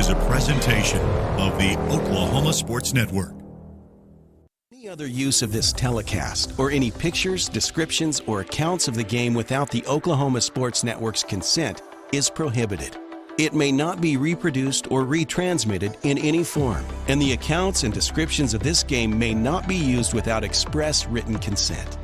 is a presentation of the Oklahoma Sports Network. Any other use of this telecast or any pictures, descriptions, or accounts of the game without the Oklahoma Sports Network's consent is prohibited. It may not be reproduced or retransmitted in any form, and the accounts and descriptions of this game may not be used without express written consent.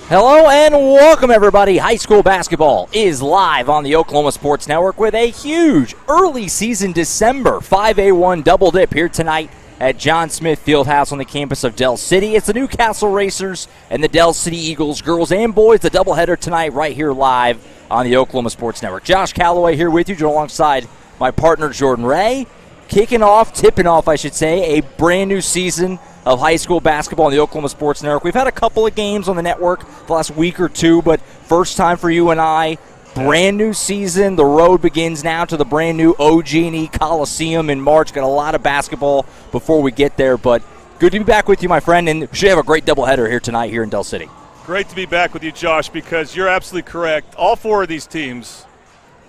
Hello and welcome, everybody. High school basketball is live on the Oklahoma Sports Network with a huge early season December 5A1 double dip here tonight at John Smith Fieldhouse on the campus of Del City. It's the Newcastle Racers and the Del City Eagles, girls and boys, the doubleheader tonight right here live on the Oklahoma Sports Network. Josh Calloway here with you, alongside my partner Jordan Ray. Tipping off, I should say, a brand new season of high school basketball on the Oklahoma Sports Network. We've had a couple of games on the network the last week or two, but first time for you and I. Brand new season. The road begins now to the brand new OG&E Coliseum in March. Got a lot of basketball before we get there, but good to be back with you, my friend, and we should have a great doubleheader here tonight here in Del City. Great to be back with you, Josh, because you're absolutely correct. All four of these teams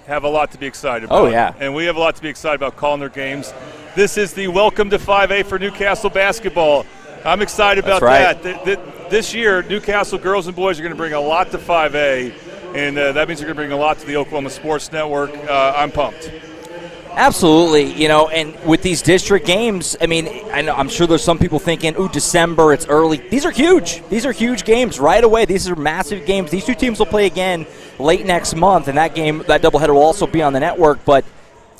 have a lot to be excited about. Oh, yeah. And we have a lot to be excited about calling their games. This is the welcome to 5A for Newcastle basketball. I'm excited about that. This year, Newcastle girls and boys are going to bring a lot to 5A, and that means they're going to bring a lot to the Oklahoma Sports Network. I'm pumped. Absolutely, and with these district games, I'm sure there's some people thinking, ooh, December, it's early. These are huge. These are huge games right away. These are massive games. These two teams will play again late next month, and that doubleheader will also be on the network. But,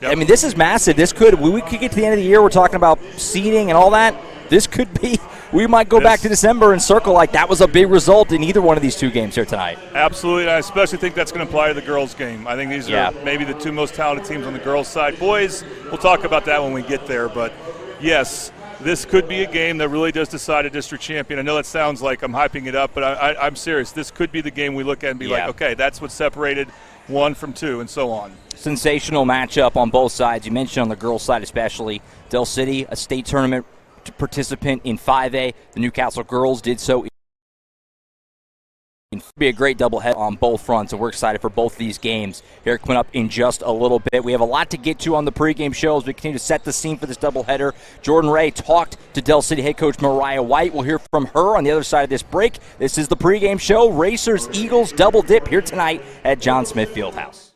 yep. This is massive. We could get to the end of the year. We're talking about seeding and all that. This could be, we might go back to December and circle like that was a big result in either one of these two games here tonight. Absolutely, and I especially think that's going to apply to the girls' game. I think these are maybe the two most talented teams on the girls' side. Boys, we'll talk about that when we get there, but yes, this could be a game that really does decide a district champion. I know that sounds like I'm hyping it up, but I'm serious. This could be the game we look at and be like, okay, that's what separated one from two and so on. Sensational matchup on both sides. You mentioned on the girls' side especially, Del City, a state tournament participant in 5A. The Newcastle girls did so. It'll be a great doubleheader on both fronts, and we're excited for both of these games here coming up in just a little bit. We have a lot to get to on the pregame show as we continue to set the scene for this doubleheader. Jordan Ray talked to Del City head coach Mariah White. We'll hear from her on the other side of this break. This is the pregame show. Racers, Eagles, double dip here tonight at John Smith Fieldhouse.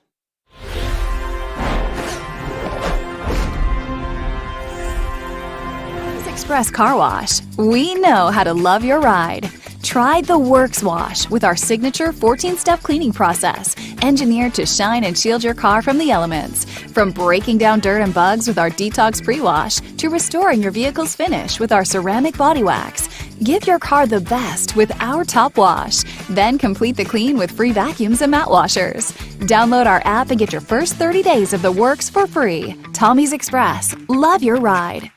Express Car Wash. We know how to love your ride. Try the Works Wash with our signature 14-step cleaning process, engineered to shine and shield your car from the elements. From breaking down dirt and bugs with our Detox Pre-Wash to restoring your vehicle's finish with our ceramic body wax. Give your car the best with our Top Wash. Then complete the clean with free vacuums and mat washers. Download our app and get your first 30 days of the Works for free. Tommy's Express. Love your ride.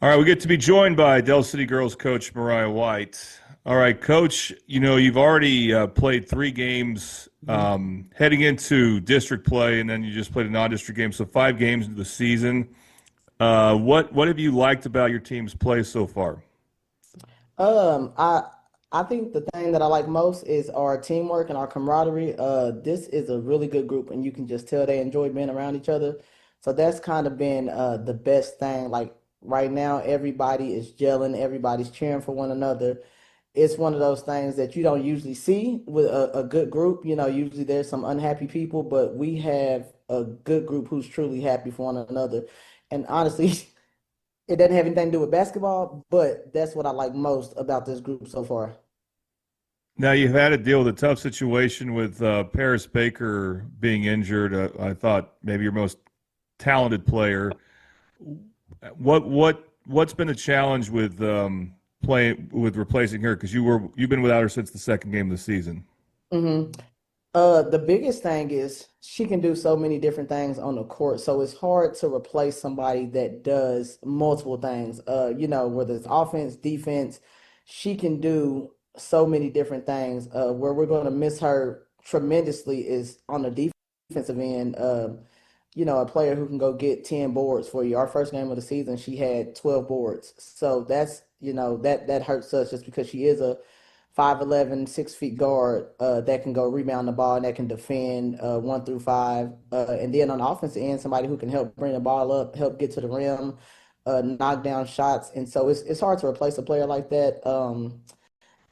All right, we get to be joined by Del City girls coach Mariah White. All right, Coach, you've already played 3 games heading into district play, and then you just played a non-district game, so 5 games into the season. What have you liked about your team's play so far? I think the thing that I like most is our teamwork and our camaraderie. This is a really good group, and you can just tell they enjoy being around each other. So that's kind of been the best thing. Like, right now, everybody is gelling. Everybody's cheering for one another. It's one of those things that you don't usually see with a good group. Usually there's some unhappy people, but we have a good group who's truly happy for one another. And honestly, it doesn't have anything to do with basketball, but that's what I like most about this group so far. Now, you've had to deal with a tough situation with Paris Baker being injured. I thought maybe your most talented player. What's been the challenge with replacing her? Because you've been without her since the second game of the season. Mm-hmm. The biggest thing is she can do so many different things on the court, so it's hard to replace somebody that does multiple things. Whether it's offense, defense, she can do so many different things. Where we're going to miss her tremendously is on the defensive end. A player who can go get 10 boards for you. Our first game of the season, she had 12 boards. So that's, that hurts us just because she is a 5'11", 6 feet guard that can go rebound the ball and that can defend 1 through 5. And then on the offensive end, somebody who can help bring the ball up, help get to the rim, knock down shots. And so it's hard to replace a player like that.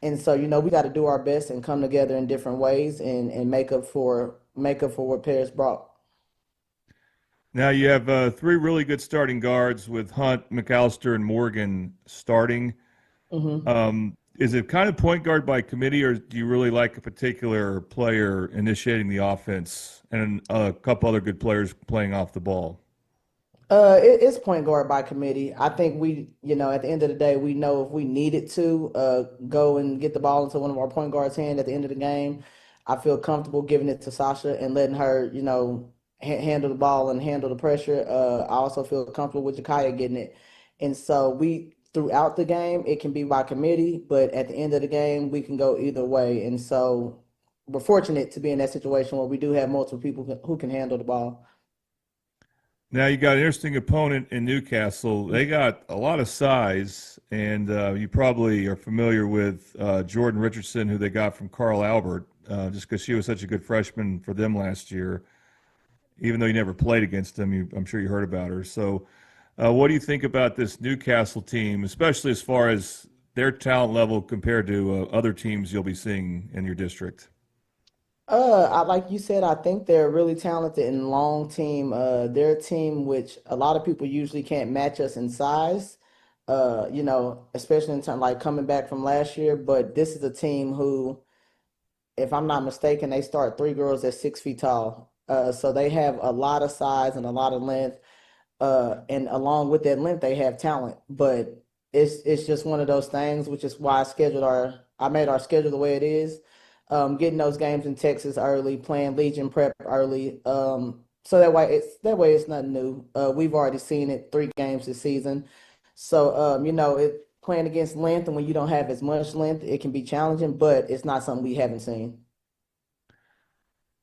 And so, we got to do our best and come together in different ways and make up for what Paris brought. Now you have 3 really good starting guards with Hunt, McAllister, and Morgan starting. Mm-hmm. Is it kind of point guard by committee, or do you really like a particular player initiating the offense and a couple other good players playing off the ball? It's point guard by committee. I think we, at the end of the day, we know if we needed to go and get the ball into one of our point guards' hand at the end of the game, I feel comfortable giving it to Sasha and letting her, handle the ball and handle the pressure. I also feel comfortable with Jakaya getting it. And so throughout the game, it can be by committee, but at the end of the game, we can go either way. And so we're fortunate to be in that situation where we do have multiple people who can handle the ball. Now you got an interesting opponent in Newcastle. They got a lot of size, and you probably are familiar with Jordan Richardson, who they got from Carl Albert, just because she was such a good freshman for them last year. Even though you never played against them, I'm sure you heard about her. So what do you think about this Newcastle team, especially as far as their talent level compared to other teams you'll be seeing in your district? Like you said, I think they're really talented and long team. They're a team which a lot of people usually can't match us in size, especially in terms like coming back from last year. But this is a team who, if I'm not mistaken, they start 3 girls at 6 feet tall. So they have a lot of size and a lot of length. And along with that length, they have talent. But it's just one of those things, which is why I made our schedule the way it is. Getting those games in Texas early, playing Legion prep early. So that way it's nothing new. We've already seen it 3 games this season. So playing against length, and when you don't have as much length, it can be challenging, but it's not something we haven't seen.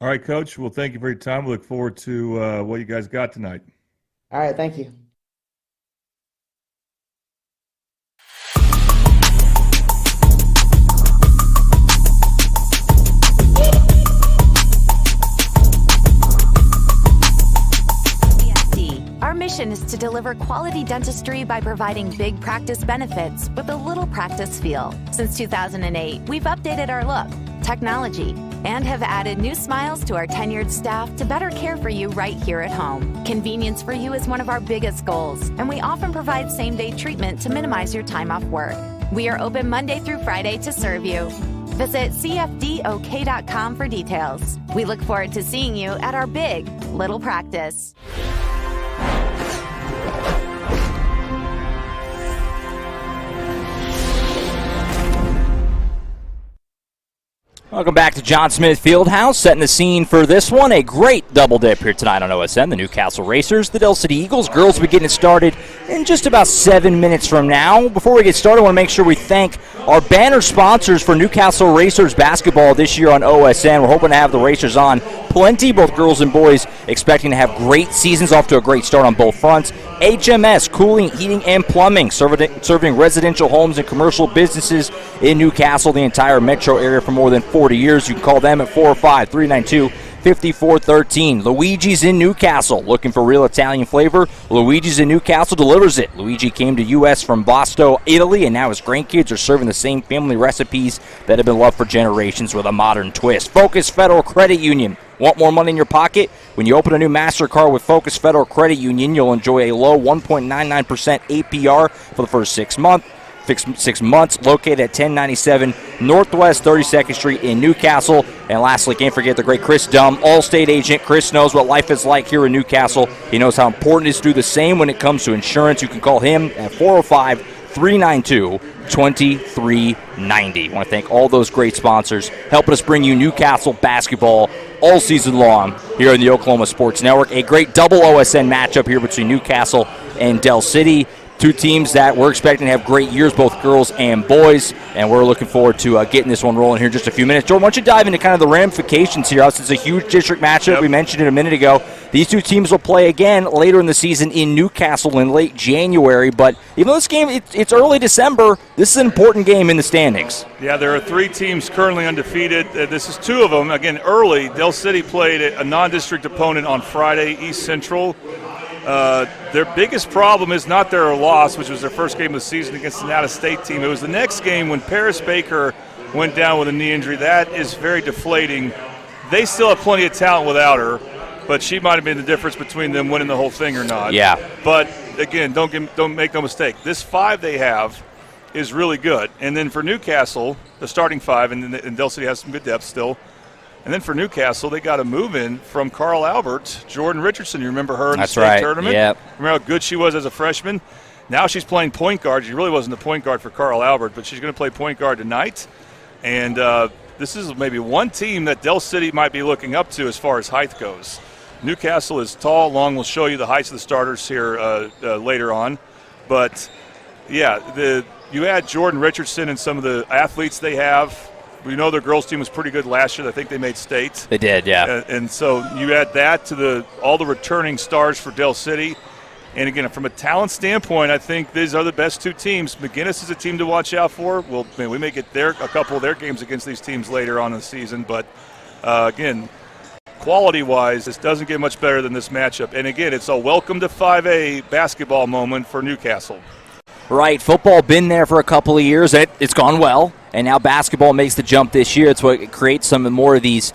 All right, Coach. Well, thank you for your time. We look forward to what you guys got tonight. All right, thank you. Our mission is to deliver quality dentistry by providing big practice benefits with a little practice feel. Since 2008, we've updated our look, technology, and have added new smiles to our tenured staff to better care for you right here at home. Convenience for you is one of our biggest goals, and we often provide same-day treatment to minimize your time off work. We are open Monday through Friday to serve you. Visit cfdok.com for details. We look forward to seeing you at our big little practice. Welcome back to John Smith Fieldhouse, setting the scene for this one. A great double dip here tonight on OSN. The Newcastle Racers, the Dell City Eagles. Girls will be getting it started in just about 7 minutes from now. Before we get started, I want to make sure we thank our banner sponsors for Newcastle Racers basketball this year on OSN. We're hoping to have the Racers on plenty, both girls and boys, expecting to have great seasons, off to a great start on both fronts. HMS, cooling, heating, and plumbing, serving residential homes and commercial businesses in Newcastle, the entire metro area for more than 40 years. You can call them at 405-392-5413. Luigi's in Newcastle. Looking for real Italian flavor? Luigi's in Newcastle delivers it. Luigi came to U.S. from Boston, Italy, and now his grandkids are serving the same family recipes that have been loved for generations with a modern twist. Focus Federal Credit Union. Want more money in your pocket? When you open a new MasterCard with Focus Federal Credit Union, you'll enjoy a low 1.99% APR for the first 6 months. 6 months, located at 1097 Northwest 32nd Street in Newcastle. And lastly, can't forget the great Chris Dumm, Allstate agent. Chris knows what life is like here in Newcastle. He knows how important it is to do the same when it comes to insurance. You can call him at 405-392-2390. I want to thank all those great sponsors helping us bring you Newcastle basketball all season long here in the Oklahoma Sports Network. A great double OSN matchup here between Newcastle and Dell City. two teams that we're expecting to have great years, both girls and boys, and we're looking forward to getting this one rolling here in just a few minutes. Jordan, why don't you dive into kind of the ramifications here? It's a huge district matchup. Yep. We mentioned it a minute ago. These two teams will play again later in the season in Newcastle in late January, but even though this game, it's early December, this is an important game in the standings. Yeah, there are 3 teams currently undefeated. This is 2 of them. Again, early, Del City played a non-district opponent on Friday, East Central. Their biggest problem is not their loss, which was their first game of the season against an out-of-state team. It was the next game when Paris Baker went down with a knee injury. That is very deflating. They still have plenty of talent without her, but she might have been the difference between them winning the whole thing or not. Yeah. But, again, don't make no mistake. This 5 they have is really good. And then for Newcastle, the starting 5, and Del City has some good depth still. And then for Newcastle, they got a move-in from Carl Albert, Jordan Richardson. You remember her in the state tournament? Yep. Remember how good she was as a freshman? Now she's playing point guard. She really wasn't the point guard for Carl Albert, but she's going to play point guard tonight. And this is maybe one team that Del City might be looking up to as far as height goes. Newcastle is tall, long. We'll show you the heights of the starters here later on. But, yeah, you add Jordan Richardson and some of the athletes they have. We know their girls' team was pretty good last year. I think they made state. They did, yeah. And so you add that to all the returning stars for Del City. And, again, from a talent standpoint, I think these are the best 2 teams. McGinnis is a team to watch out for. Well, we may get a couple of their games against these teams later on in the season. But, again, quality-wise, this doesn't get much better than this matchup. And, again, it's a welcome to 5A basketball moment for Newcastle. Right, football been there for a couple of years. It's gone well, and now basketball makes the jump this year. It's what creates some more of these,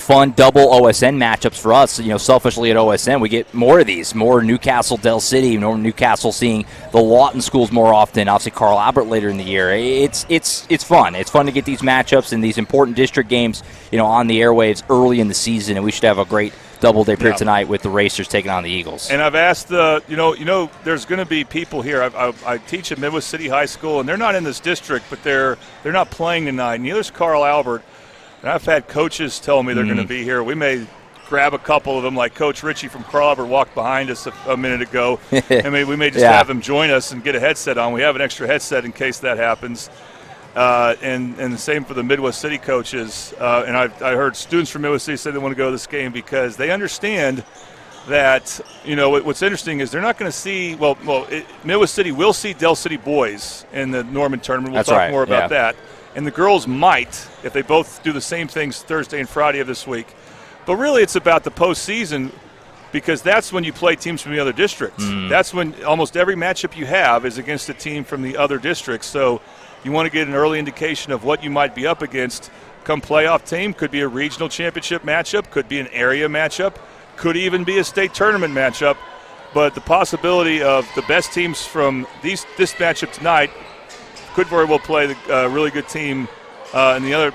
fun double OSN matchups for us. Selfishly at OSN, we get more of these, more Newcastle, Del City, more Newcastle seeing the Lawton schools more often. Obviously, Carl Albert later in the year. It's fun. It's fun to get these matchups and these important district games, on the airwaves early in the season, and we should have a great double-day period tonight with the Racers taking on the Eagles. And I've asked, there's going to be people here. I teach at Midwest City High School, and they're not in this district, but they're not playing tonight. And there's Carl Albert, and I've had coaches tell me they're going to be here. We may grab a couple of them, like Coach Ritchie from Carl Albert walked behind us a minute ago. I mean, we may just have him join us and get a headset on. We have an extra headset in case that happens. And the same for the Midwest City coaches. And I heard students from Midwest City say they want to go to this game because they understand that, what's interesting is they're not going to see, Midwest City will see Del City boys in the Norman tournament. We'll talk more about that. And the girls might, if they both do the same things Thursday and Friday of this week. But really it's about the postseason because that's when you play teams from the other districts. That's when almost every matchup you have is against a team from the other districts. So you want to get an early indication of what you might be up against come playoff team. Could be a regional championship matchup, could be an area matchup, could even be a state tournament matchup. But the possibility of the best teams from this matchup tonight could very well play the really good team in the other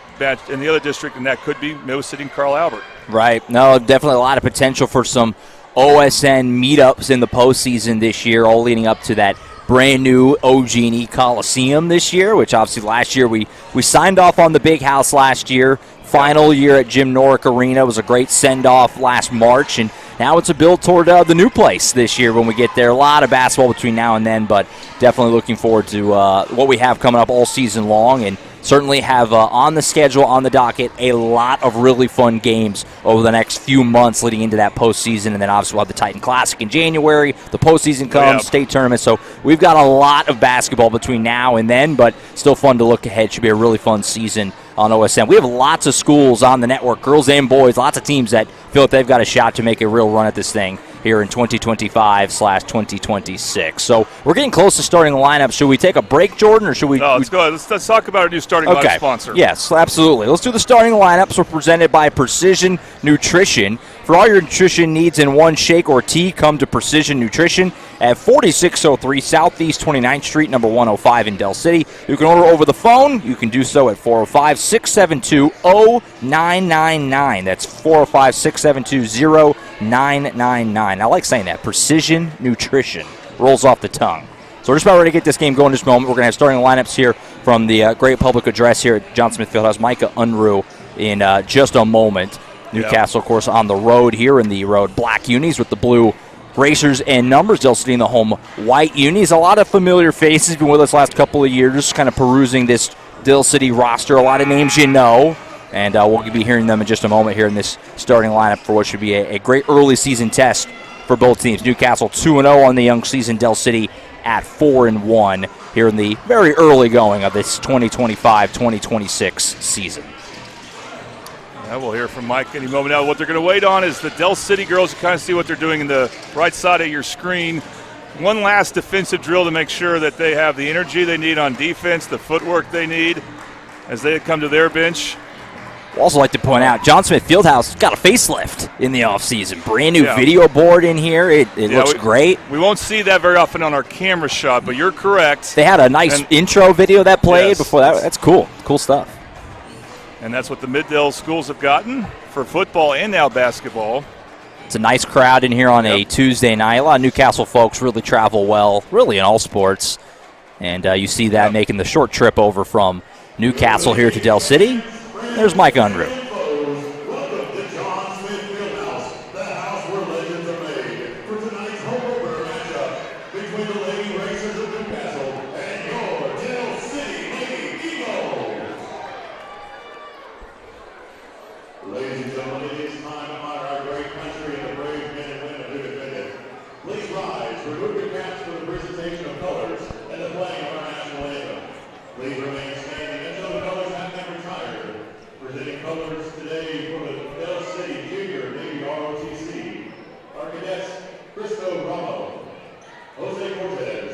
district, and that could be Midwest City and Carl Albert. Right. No, definitely a lot of potential for some OSN meetups in the postseason this year, all leading up to that brand new OG&E Coliseum this year, which obviously last year we signed off on the big house last year. Final year at Jim Norick Arena was a great send-off last March, and now it's a build toward the new place this year when we get there. A lot of basketball between now and then, but definitely looking forward to what we have coming up all season long, and certainly have on the schedule, on the docket, a lot of really fun games over the next few months leading into that postseason. And then obviously we'll have the Titan Classic in January. The postseason comes, state tournament. So we've got a lot of basketball between now and then, but still fun to look ahead. Should be a really fun season on OSN. We have lots of schools on the network, girls and boys, lots of teams that feel that they've got a shot to make a real run at this thing here in 2025/2026. So we're getting close to starting the lineup. Should we take a break, Jordan, or should we? No, let's go ahead. Let's talk about our new starting lineup sponsor. Yes, absolutely. Let's do the starting lineups. We're presented by Precision Nutrition. For all your nutrition needs in one shake or tea, come to Precision Nutrition at 4603 Southeast 29th Street, number 105 in Del City. You can order over the phone. You can do so at 405-672-0999. That's 405-672-0999. I like saying that. Precision Nutrition. Rolls off the tongue. So we're just about ready to get this game going in this moment. We're going to have starting lineups here from the great public address here at John Smith Fieldhouse. Micah Unruh in just a moment. Newcastle, of course, on the road here in the road black unis with the blue Racers and numbers. Dell City in the home white unis. A lot of familiar faces. Been with us last couple of years, kind of perusing this Dell City roster. A lot of names you know. And we'll be hearing them in just a moment here in this starting lineup for what should be a great early season test for both teams. Newcastle 2-0 on the young season. Dell City at 4-1 here in the very early going of this 2025-2026 season. We'll hear from Mike any moment now. What they're going to wait on is the Dell City girls. You kind of see what they're doing in the right side of your screen. One last defensive drill to make sure that they have the energy they need on defense, the footwork they need as they come to their bench. We'd also like to point out, John Smith Fieldhouse got a facelift in the offseason. Brand new video board in here. It looks great. We won't see that very often on our camera shot, but you're correct. They had a nice intro video that played before that. That's cool. Cool stuff. And that's what the Mid-Dell schools have gotten for football and now basketball. It's a nice crowd in here on a Tuesday night. A lot of Newcastle folks really travel well, really in all sports. And you see that making the short trip over from Newcastle here to Dell City. There's Mike Unruh. Welcome to John Smith Fieldhouse, the house where legends are made. For tonight's home opener matchup between the Lady Racers of Newcastle and your Dell City Lady Eagles. Ladies and gentlemen, it is time to honor our great country and the brave men and women who defend it. Please rise, remove your caps for the presentation of colors and the playing of our national anthem. Please remain standing until the colors have been retired. Presenting colors today for the Dell City Junior Navy ROTC are cadets Cristo Ramo, Jose Cortez,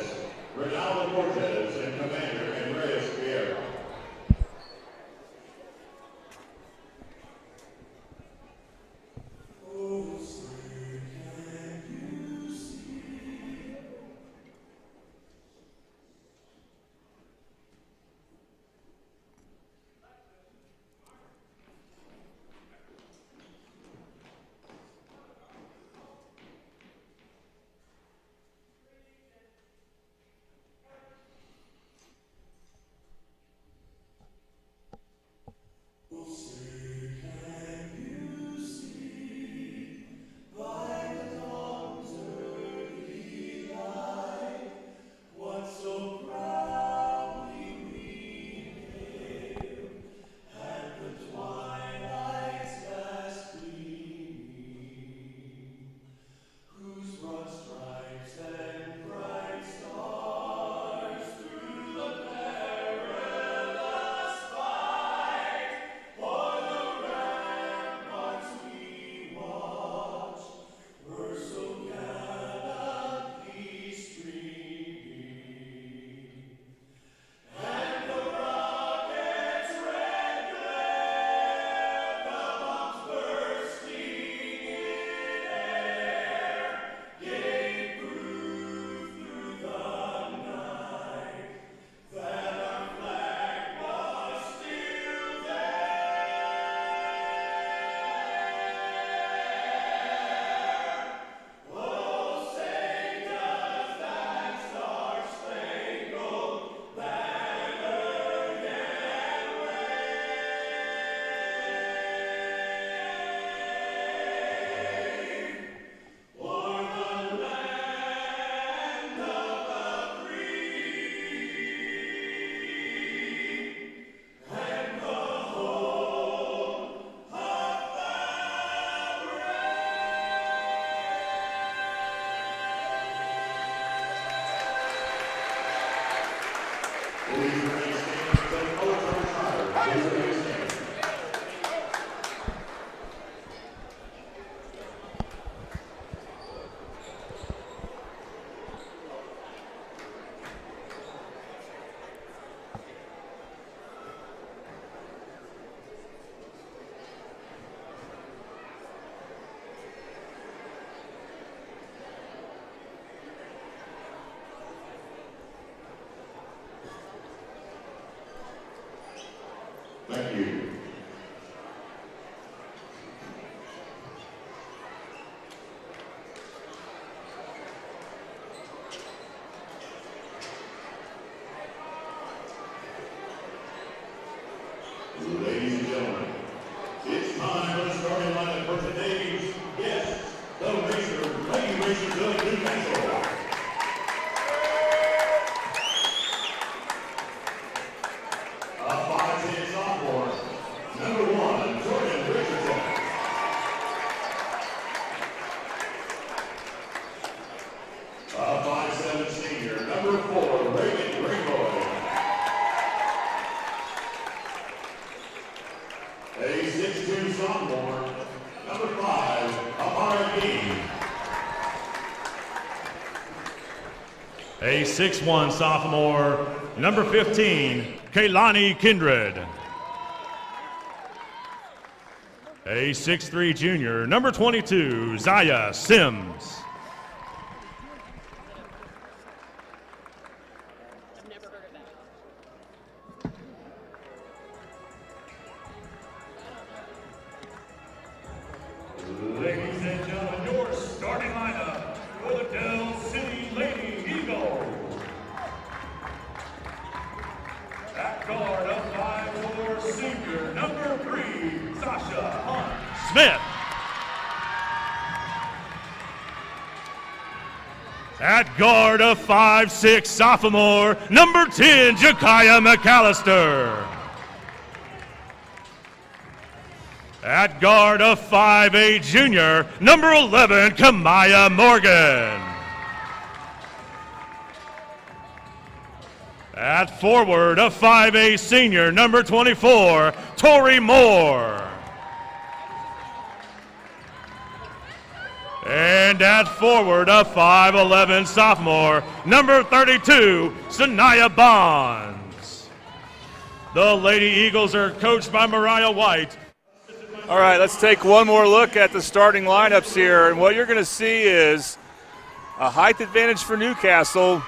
Ronaldo Cortez, and Commander Andreas Vieira. Thank you. Ladies and gentlemen, it's time for the starting lineup for today's guests, the Racers Lady Newcastle. A 5'10" sophomore, number 1, Jordan Richardson. A 5'7" senior, number 4, Reagan Greenboy. A 6'2" sophomore, number 5, Mariah. A 6'1" sophomore, number 15, Kaylani Kindred. A 6'3" junior, number 22, Zaya Sims. Ladies and gentlemen, your starting lineup for the Del City Lady Eagles. At guard, a 5'4" senior, number 3, Sasha Hunt Smith. At guard, a 5'6" sophomore, number 10, Jakaya McAllister. At guard, a 5'8" junior, number 11, Kamaya Morgan. At forward, a 5'8" senior, number 24, Tori Moore. And at forward, a 5'11" sophomore, number 32, Sanaya Bonds. The Lady Eagles are coached by Mariah White. All right, let's take one more look at the starting lineups here. And what you're going to see is a height advantage for Newcastle,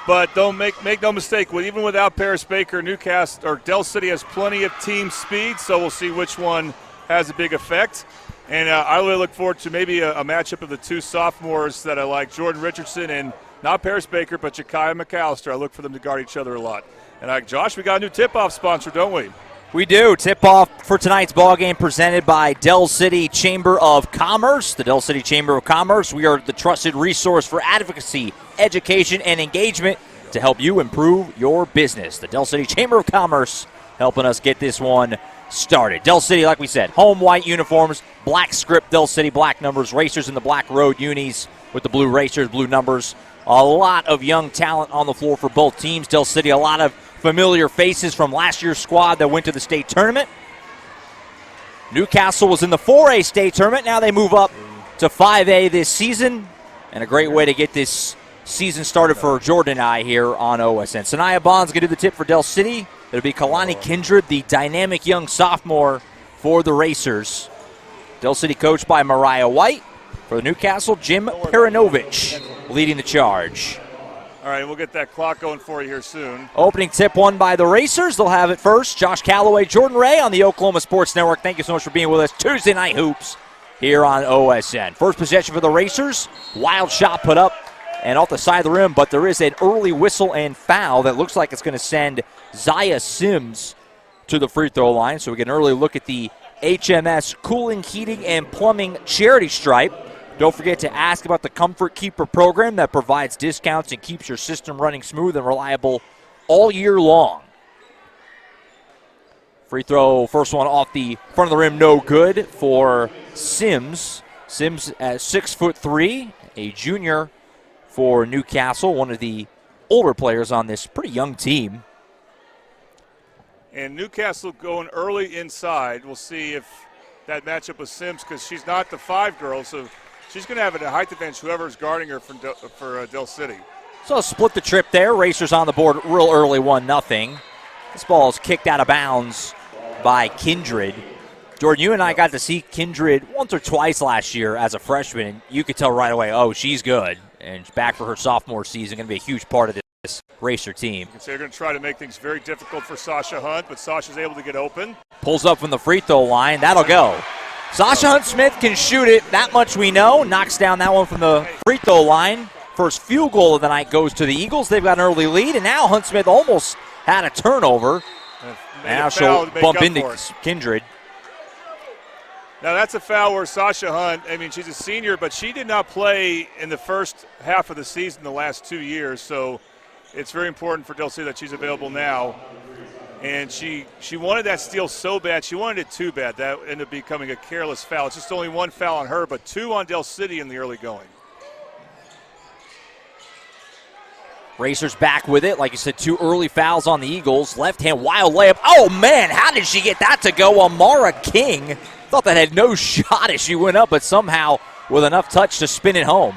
but don't make no mistake, even without Paris Baker, Newcastle or Del City has plenty of team speed, so we'll see which one has a big effect. And I really look forward to maybe a matchup of the two sophomores that I like, Jordan Richardson and not Paris Baker, but Jakaya McAllister. I look for them to guard each other a lot. And Josh, we got a new tip-off sponsor, don't we? We do. Tip-off for tonight's ballgame presented by Del City Chamber of Commerce. The Del City Chamber of Commerce, we are the trusted resource for advocacy, education, and engagement to help you improve your business. The Del City Chamber of Commerce helping us get this one started. Del City, like we said, home white uniforms, black script, Del City, black numbers, racers in the black road unis with the blue racers, blue numbers. A lot of young talent on the floor for both teams. Del City, a lot of familiar faces from last year's squad that went to the state tournament. Newcastle was in the 4A state tournament. Now they move up to 5A this season. And a great way to get this season started for Jordan and I here on OSN. Sanaya Bond's going to do the tip for Del City. It'll be Kalani Kindred, the dynamic young sophomore for the Racers. Del City coached by Mariah White. For the Newcastle, Jim Perinovich leading the charge. All right, we'll get that clock going for you here soon. Opening tip won by the Racers. They'll have it first. Josh Calloway, Jordan Ray on the Oklahoma Sports Network. Thank you so much for being with us. Tuesday Night Hoops here on OSN. First possession for the Racers. Wild shot put up and off the side of the rim, but there is an early whistle and foul that looks like it's going to send Zaya Sims to the free throw line. So we get an early look at the HMS Cooling, Heating, and Plumbing charity stripe. Don't forget to ask about the Comfort Keeper program that provides discounts and keeps your system running smooth and reliable all year long. Free throw, first one off the front of the rim, no good for Sims. Sims at 6'3", a junior for Newcastle, one of the older players on this pretty young team. And Newcastle going early inside. We'll see if that matchup with Sims, because she's not the 5 girl, so she's going to have a height advantage, whoever's guarding her for Del City. So split the trip there. Racers on the board real early, 1-0. This ball is kicked out of bounds by Kindred. Jordan, you and I got to see Kindred once or twice last year as a freshman, and you could tell right away, oh, she's good. And she's back for her sophomore season, going to be a huge part of this Racer team. So they're going to try to make things very difficult for Sasha Hunt, but Sasha's able to get open. Pulls up from the free throw line. That'll go. Sasha Hunt-Smith can shoot it. That much we know. Knocks down that one from the free throw line. First field goal of the night goes to the Eagles. They've got an early lead, and now Hunt-Smith almost had a turnover. Now she'll bump into Kindred. Now that's a foul where Sasha Hunt, I mean, she's a senior, but she did not play in the first half of the season the last 2 years, so it's very important for Del City that she's available now. And she wanted that steal so bad. She wanted it too bad. That ended up becoming a careless foul. It's just only one foul on her, but 2 on Del City in the early going. Racers back with it. Like you said, 2 early fouls on the Eagles. Left-hand wild layup. Oh, man, how did she get that to go? Amara King thought that had no shot as she went up, but somehow with enough touch to spin it home.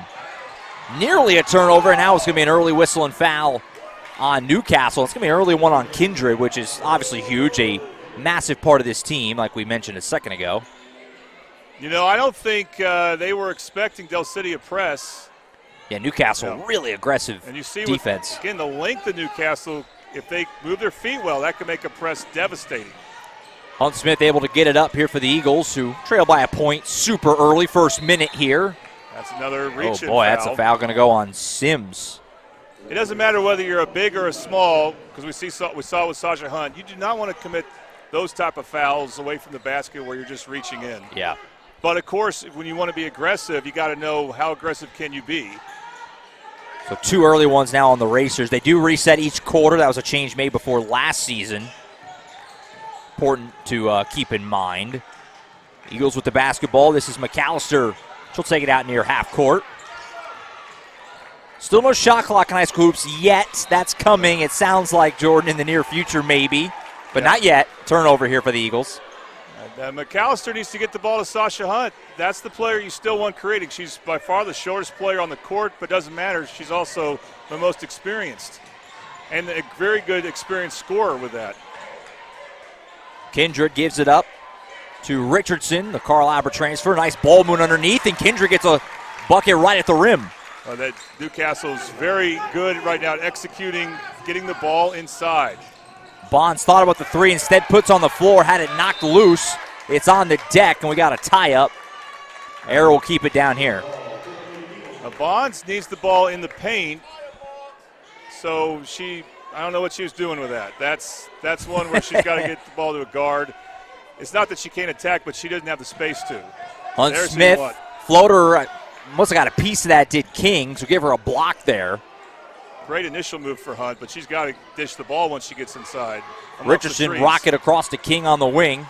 Nearly a turnover, and now it's going to be an early whistle and foul on Newcastle. It's going to be an early one on Kindred, which is obviously huge, a massive part of this team, like we mentioned a second ago. You know, I don't think they were expecting Del City to press. Yeah, Newcastle, really aggressive and you see defense. Again, the length of Newcastle, if they move their feet well, that could make a press devastating. Hunt Smith able to get it up here for the Eagles, who trail by a point super early, first minute here. That's another reach-in foul. That's foul. a foul going to go on Sims. It doesn't matter whether you're a big or a small, because we saw it with Sasha Hunt. You do not want to commit those type of fouls away from the basket where you're just reaching in. Yeah. But, of course, when you want to be aggressive, you got to know how aggressive can you be. So 2 early ones now on the Racers. They do reset each quarter. That was a change made before last season. Important to keep in mind. Eagles with the basketball. This is McAllister. She'll take it out near half court. Still no shot clock in high school hoops yet. That's coming. It sounds like, Jordan, in the near future maybe. But not yet. Turnover here for the Eagles. McAllister needs to get the ball to Sasha Hunt. That's the player you still want creating. She's by far the shortest player on the court, but doesn't matter. She's also the most experienced and a very good experienced scorer with that. Kindred gives it up to Richardson, the Carl Albert transfer. Nice ball moon underneath, and Kindred gets a bucket right at the rim. That Newcastle's very good right now at executing, getting the ball inside. Bonds thought about the 3, instead puts on the floor, had it knocked loose. It's on the deck, and we got a tie-up. Air will keep it down here. Bonds needs the ball in the paint, so I don't know what she was doing with that. That's one where she's got to get the ball to a guard. It's not that she can't attack, but she doesn't have the space to. Hunt Smith, floater, must have got a piece of that, did King, so give her a block there. Great initial move for Hunt, but she's got to dish the ball once she gets inside. Richardson rocket across to King on the wing.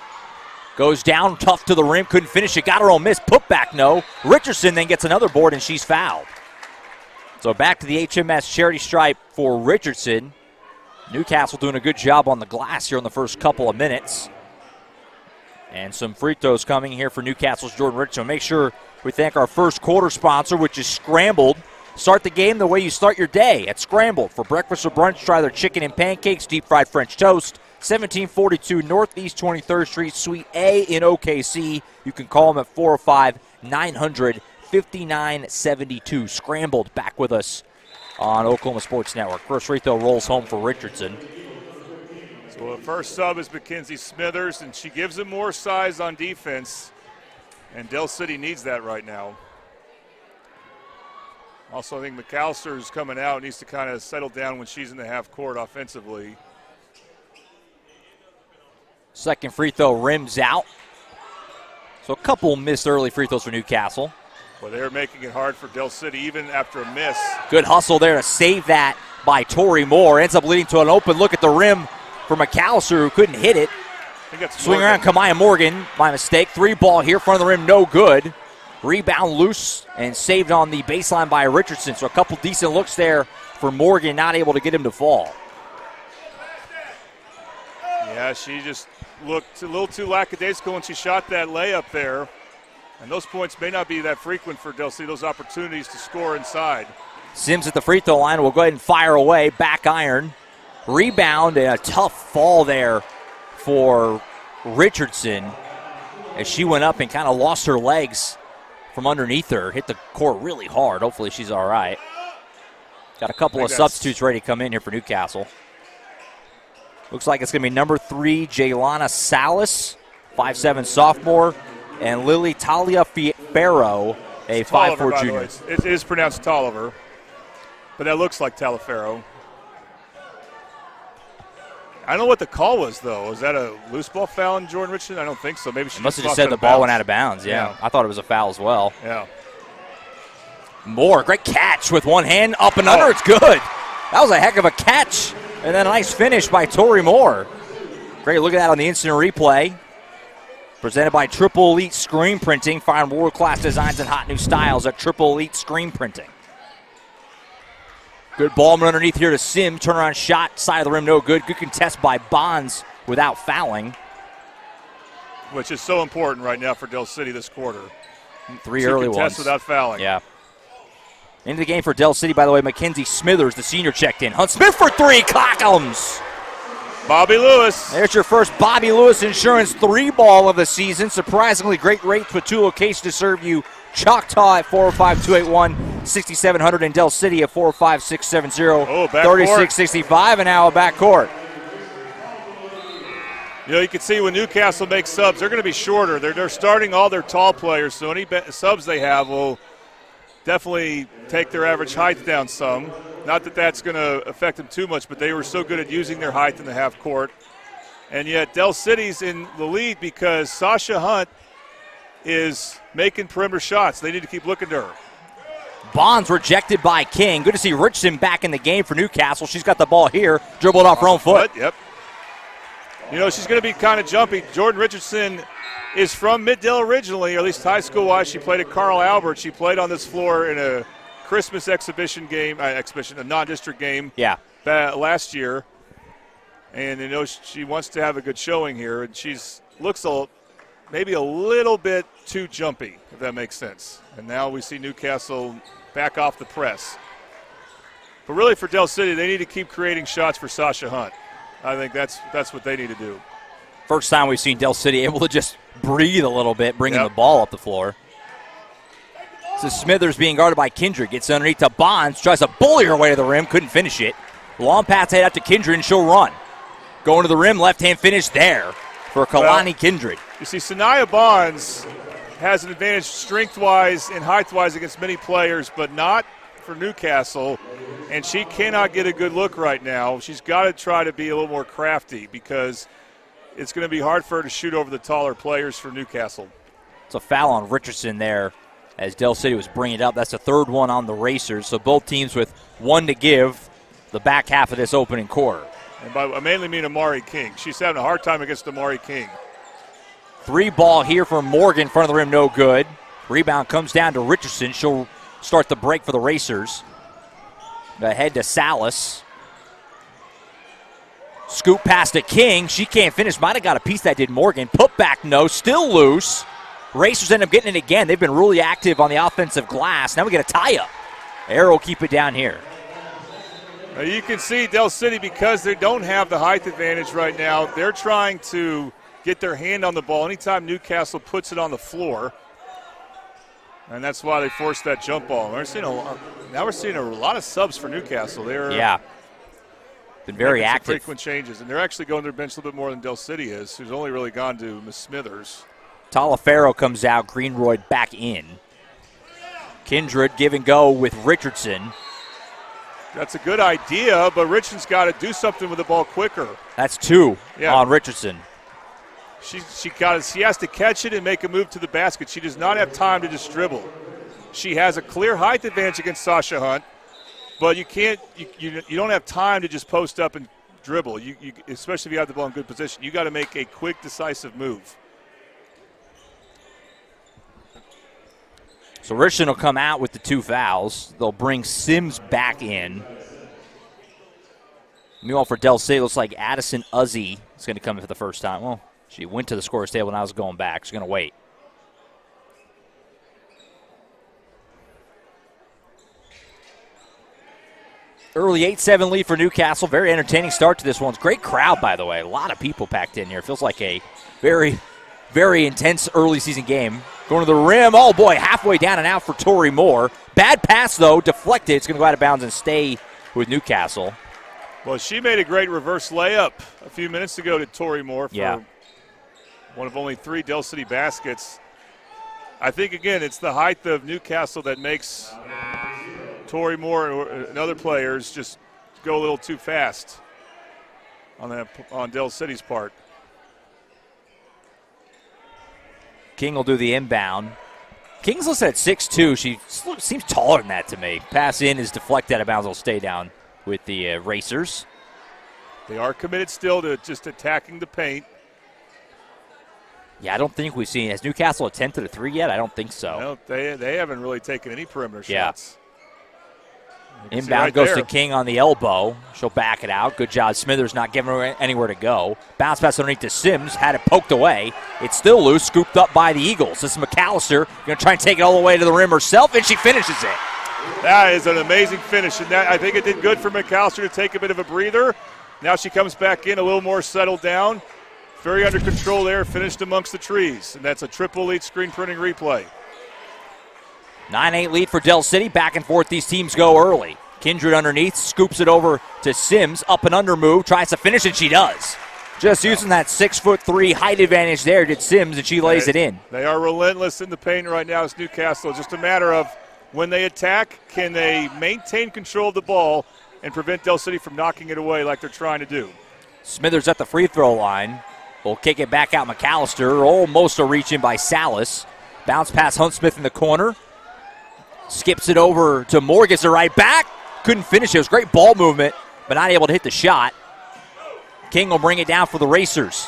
Goes down, tough to the rim, couldn't finish it, got her own miss, put back no. Richardson then gets another board, and she's fouled. So back to the HMS charity stripe for Richardson. Newcastle doing a good job on the glass here in the first couple of minutes. And some free throws coming here for Newcastle's Jordan Richardson. Make sure we thank our first quarter sponsor, which is Scrambled. Start the game the way you start your day at Scrambled. For breakfast or brunch, try their chicken and pancakes, deep-fried French toast. 1742 Northeast 23rd Street, Suite A in OKC. You can call them at 405-900-5972. Scrambled back with us on Oklahoma Sports Network. First free throw rolls home for Richardson. So the first sub is Mackenzie Smithers, and she gives him more size on defense, and Del City needs that right now. Also, I think McAllister is coming out, needs to kind of settle down when she's in the half court offensively. Second free throw rims out. So a couple missed early free throws for Newcastle. Well, they're making it hard for Del City even after a miss. Good hustle there to save that by Tori Moore. Ends up leading to an open look at the rim for McAllister, who couldn't hit it. Swing around Kamaya Morgan by mistake. 3-ball here, front of the rim, no good. Rebound loose and saved on the baseline by Richardson. So a couple decent looks there for Morgan, not able to get him to fall. Yeah, she just looked a little too lackadaisical when she shot that layup there. And those points may not be that frequent for Del City, those opportunities to score inside. Sims at the free throw line will go ahead and fire away. Back iron. Rebound and a tough fall there for Richardson as she went up and kind of lost her legs from underneath her. Hit the court really hard. Hopefully she's all right. Got a couple of substitutes ready to come in here for Newcastle. Looks like it's going to be number 3, Jaylana Salas, 5'7" sophomore, and Lily Talia Farrow, a 5'4" junior. It is pronounced Tolliver, but that looks like Taliaferro. I don't know what the call was, though. Was that a loose ball foul on Jordan Richardson? I don't think so. Maybe she must have just said the ball went out of bounds. Yeah, I thought it was a foul as well. Yeah. Moore, great catch with one hand up and under. It's good. That was a heck of a catch. And then a nice finish by Tori Moore. Great look at that on the instant replay. Presented by Triple Elite Screen Printing. Find world-class designs and hot new styles at Triple Elite Screen Printing. Good ball underneath here to Sim. Turnaround shot, side of the rim, no good. Good contest by Bonds without fouling. Which is so important right now for Del City this quarter. 3 early ones. Contest without fouling. Yeah. Into the game for Del City, by the way, Mackenzie Smithers, the senior, checked in. Hunt Smith for 3, Clackums. Bobby Lewis. There's your first Bobby Lewis Insurance 3-ball of the season. Surprisingly great rates with 2 locations to serve you. Choctaw at 405-281-6700 and Del City at 405-670-3665, and now a backcourt. You know, you can see when Newcastle makes subs, they're going to be shorter. They're starting all their tall players, so any subs they have will definitely take their average height down some. Not that that's going to affect them too much, but they were so good at using their height in the half court. And yet Del City's in the lead because Sasha Hunt is making perimeter shots. They need to keep looking to her. Bonds rejected by King. Good to see Richardson back in the game for Newcastle. She's got the ball here, dribbled off her own foot. Yep. You know, she's going to be kind of jumpy. Jordan Richardson is from Middale originally, or at least high school-wise. She played at Carl Albert. She played on this floor in a Christmas exhibition game, a non-district game last year. And, you know, she wants to have a good showing here. And looks maybe a little bit too jumpy, if that makes sense. And now we see Newcastle back off the press. But really for Del City, they need to keep creating shots for Sasha Hunt. I think that's what they need to do. First time we've seen Del City able to just breathe a little bit, bringing the ball up the floor. So Smithers being guarded by Kindred. Gets underneath to Bonds, tries to bully her way to the rim, couldn't finish it. Long pass head out to Kindred, and she'll run. Going to the rim, left-hand finish there for Kalani Kindred. You see, Sanaya Bonds has an advantage strength-wise and height-wise against many players, but not for Newcastle, and she cannot get a good look right now. She's got to try to be a little more crafty because it's going to be hard for her to shoot over the taller players for Newcastle. It's a foul on Richardson there as Del City was bringing it up. That's the third one on the Racers, so both teams with one to give the back half of this opening quarter. And I mainly mean Amari King. She's having a hard time against Amari King. 3-ball here for Morgan, front of the rim, no good. Rebound comes down to Richardson. She'll start the break for the Racers. Ahead to Salas. Scoop pass to King. She can't finish. Might have got a piece that did Morgan. Put back, no. Still loose. Racers end up getting it again. They've been really active on the offensive glass. Now we get a tie-up. Arrow keep it down here. Now you can see Del City, because they don't have the height advantage right now, they're trying to get their hand on the ball anytime Newcastle puts it on the floor. And that's why they forced that jump ball. Now we're seeing a lot of subs for Newcastle. They're been very active. Frequent changes, and they're actually going to their bench a little bit more than Del City is, who's only really gone to Miss Smithers. Talafaro comes out, Greenroyd back in. Kindred give and go with Richardson. That's a good idea, but Richardson's got to do something with the ball quicker. That's 2 on Richardson. She has to catch it and make a move to the basket. She does not have time to just dribble. She has a clear height advantage against Sasha Hunt, but you don't have time to just post up and dribble. You especially if you have the ball in good position. You got to make a quick, decisive move. So Richardson will come out with the 2 fouls. They'll bring Sims back in. Meanwhile, for Del City, it looks like Addison Uzzy is going to come in for the first time. Well, she went to the scorer's table and I was going back. She's going to wait. Early 8-7 lead for Newcastle. Very entertaining start to this one. Great crowd, by the way. A lot of people packed in here. It feels like a very, very intense early season game. Going to the rim. Oh, boy, halfway down and out for Tori Moore. Bad pass, though. Deflected. It's going to go out of bounds and stay with Newcastle. Well, she made a great reverse layup a few minutes ago to Tori Moore for one of only 3 Del City baskets. I think, again, it's the height of Newcastle that makes Tori Moore and other players just go a little too fast on Dell City's part. King will do the inbound. King's listed at 6'2". She seems taller than that to me. Pass in is deflected out of bounds. Will stay down with the Racers. They are committed still to just attacking the paint. Yeah, I don't think we've seen. Has Newcastle attempted a three yet? I don't think so. No, they haven't really taken any perimeter shots. Inbound right goes there to King on the elbow. She'll back it out. Good job. Smithers not giving her anywhere to go. Bounce pass underneath to Sims. Had it poked away. It's still loose. Scooped up by the Eagles. This is McAllister. Going to try and take it all the way to the rim herself, and she finishes it. That is an amazing finish, and I think it did good for McAllister to take a bit of a breather. Now she comes back in a little more settled down. Very under control there, finished amongst the trees. And that's a triple lead screen printing replay. 9-8 lead for Dell City. Back and forth these teams go early. Kindred underneath, scoops it over to Sims. Up and under move, tries to finish, and she does. Just using that 6'3" height advantage there did Sims, and she lays it in. They are relentless in the paint right now. It's Newcastle. It's just a matter of when they attack, can they maintain control of the ball and prevent Dell City from knocking it away like they're trying to do. Smithers at the free throw line. Will kick it back out McAllister. Almost a reach in by Salas. Bounce pass Hunt Smith in the corner. Skips it over to Moore. Gets it right back. Couldn't finish it. It was great ball movement, but not able to hit the shot. King will bring it down for the Racers.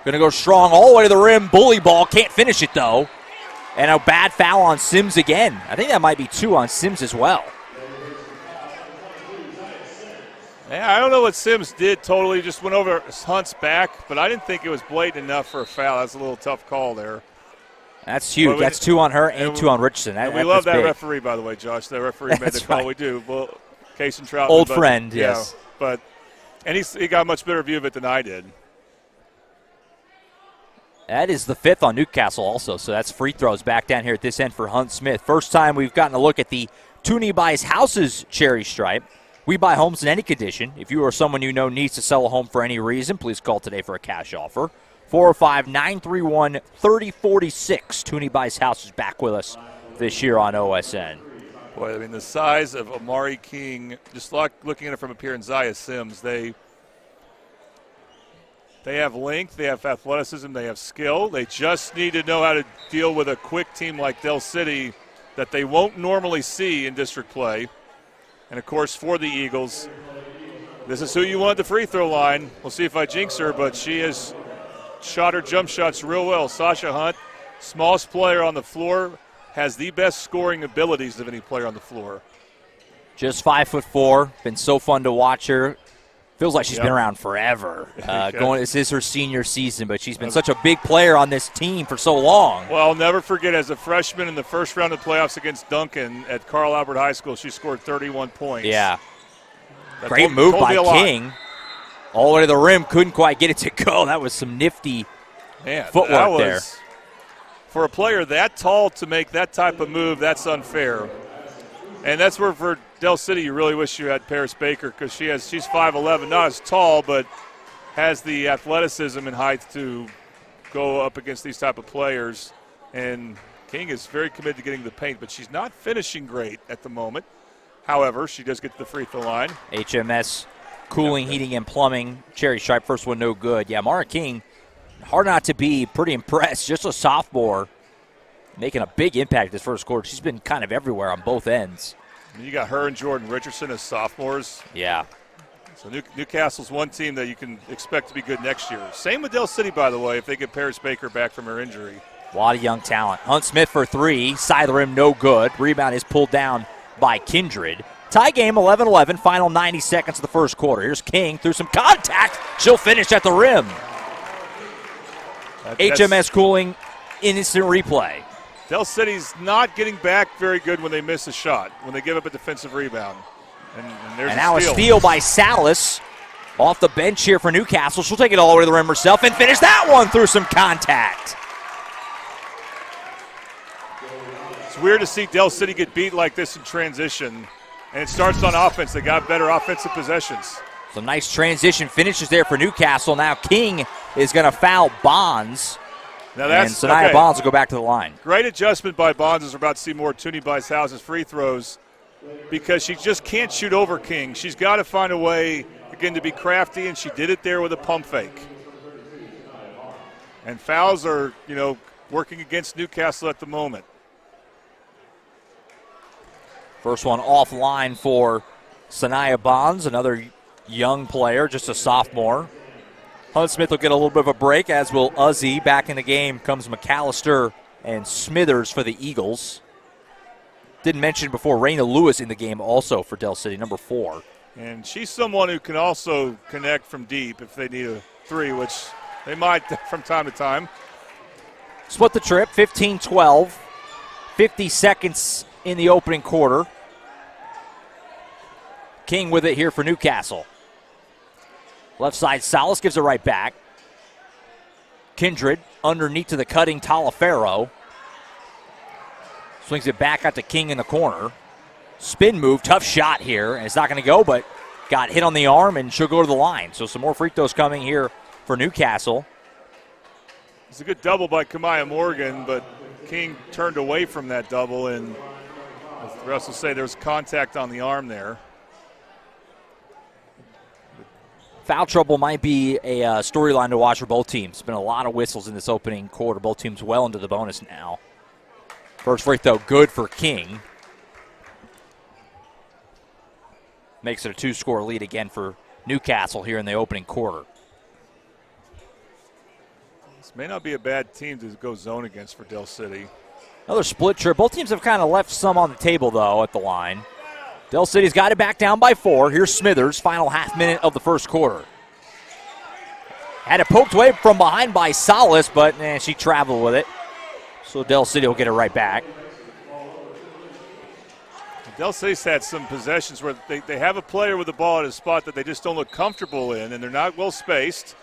Going to go strong all the way to the rim. Bully ball. Can't finish it, though. And a bad foul on Sims again. I think that might be 2 on Sims as well. Yeah, I don't know what Sims did totally. Just went over Hunt's back, but I didn't think it was blatant enough for a foul. That's a little tough call there. That's huge. That's 2 on her and 2 on Richardson. We love that big. referee, by the way, Josh. That referee made the call. Right. We do. Well, Case and Troutman. Old friend, yes. Yeah, and he got a much better view of it than I did. That is the 5th on Newcastle also, so that's free throws back down here at this end for Hunt Smith. First time we've gotten a look at the Toonie Buys Houses cherry stripe. We buy homes in any condition. If you or someone you know needs to sell a home for any reason, please call today for a cash offer. 405-931-3046. Toonie Buys Houses back with us this year on OSN. Boy, I mean, the size of Amari King, just looking at it from up here, and Zaya Sims, they have length, they have athleticism, they have skill. They just need to know how to deal with a quick team like Dell City that they won't normally see in district play. And, of course, for the Eagles, this is who you want at the free throw line. We'll see if I jinx her, but she has shot her jump shots real well. Sasha Hunt, smallest player on the floor, has the best scoring abilities of any player on the floor. Just 5'4", been so fun to watch her. Feels like she's been around forever. This is her senior season, but she's been such a big player on this team for so long. Well, I'll never forget, as a freshman in the first round of the playoffs against Duncan at Carl Albert High School, she scored 31 points. Yeah. Great move by King. All the way to the rim, couldn't quite get it to go. That was some nifty footwork there. For a player that tall to make that type of move, that's unfair. And that's where for Dell City you really wish you had Paris Baker, because she's 5'11", not as tall, but has the athleticism and height to go up against these type of players. And King is very committed to getting the paint, but she's not finishing great at the moment. However, she does get to the free throw line. HMS Cooling, Heating, and Plumbing. Cherry Stripe, first one no good. Yeah, Mara King, hard not to be pretty impressed. Just a sophomore making a big impact this first quarter. She's been kind of everywhere on both ends. You got her and Jordan Richardson as sophomores. Yeah. So Newcastle's one team that you can expect to be good next year. Same with Dell City, by the way, if they get Paris Baker back from her injury. A lot of young talent. Hunt Smith for 3. Side of the rim, no good. Rebound is pulled down by Kindred. Tie game, 11-11. Final 90 seconds of the first quarter. Here's King through some contact. She'll finish at the rim. HMS Cooling, instant replay. Dell City's not getting back very good when they miss a shot, when they give up a defensive rebound. And there's now a steal by Salas. Off the bench here for Newcastle. She'll take it all the way to the rim herself and finish that one through some contact. It's weird to see Dell City get beat like this in transition. And it starts on offense. They got better offensive possessions. Some nice transition finishes there for Newcastle. Now King is going to foul Bonds. Now that's, and Sanaya Bonds will go back to the line. Great adjustment by Bonds as we're about to see more Toonie Buys Houses free throws, because she just can't shoot over King. She's got to find a way. again, to be crafty, and she did it there with a pump fake. And fouls are, working against Newcastle at the moment. First one offline for Sanaya Bonds, another young player, just a sophomore. Hunt Smith will get a little bit of a break, as will Uzzy. Back in the game comes McAllister and Smithers for the Eagles. Didn't mention before, Raina Lewis in the game also for Del City, number 4. And she's someone who can also connect from deep if they need a 3, which they might from time to time. Split the trip, 15-12. 50 seconds in the opening quarter. King with it here for Newcastle. Left side, Salas gives it right back. Kindred underneath to the cutting Talaferro. Swings it back out to King in the corner. Spin move, tough shot here, and it's not going to go, but got hit on the arm, and she'll go to the line. So some more free throws coming here for Newcastle. It's a good double by Kamaya Morgan, but King turned away from that double, and as the rest will say, there's contact on the arm there. Foul trouble might be a storyline to watch for both teams. Been a lot of whistles in this opening quarter. Both teams well into the bonus now. First free throw good for King. Makes it a 2-score lead again for Newcastle here in the opening quarter. This may not be a bad team to go zone against for Del City. Another split trip. Both teams have kind of left some on the table, though, at the line. Del City's got it back down by 4. Here's Smithers, final half minute of the first quarter. Had it poked away from behind by Salas, but she traveled with it. So Del City will get it right back. Del City's had some possessions where they have a player with the ball at a spot that they just don't look comfortable in, and they're not well spaced,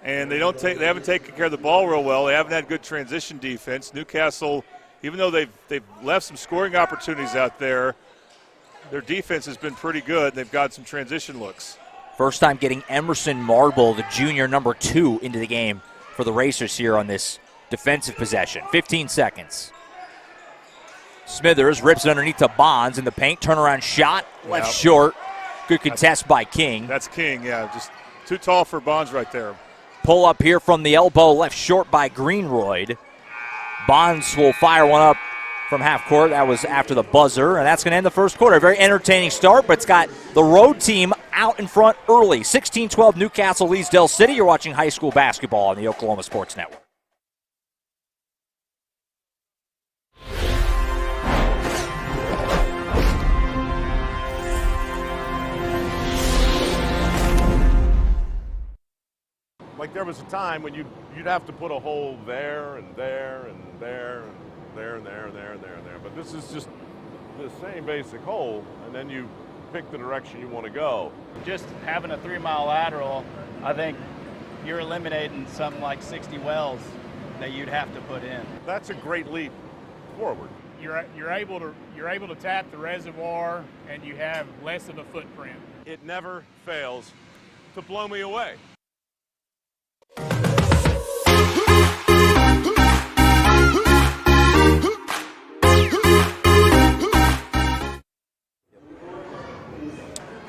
and they haven't taken care of the ball real well. They haven't had good transition defense. Newcastle, even though they've left some scoring opportunities out there, their defense has been pretty good. They've got some transition looks. First time getting Emerson Marble, the junior number 2, into the game for the Racers here on this defensive possession. 15 seconds. Smithers rips it underneath to Bonds in the paint. Turnaround shot, left short. Good contest by King. That's King, yeah. Just too tall for Bonds right there. Pull up here from the elbow, left short by Greenroyd. Bonds will fire one up from half court. That was after the buzzer, and that's going to end the first quarter. A very entertaining start, but it's got the road team out in front early. 16-12 Newcastle leads Del City. You're watching high school basketball on the Oklahoma Sports Network. Like there was a time when you'd have to put a hole there and there and there and there and there and there and there and there. But this is just the same basic hole, and then you pick the direction you want to go. Just having a 3-mile lateral, I think you're eliminating something like 60 wells that you'd have to put in. That's a great leap forward. You're able to tap the reservoir, and you have less of a footprint. It never fails to blow me away.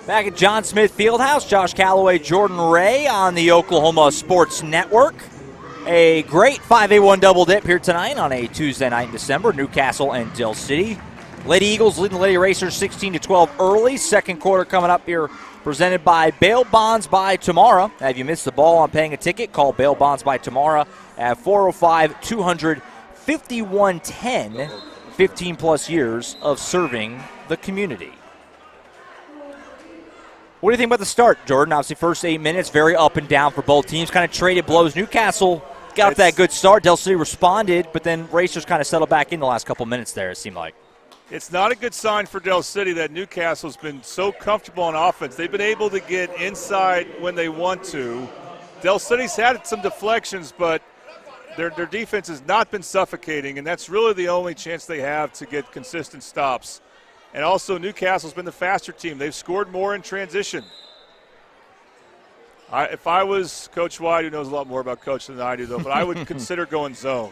Back at John Smith Fieldhouse, Josh Calloway, Jordan Ray on the Oklahoma Sports Network. A great 5A1 double dip here tonight on a Tuesday night in December. Newcastle and Del City. Lady Eagles leading the Lady Racers 16-12 early. Second quarter coming up here, presented by Bail Bonds by Tamara. Now, if you missed the ball on paying a ticket, call Bail Bonds by Tamara at 405-200-5110. 15-plus years of serving the community. What do you think about the start, Jordan? Obviously, first 8 minutes, very up and down for both teams. Kind of traded blows. Newcastle got that good start. Del City responded, but then Racers kind of settled back in the last couple minutes there, it seemed like. It's not a good sign for Del City that Newcastle's been so comfortable on offense. They've been able to get inside when they want to. Del City's had some deflections, but their defense has not been suffocating, and that's really the only chance they have to get consistent stops. And also, Newcastle's been the faster team. They've scored more in transition. If I was Coach White, who knows a lot more about coaching than I do, though, but I would consider going zone.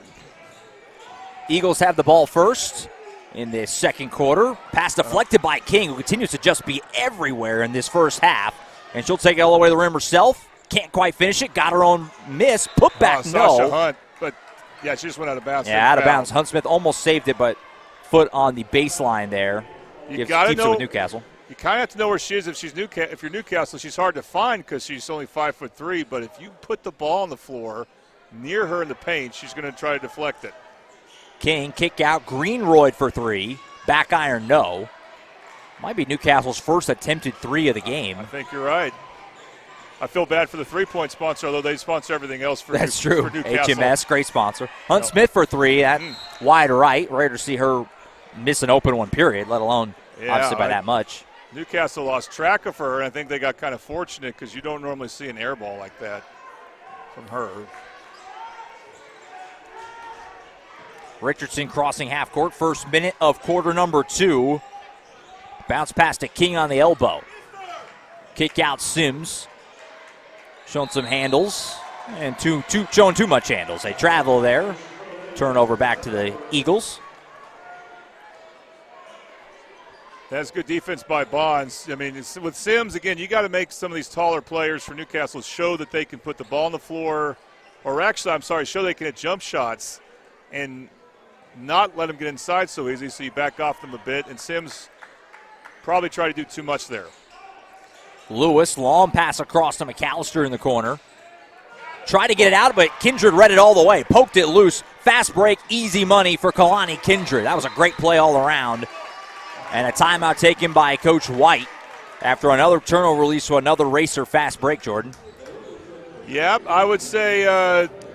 Eagles have the ball first in the second quarter. Pass deflected by King, who continues to just be everywhere in this first half. And she'll take it all the way to the rim herself. Can't quite finish it. Got her own miss. Put back, Sasha Hunt. But, yeah, she just went out of bounds. Yeah, out of bounds. Hunt Smith almost saved it, but foot on the baseline there. You got to know with Newcastle. You kind of have to know where she is. If you're Newcastle, she's hard to find because she's only 5'3". But if you put the ball on the floor near her in the paint, she's going to try to deflect it. King kick out. Greenroyd for three. Back iron, no. Might be Newcastle's first attempted three of the game. I think you're right. I feel bad for the three-point sponsor, although they sponsor everything else for That's true. For Newcastle. HMS, great sponsor. Hunt Smith for three. That wide right. Rare to see her miss an open one, period, let alone obviously by that much. Newcastle lost track of her, and I think they got kind of fortunate because you don't normally see an air ball like that from her. Richardson crossing half court. First minute of quarter number 2. Bounce pass to King on the elbow. Kick out Sims. Showing some handles. And showing too much handles. They travel there. Turnover back to the Eagles. That's good defense by Bonds. I mean, with Sims, again, you got to make some of these taller players for Newcastle show that they can put the ball on the floor, or actually, show they can hit jump shots and not let them get inside so easy, so you back off them a bit. And Sims probably tried to do too much there. Lewis, long pass across to McAllister in the corner. Tried to get it out, but Kindred read it all the way. Poked it loose. Fast break, easy money for Kalani Kindred. That was a great play all around. And a timeout taken by Coach White after another turnover release to another racer fast break, Jordan. Yeah, I would say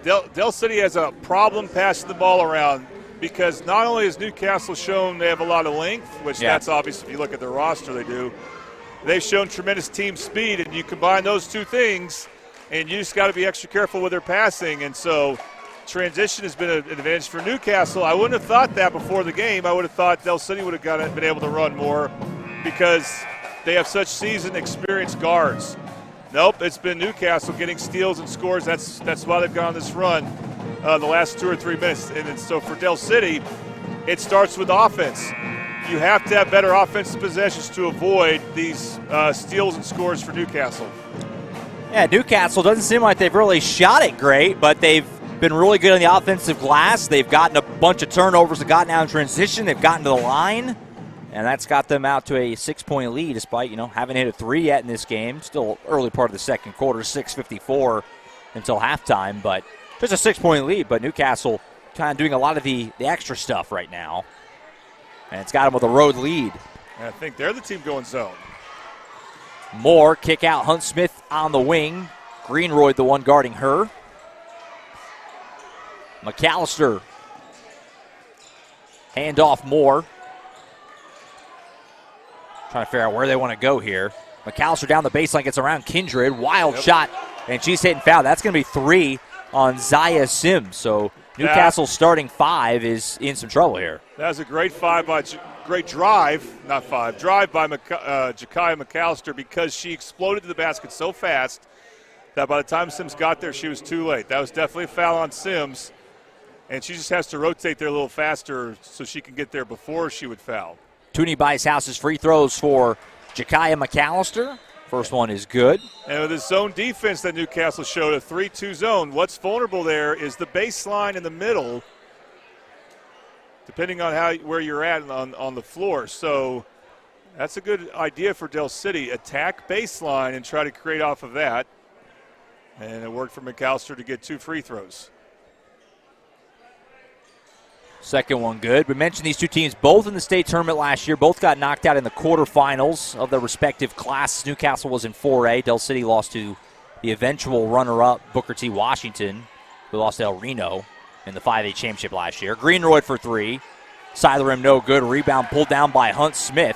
Del City has a problem passing the ball around because not only has Newcastle shown they have a lot of length, which that's obvious if you look at their roster, they do. They've shown tremendous team speed, and you combine those two things, and you just got to be extra careful with their passing. And so transition has been an advantage for Newcastle. I wouldn't have thought that before the game. I would have thought Del City would have been able to run more because they have such seasoned, experienced guards. Nope, it's been Newcastle getting steals and scores. That's why they've gone on this run the last 2 or 3 minutes. And so for Del City, it starts with offense. You have to have better offensive possessions to avoid these steals and scores for Newcastle. Yeah, Newcastle doesn't seem like they've really shot it great, but they've been really good on the offensive glass. They've gotten a bunch of turnovers and gotten out in transition. They've gotten to the line, and that's got them out to a 6-point lead despite, haven't hit a 3 yet in this game. Still early part of the second quarter, 6:54 until halftime, but just a 6-point lead. But Newcastle kind of doing a lot of the extra stuff right now, and it's got them with a road lead. And I think they're the team going zone. Moore kick out Hunt Smith on the wing. Greenroyd the one guarding her. McAllister. Hand off Moore. Trying to figure out where they want to go here. McAllister down the baseline, gets around Kindred. Wild shot, and she's hitting foul. That's going to be 3 on Zaya Sims. So Newcastle's starting 5 is in some trouble here. That was a great drive by Jakaya McAllister because she exploded to the basket so fast that by the time Sims got there, she was too late. That was definitely a foul on Sims, and she just has to rotate there a little faster so she can get there before she would foul. Tooney buys houses free throws for Jakaya McAllister. First one is good. And with the zone defense that Newcastle showed, a 3-2 zone, what's vulnerable there is the baseline in the middle, depending on where you're at on the floor. So that's a good idea for Del City. Attack baseline and try to create off of that. And it worked for McAllister to get 2 free throws. Second one good. We mentioned these two teams both in the state tournament last year. Both got knocked out in the quarterfinals of their respective classes. Newcastle was in 4A. Del City lost to the eventual runner-up Booker T. Washington, who lost to El Reno in the 5A championship last year. Greenroyd for 3. Side of the rim, no good. Rebound pulled down by Hunt Smith.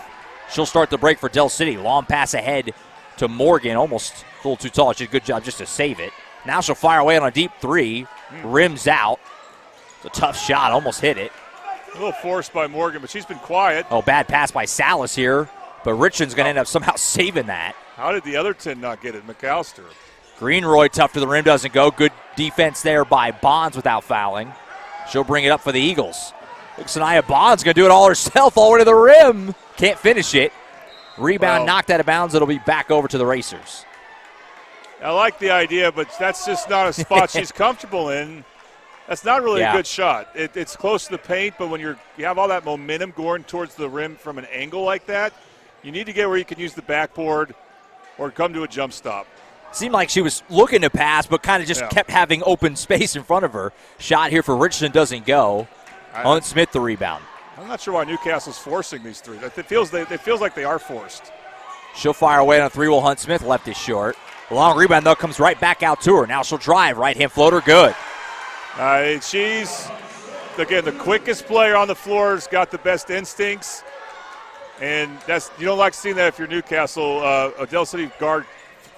She'll start the break for Del City. Long pass ahead to Morgan. Almost a little too tall. She did a good job just to save it. Now she'll fire away on a deep 3. Rims out. It's a tough shot. Almost hit it. A little forced by Morgan, but she's been quiet. Oh, bad pass by Salas here. But Richard's going to end up somehow saving that. How did the other 10 not get it? McAllister. Greenroyd tough to the rim, doesn't go. Good defense there by Bonds without fouling. She'll bring it up for the Eagles. Looks Sanaya Bonds going to do it all herself all the way to the rim. Can't finish it. Rebound knocked out of bounds. It'll be back over to the Racers. I like the idea, but that's just not a spot she's comfortable in. That's not really a good shot. It's close to the paint, but when you have all that momentum going towards the rim from an angle like that, you need to get where you can use the backboard or come to a jump stop. Seemed like she was looking to pass, but kind of just kept having open space in front of her. Shot here for Richardson doesn't go. Hunt Smith the rebound. I'm not sure why Newcastle's forcing these threes. It feels like they are forced. She'll fire away on a three. Will Hunt Smith left is short. The long rebound, though, comes right back out to her. Now she'll drive. Right-hand floater, good. She's, again, the quickest player on the floor, has got the best instincts. And you don't like seeing that if you're Newcastle, a Del City guard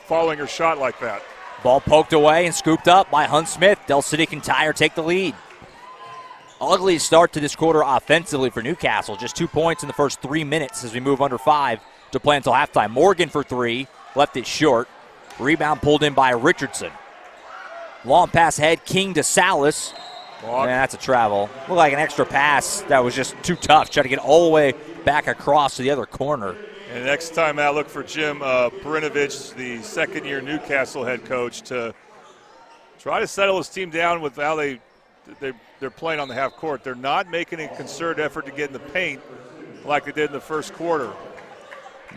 following her shot like that. Ball poked away and scooped up by Hunt Smith. Del City can tie or take the lead. Ugly start to this quarter offensively for Newcastle. Just 2 points in the first 3 minutes as we move under 5 to play until halftime. Morgan for three, left it short. Rebound pulled in by Richardson. Long pass ahead, King to Salas. Man, that's a travel. Looked like an extra pass that was just too tough. Trying to get all the way back across to the other corner. And next time out, look for Jim Perinovich, the second-year Newcastle head coach, to try to settle his team down with how they're playing on the half court. They're not making a concerted effort to get in the paint like they did in the first quarter.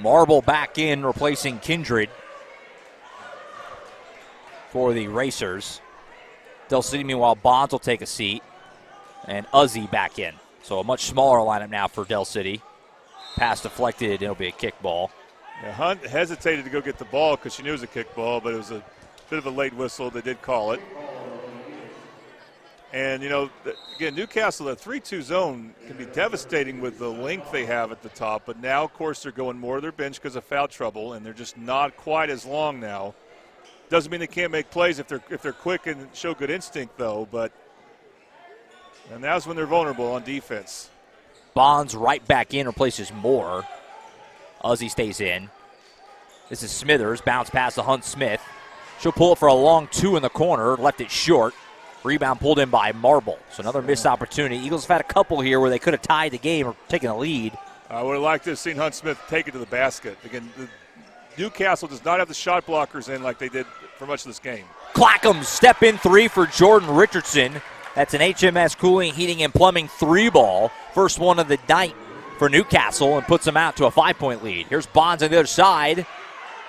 Marble back in, replacing Kindred for the Racers. Del City, meanwhile, Bonds will take a seat. And Uzi back in. So a much smaller lineup now for Del City. Pass deflected, it'll be a kickball. Yeah, Hunt hesitated to go get the ball because she knew it was a kickball, but it was a bit of a late whistle. They did call it. And, again, Newcastle, the 3-2 zone can be devastating with the length they have at the top. But now, of course, they're going more to their bench because of foul trouble, and they're just not quite as long now. Doesn't mean they can't make plays if they're quick and show good instinct, though. And that's when they're vulnerable on defense. Bonds right back in, replaces Moore. Uzi stays in. This is Smithers, bounce pass to Hunt Smith. She'll pull it for a long two in the corner, left it short. Rebound pulled in by Marble. So another missed opportunity. Eagles have had a couple here where they could have tied the game or taken a lead. I would have liked to have seen Hunt Smith take it to the basket. Again, Newcastle does not have the shot blockers in like they did for much of this game. Clackham step in three for Jordan Richardson. That's an HMS Cooling, Heating, and Plumbing three ball. First one of the night for Newcastle and puts them out to a 5-point lead. Here's Bonds on the other side.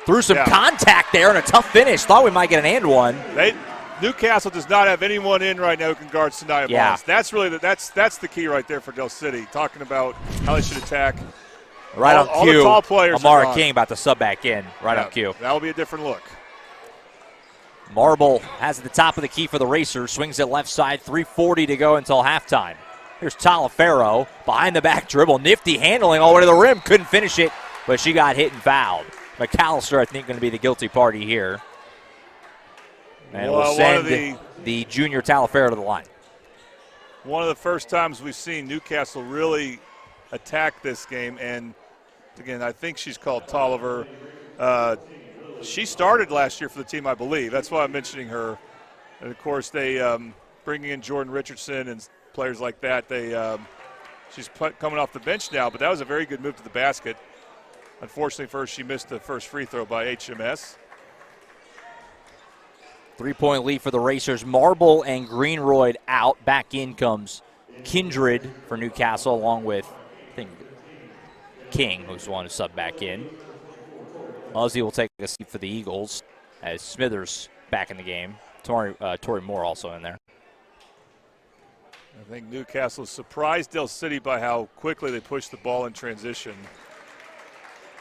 Threw some contact there and a tough finish. Thought we might get an and one. Newcastle does not have anyone in right now who can guard Sanaya Bonds. That's really that's the key right there for Del City. Talking about how they should attack. Right on cue. All the tall players. Amara King about to sub back in. Right on cue. That'll be a different look. Marble has at the top of the key for the Racers. Swings it left side. 3:40 to go until halftime. Here's Talaferro behind the back dribble. Nifty handling all the way to the rim. Couldn't finish it, but she got hit and fouled. McAllister, I think, going to be the guilty party here. And we'll send the junior Talaferro to the line. One of the first times we've seen Newcastle really attack this game. And, again, I think she's called Tolliver. She started last year for the team, I believe. That's why I'm mentioning her. And, of course, they bringing in Jordan Richardson and players like that. She's coming off the bench now, but that was a very good move to the basket. Unfortunately for her, she missed the first free throw by HMS. 3-point lead for the Racers. Marble and Greenroyd out. Back in comes Kindred for Newcastle, along with, I think, King, who's the one who subbed back in. Uzi will take a seat for the Eagles as Smithers back in the game. Tori Moore also in there. I think Newcastle surprised Del City by how quickly they pushed the ball in transition.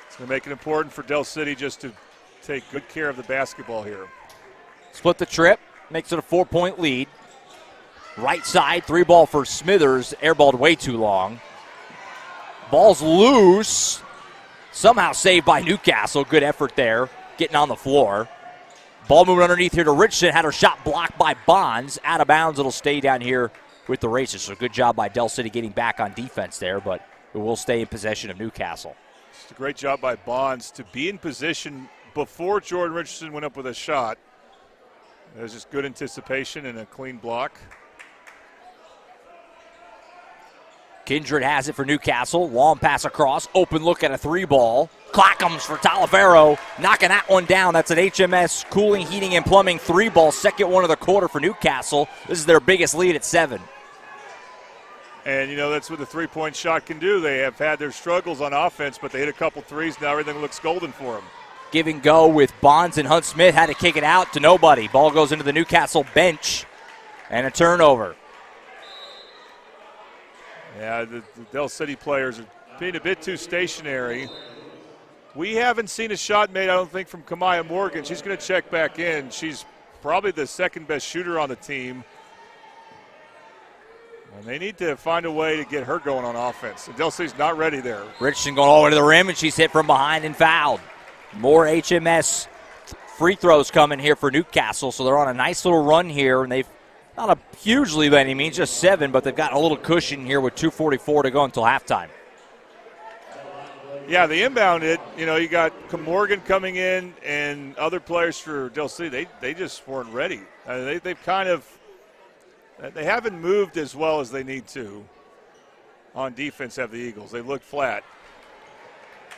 It's going to make it important for Del City just to take good care of the basketball here. Split the trip, makes it a 4-point lead. Right side, three ball for Smithers, airballed way too long. Ball's loose. Somehow saved by Newcastle. Good effort there, getting on the floor. Ball moving underneath here to Richardson. Had her shot blocked by Bonds. Out of bounds, it'll stay down here with the Racers. So good job by Del City getting back on defense there, but it will stay in possession of Newcastle. It's a great job by Bonds to be in position before Jordan Richardson went up with a shot. It was just good anticipation and a clean block. Kindred has it for Newcastle. Long pass across. Open look at a 3-ball. Clackham's for Talifero. Knocking that one down. That's an HMS Cooling, Heating, and Plumbing 3-ball. Second one of the quarter for Newcastle. This is their biggest lead at 7. And, you know, that's what the three-point shot can do. They have had their struggles on offense, but they hit a couple threes. Now everything looks golden for them. Give and go with Bonds and Hunt Smith. Had to kick it out to nobody. Ball goes into the Newcastle bench. And a turnover. Yeah, the Del City players are being a bit too stationary. We haven't seen a shot made, I don't think, from Kamaya Morgan. She's going to check back in. She's probably the second best shooter on the team. And they need to find a way to get her going on offense. Del City's not ready there. Richardson going all the way to the rim, and she's hit from behind and fouled. More HMS free throws coming here for Newcastle, so they're on a nice little run here, and they've not a huge lead by any means, just 7, but they've got a little cushion here with 2:44 to go until halftime. Yeah, the inbound, you got Morgan coming in and other players for Del City. They just weren't ready. They haven't moved as well as they need to on defense, have the Eagles. They look flat.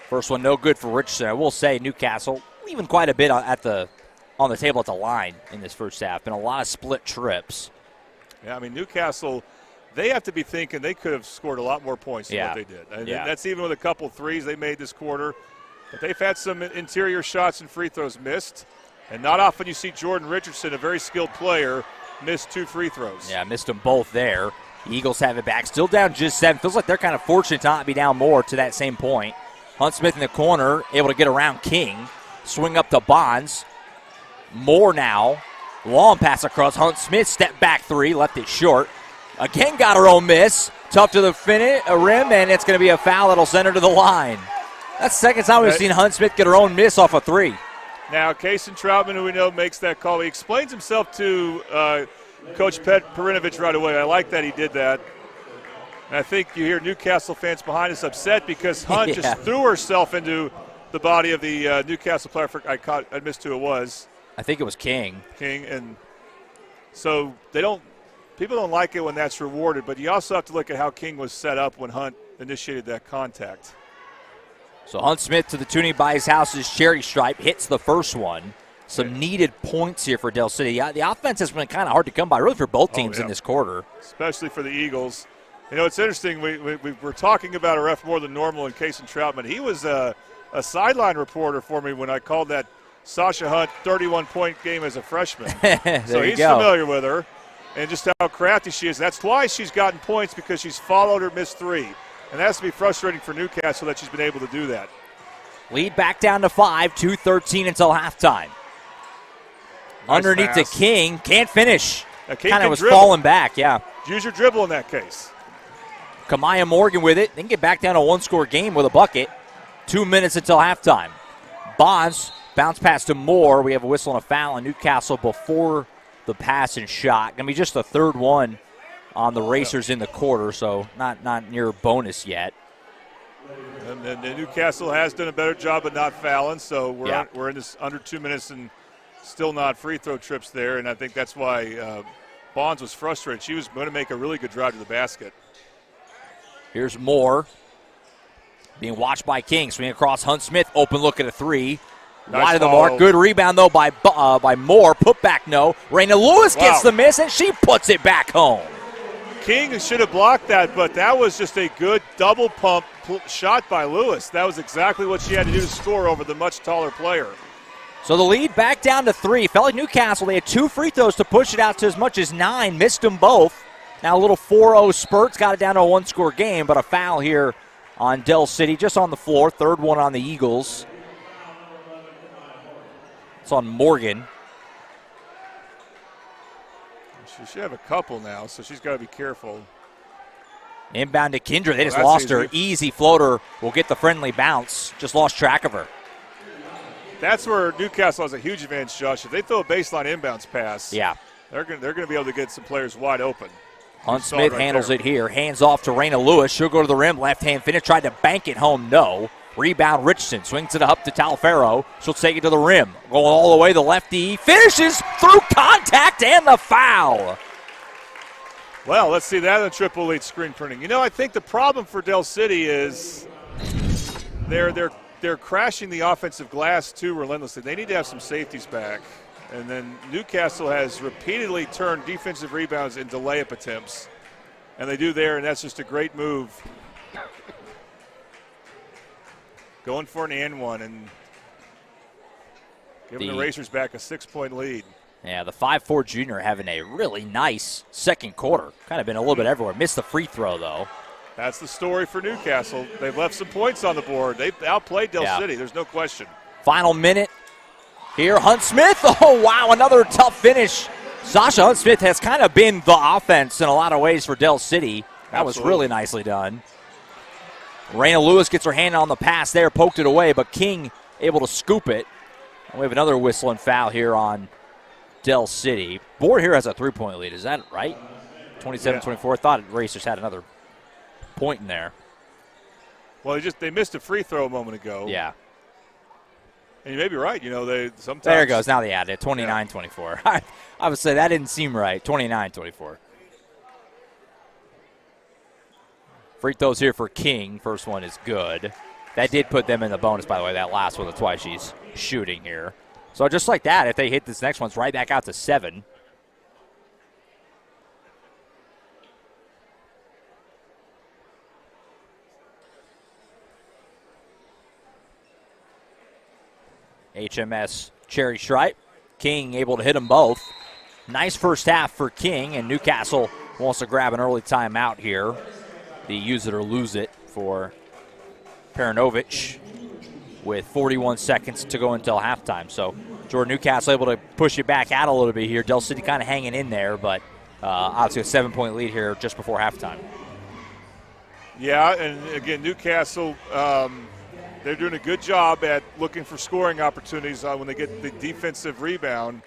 First one no good for Richardson. I will say Newcastle even quite a bit on the table at the line in this first half. Been a lot of split trips. Yeah, I mean, Newcastle, they have to be thinking they could have scored a lot more points than what they did. And that's even with a couple threes they made this quarter. But they've had some interior shots and free throws missed. And not often you see Jordan Richardson, a very skilled player, miss 2 free throws. Yeah, missed them both there. The Eagles have it back. Still down just 7. Feels like they're kind of fortunate to not be down more to that same point. Hunt Smith in the corner, able to get around King. Swing up to Bonds. Moore now. Long pass across. Hunt Smith, step back 3, left it short. Again got her own miss. Tough to the rim, and it's going to be a foul that'll send her to the line. That's the second time we've seen Hunt Smith get her own miss off a 3. Now, Kason Troutman, who we know makes that call, he explains himself to Coach Perinovich right away. I like that he did that. And I think you hear Newcastle fans behind us upset because Hunt just threw herself into the body of the Newcastle player. I missed who it was. I think it was King. And so people don't like it when that's rewarded, but you also have to look at how King was set up when Hunt initiated that contact. So Hunt Smith to the Toonie by his house's cherry stripe, hits the first one. Some needed points here for Del City. The offense has been kind of hard to come by, really, for both teams in this quarter. Especially for the Eagles. You know, it's interesting. We're talking about a ref more than normal in Kason Troutman. He was a sideline reporter for me when I called that Sasha Hunt 31-point game as a freshman. So he's familiar with her and just how crafty she is. That's why she's gotten points, because she's followed her missed 3. And that has to be frustrating for Newcastle that she's been able to do that. Lead back down to 5, 2:13 until halftime. Nice underneath pass. to King, can't finish. Kind of was dribble. falling back, yeah. Use your dribble in that case. Kamaya Morgan with it. They can get back down to a 1-score game with a bucket. 2 minutes until halftime. Bonds, bounce pass to Moore. We have a whistle and a foul on Newcastle before the pass and shot. Going to be just the third one on the Racers in the quarter, so not near bonus yet. And Newcastle has done a better job of not fouling, so we're in this under 2 minutes and still not free throw trips there, and I think that's why Bonds was frustrated. She was going to make a really good drive to the basket. Here's Moore being watched by King. Swing across Hunt Smith. Open look at a 3. Wide of the mark. Good rebound, though, by Moore. Put back, no. Raina Lewis gets the miss, and she puts it back home. King should have blocked that, but that was just a good double pump shot by Lewis. That was exactly what she had to do to score over the much taller player. So the lead back down to 3. Felt like Newcastle, they had 2 free throws to push it out to as much as 9. Missed them both. Now a little 4-0 spurts, got it down to a 1-score game, but a foul here on Del City, just on the floor. Third one on the Eagles. It's on Morgan. She should have a couple now, so she's got to be careful. Inbound to Kindred. They just lost her. Easy floater will get the friendly bounce. Just lost track of her. That's where Newcastle has a huge advantage, Josh. If they throw a baseline inbounds pass, they're going to be able to get some players wide open. Hunt Smith handles it here. Hands off to Raina Lewis. She'll go to the rim. Left-hand finish. Tried to bank it home. No. Rebound Richardson. Swings it up to Talifero. She'll take it to the rim. Going all the way. The lefty finishes through contact and the foul. Well, let's see that in triple lead screen printing. You know, I think the problem for Del City is they're crashing the offensive glass too relentlessly. They need to have some safeties back. And then Newcastle has repeatedly turned defensive rebounds into layup attempts. And they do there, and that's just a great move. Going for an and one and giving the Racers back a 6-point lead. Yeah, the 5'4" junior having a really nice second quarter. Kind of been a little bit everywhere. Missed the free throw, though. That's the story for Newcastle. They've left some points on the board. They've outplayed Del City. There's no question. Final minute here. Hunt Smith. Oh, wow, another tough finish. Sasha Hunt Smith has kind of been the offense in a lot of ways for Del City. That was really nicely done. Raina Lewis gets her hand on the pass there, poked it away, but King able to scoop it. And we have another whistle and foul here on Del City. Board here has a 3-point lead. Is that right? 27-24. Thought Racers had another point in there. Well, they missed a free throw a moment ago. Yeah. And you may be right. You know, they sometimes. There it goes. Now they added it. 29-24. I would say that didn't seem right. 29-24. Free throws here for King. First one is good. That did put them in the bonus, by the way. That last one, that's why she's shooting here. So just like that, if they hit this next one, it's right back out to 7. HMS Cherry Stripe. King able to hit them both. Nice first half for King, and Newcastle wants to grab an early timeout here. The use it or lose it for Perinovic with 41 seconds to go until halftime. So Jordan Newcastle able to push it back out a little bit here. Del City kind of hanging in there, but obviously a 7-point lead here just before halftime. Yeah, and again, Newcastle, they're doing a good job at looking for scoring opportunities when they get the defensive rebound.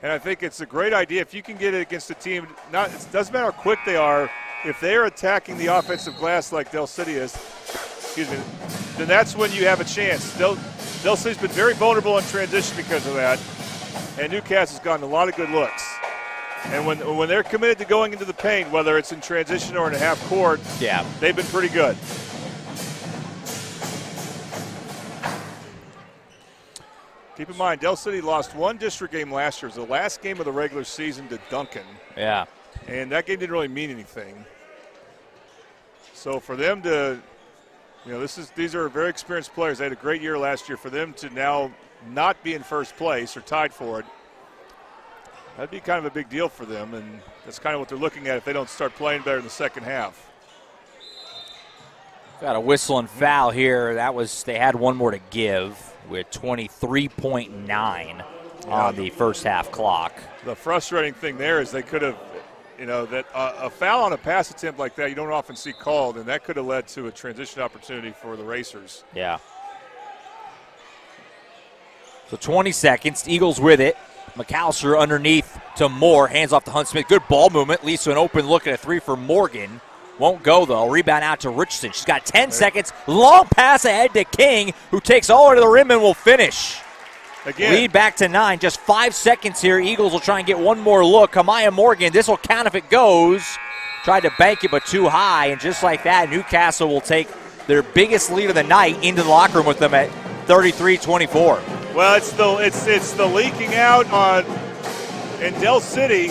And I think it's a great idea if you can get it against a team. It doesn't matter how quick they are. If they're attacking the offensive glass like Del City is, then that's when you have a chance. Del City's been very vulnerable in transition because of that, and Newcastle's gotten a lot of good looks. And when they're committed to going into the paint, whether it's in transition or in a half court, they've been pretty good. Keep in mind, Del City lost one district game last year. It was the last game of the regular season to Duncan. Yeah. And that game didn't really mean anything. So for them to, these are very experienced players. They had a great year last year. For them to now not be in first place or tied for it, that'd be kind of a big deal for them. And that's kind of what they're looking at if they don't start playing better in the second half. Got a whistle and foul here. They had one more to give with 23.9 on the first half clock. The frustrating thing there is they could have, that a foul on a pass attempt like that you don't often see called, and that could have led to a transition opportunity for the Racers. Yeah. So 20 seconds. Eagles with it. McAllister underneath to Moore. Hands off to Hunt Smith. Good ball movement. Leads to an open look at a 3 for Morgan. Won't go, though. Rebound out to Richardson. She's got 10 seconds. Long pass ahead to King, who takes all the way to the rim and will finish. Again. Lead back to 9. Just 5 seconds here. Eagles will try and get one more look. Kamaya Morgan, this will count if it goes. Tried to bank it, but too high. And just like that, Newcastle will take their biggest lead of the night into the locker room with them at 33-24. Well, it's the leaking out in Del City.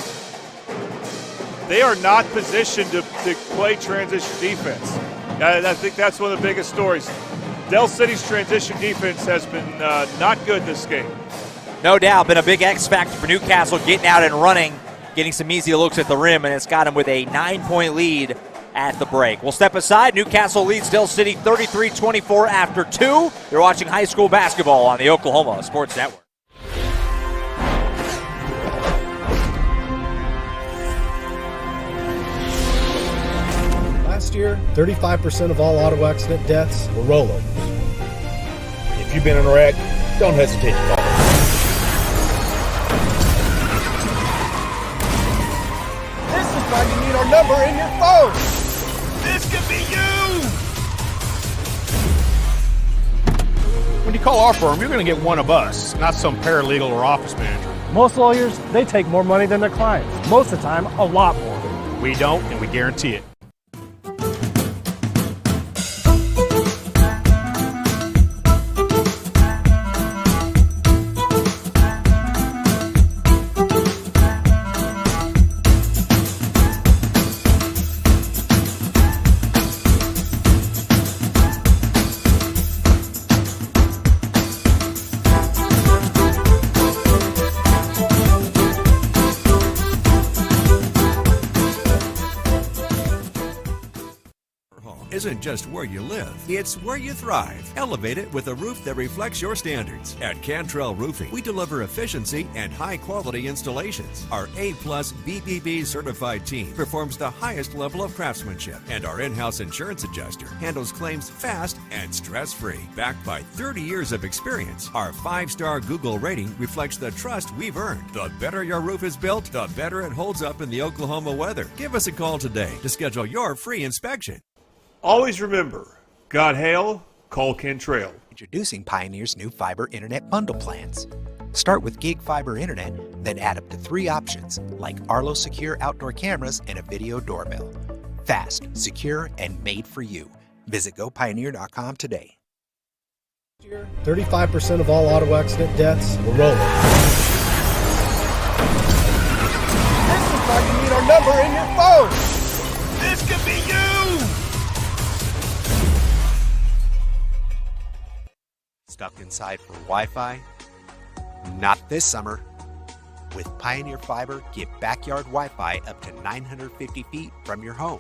They are not positioned to play transition defense. I think that's one of the biggest stories. Del City's transition defense has been not good this game. No doubt, been a big X factor for Newcastle, getting out and running, getting some easy looks at the rim, and it's got them with a 9-point lead at the break. We'll step aside. Newcastle leads Del City 33-24 after 2. You're watching high school basketball on the Oklahoma Sports Network. Last year, 35% of all auto accident deaths were rollovers. If you've been in a wreck, don't hesitate to call. This is why you need our number in your phone. This could be you. When you call our firm, you're going to get one of us, not some paralegal or office manager. Most lawyers, they take more money than their clients. Most of the time, a lot more. We don't, and we guarantee it. Isn't just where you live, it's where you thrive. Elevate it with a roof that reflects your standards. At Cantrell Roofing, we deliver efficiency and high-quality installations. Our A-plus BBB certified team performs the highest level of craftsmanship, and our in-house insurance adjuster handles claims fast and stress-free. Backed by 30 years of experience, our 5-star Google rating reflects the trust we've earned. The better your roof is built, the better it holds up in the Oklahoma weather. Give us a call today to schedule your free inspection. Always remember, God hail, call Cantrell. Introducing Pioneer's new fiber internet bundle plans. Start with gig fiber internet, then add up to 3 options like Arlo secure outdoor cameras and a video doorbell. Fast, secure, and made for you. Visit gopioneer.com today. 35% of all auto accident deaths were rollovers. This looks like you need our number in your phone. This could be you. Stuck inside for Wi-Fi? Not this summer. With Pioneer Fiber, get backyard Wi-Fi up to 950 feet from your home.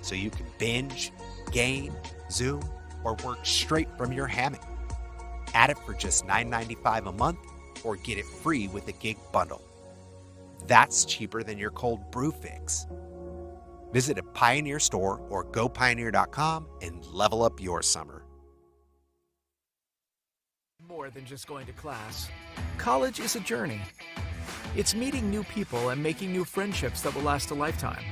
So you can binge, game, Zoom, or work straight from your hammock. Add it for just $9.95 a month or get it free with a gig bundle. That's cheaper than your cold brew fix. Visit a Pioneer store or gopioneer.com and level up your summer. More than just going to class. College is a journey. It's meeting new people and making new friendships that will last a lifetime.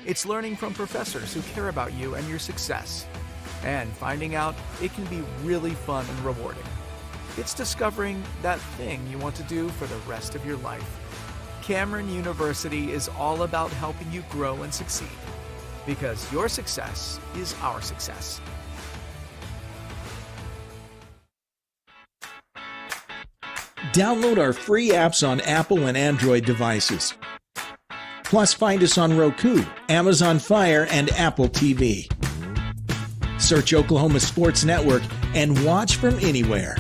It's learning from professors who care about you and your success. And finding out it can be really fun and rewarding. It's discovering that thing you want to do for the rest of your life. Cameron University is all about helping you grow and succeed. Because your success is our success. Download our free apps on Apple and Android devices. Plus, find us on Roku, Amazon Fire, and Apple TV. Search Oklahoma Sports Network and watch from anywhere.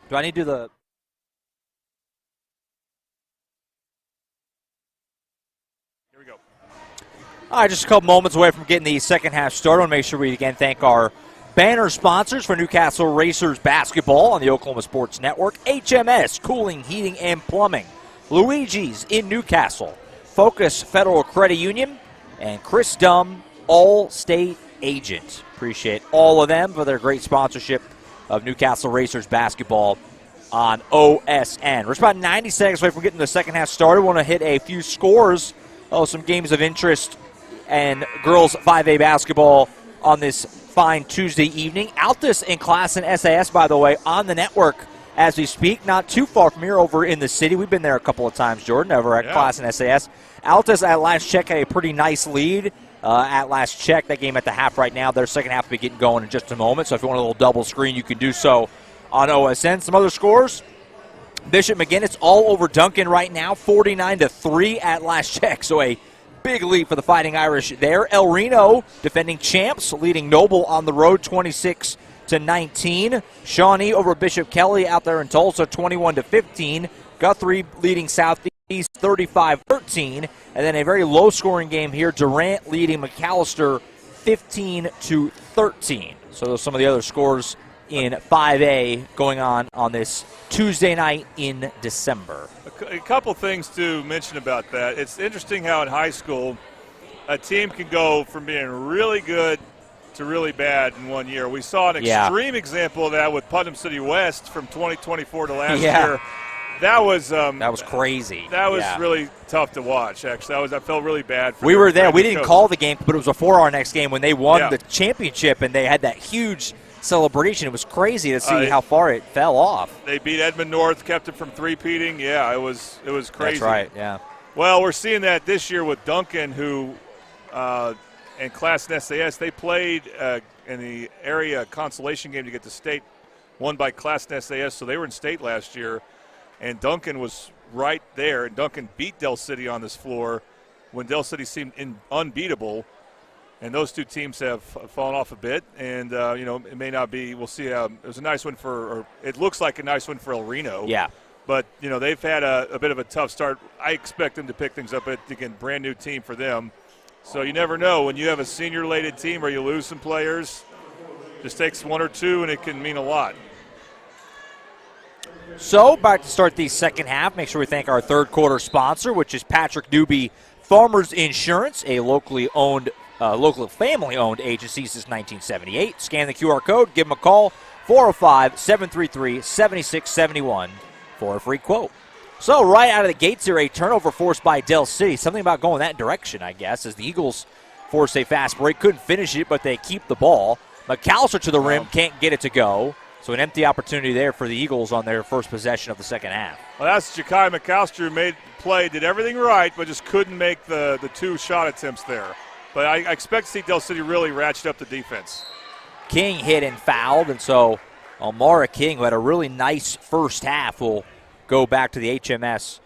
Do I need to do the... Here we go. All right, just a couple moments away from getting the second half started. I want to make sure we again thank our banner sponsors for Newcastle Racers basketball on the Oklahoma Sports Network. HMS, Cooling, Heating, and Plumbing. Luigi's in Newcastle. Focus Federal Credit Union. And Chris Dumm, All-State Agent. Appreciate all of them for their great sponsorship of Newcastle Racers basketball on OSN. We're just about 90 seconds away from getting the second half started. We want to hit a few scores of some games of interest and girls 5A basketball on this fine Tuesday evening. Altus and Class and SAS, by the way, on the network as we speak. Not too far from here over in the city. We've been there a couple of times, Jordan, over at Class and SAS. Altus at last check had a pretty nice lead. At last check, that game at the half right now. Their second half will be getting going in just a moment. So if you want a little double screen, you can do so on OSN. Some other scores. Bishop McGinnis all over Duncan right now, 49-3 at last check. So a big lead for the Fighting Irish there. El Reno, defending champs, leading Noble on the road, 26-19. Shawnee over Bishop Kelly out there in Tulsa, 21-15. Guthrie leading Southeast, 35-13. And then a very low-scoring game here. Durant leading McAllister, 15-13. So those are some of the other scores in 5A going on this Tuesday night in December. A couple things to mention about that. It's interesting how in high school a team can go from being really good to really bad in 1 year. We saw an extreme example of that with Putnam City West from 2024 to last year. That was crazy. That was really tough to watch, actually. I felt really bad for We were there. We didn't coach. call the game, but it was before our next game when they won the championship, and they had that huge celebration. It was crazy to see how far it fell off. They beat Edmond North, kept it from three-peating. Yeah, it was crazy. That's right, yeah. Well, we're seeing that this year with Duncan, who and Class and SAS, they played in the area consolation game to get to state, won by Class and SAS, so they were in state last year. And Duncan was right there, and Duncan beat Del City on this floor when Del City seemed unbeatable. And those two teams have fallen off a bit, and it may not be. We'll see. It was a nice win or it looks like a nice win for El Reno. Yeah. But they've had a bit of a tough start. I expect them to pick things up. Again, brand new team for them. So you never know when you have a senior-laden team or you lose some players. Just takes one or two, and it can mean a lot. So, about to start the second half, make sure we thank our third quarter sponsor, which is Patrick Newby Farmers Insurance, a local family-owned agency since 1978. Scan the QR code, give them a call, 405-733-7671 for a free quote. So, right out of the gates here, a turnover forced by Del City. Something about going that direction, I guess, as the Eagles forced a fast break. Couldn't finish it, but they keep the ball. McAllister to the rim, can't get it to go. So an empty opportunity there for the Eagles on their first possession of the second half. Well, that's Ja'Kai McAllister who made the play, did everything right, but just couldn't make the two shot attempts there. But I expect to see Del City really ratchet up the defense. King hit and fouled, and so Almara King, who had a really nice first half, will go back to the HMS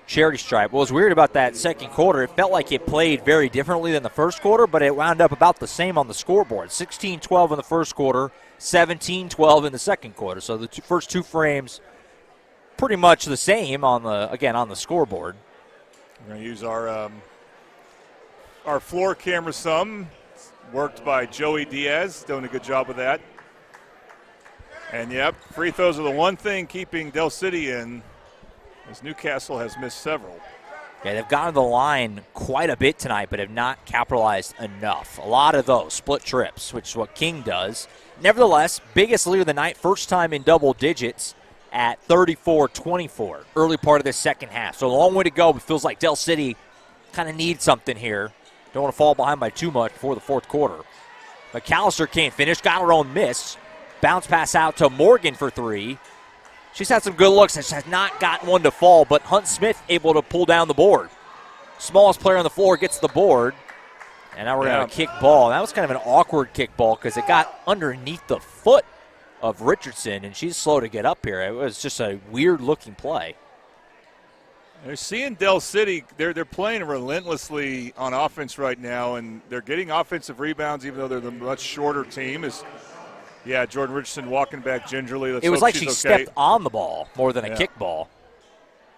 charity stripe. What was weird about that second quarter, it felt like it played very differently than the first quarter, but it wound up about the same on the scoreboard. 16-12 in the first quarter, 17-12 in the second quarter. So the first two frames pretty much the same on the scoreboard. We're going to use our floor camera some, worked by Joey Diaz, doing a good job with that. And free throws are the one thing keeping Del City in, as Newcastle has missed several. Yeah, they've gotten to the line quite a bit tonight, but have not capitalized enough. A lot of those split trips, which is what King does. Nevertheless, biggest lead of the night, first time in double digits at 34-24, early part of the second half. So a long way to go, but feels like Del City kind of needs something here. Don't want to fall behind by too much before the fourth quarter. McAllister can't finish, got her own miss. Bounce pass out to Morgan for three. She's had some good looks and she has not gotten one to fall, but Hunt Smith able to pull down the board. Smallest player on the floor gets the board. And now we're going to kick ball. That was kind of an awkward kick ball because it got underneath the foot of Richardson, and she's slow to get up here. It was just a weird-looking play. They're seeing Del City. They're playing relentlessly on offense right now, and they're getting offensive rebounds even though they're the much shorter team. Yeah, Jordan Richardson walking back gingerly. It was like she stepped on the ball more than a kick ball.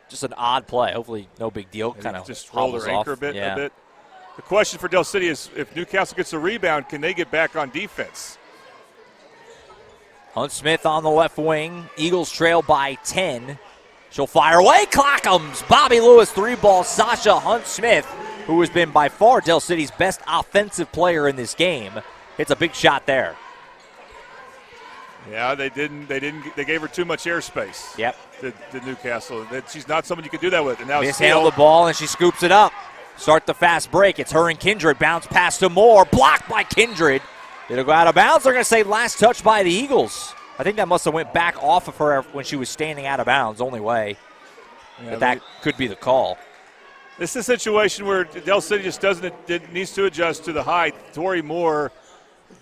Just an odd play. Hopefully no big deal. Kind of just rolled her anchor a bit. The question for Del City is if Newcastle gets a rebound, can they get back on defense? Hunt Smith on the left wing. Eagles trail by 10. She'll fire away. Clock'ems. Bobby Lewis 3-ball. Sasha Hunt Smith, who has been by far Del City's best offensive player in this game, hits a big shot there. Yeah, they gave her too much airspace. Yep. To Newcastle. She's not someone you can do that with. And now mishandled the ball, and she scoops it up. Start the fast break. It's her and Kindred. Bounce pass to Moore. Blocked by Kindred. It'll go out of bounds. They're going to say last touch by the Eagles. I think that must have went back off of her when she was standing out of bounds. Only way that could be the call. This is a situation where Del City just needs to adjust to the height. Tori Moore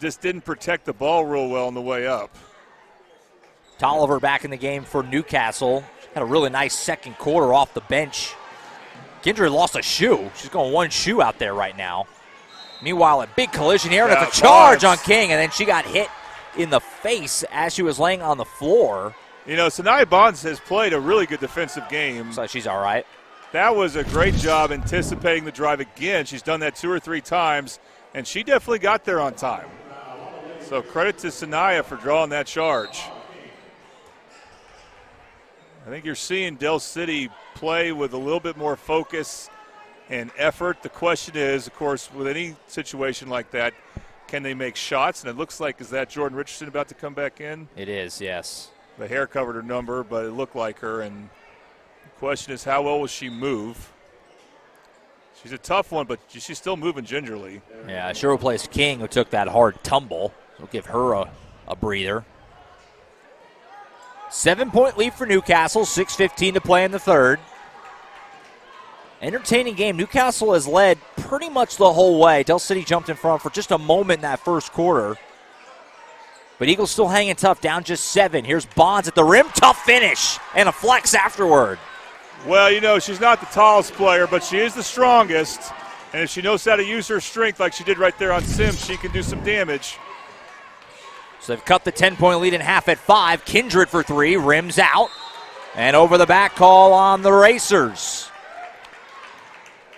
just didn't protect the ball real well on the way up. Tolliver back in the game for Newcastle. Had a really nice second quarter off the bench. Kindred lost a shoe. She's going one shoe out there right now. Meanwhile, a big collision here, and it's a charge on King, and then she got hit in the face as she was laying on the floor. You know, Sanaya Bonds has played a really good defensive game. So she's all right. That was a great job anticipating the drive again. She's done that 2 or 3 times, and she definitely got there on time. So credit to Sanaya for drawing that charge. I think you're seeing Del City play with a little bit more focus and effort. The question is, of course, with any situation like that, can they make shots? And it looks like, is that Jordan Richardson about to come back in? It is, yes. The hair covered her number, but it looked like her. And the question is, how well will she move? She's a tough one, but she's still moving gingerly. Yeah, she replaced King, who took that hard tumble. We'll give her a breather. 7-point lead for Newcastle, 6:15 to play in the third. Entertaining game. Newcastle has led pretty much the whole way. Del City jumped in front for just a moment in that first quarter. But Eagles still hanging tough, down just 7. Here's Bonds at the rim. Tough finish and a flex afterward. Well, you know, she's not the tallest player, but she is the strongest. And if she knows how to use her strength like she did right there on Sims, she can do some damage. So they've cut the 10-point lead in half at 5. Kindred for 3, rims out. And over the back call on the Racers.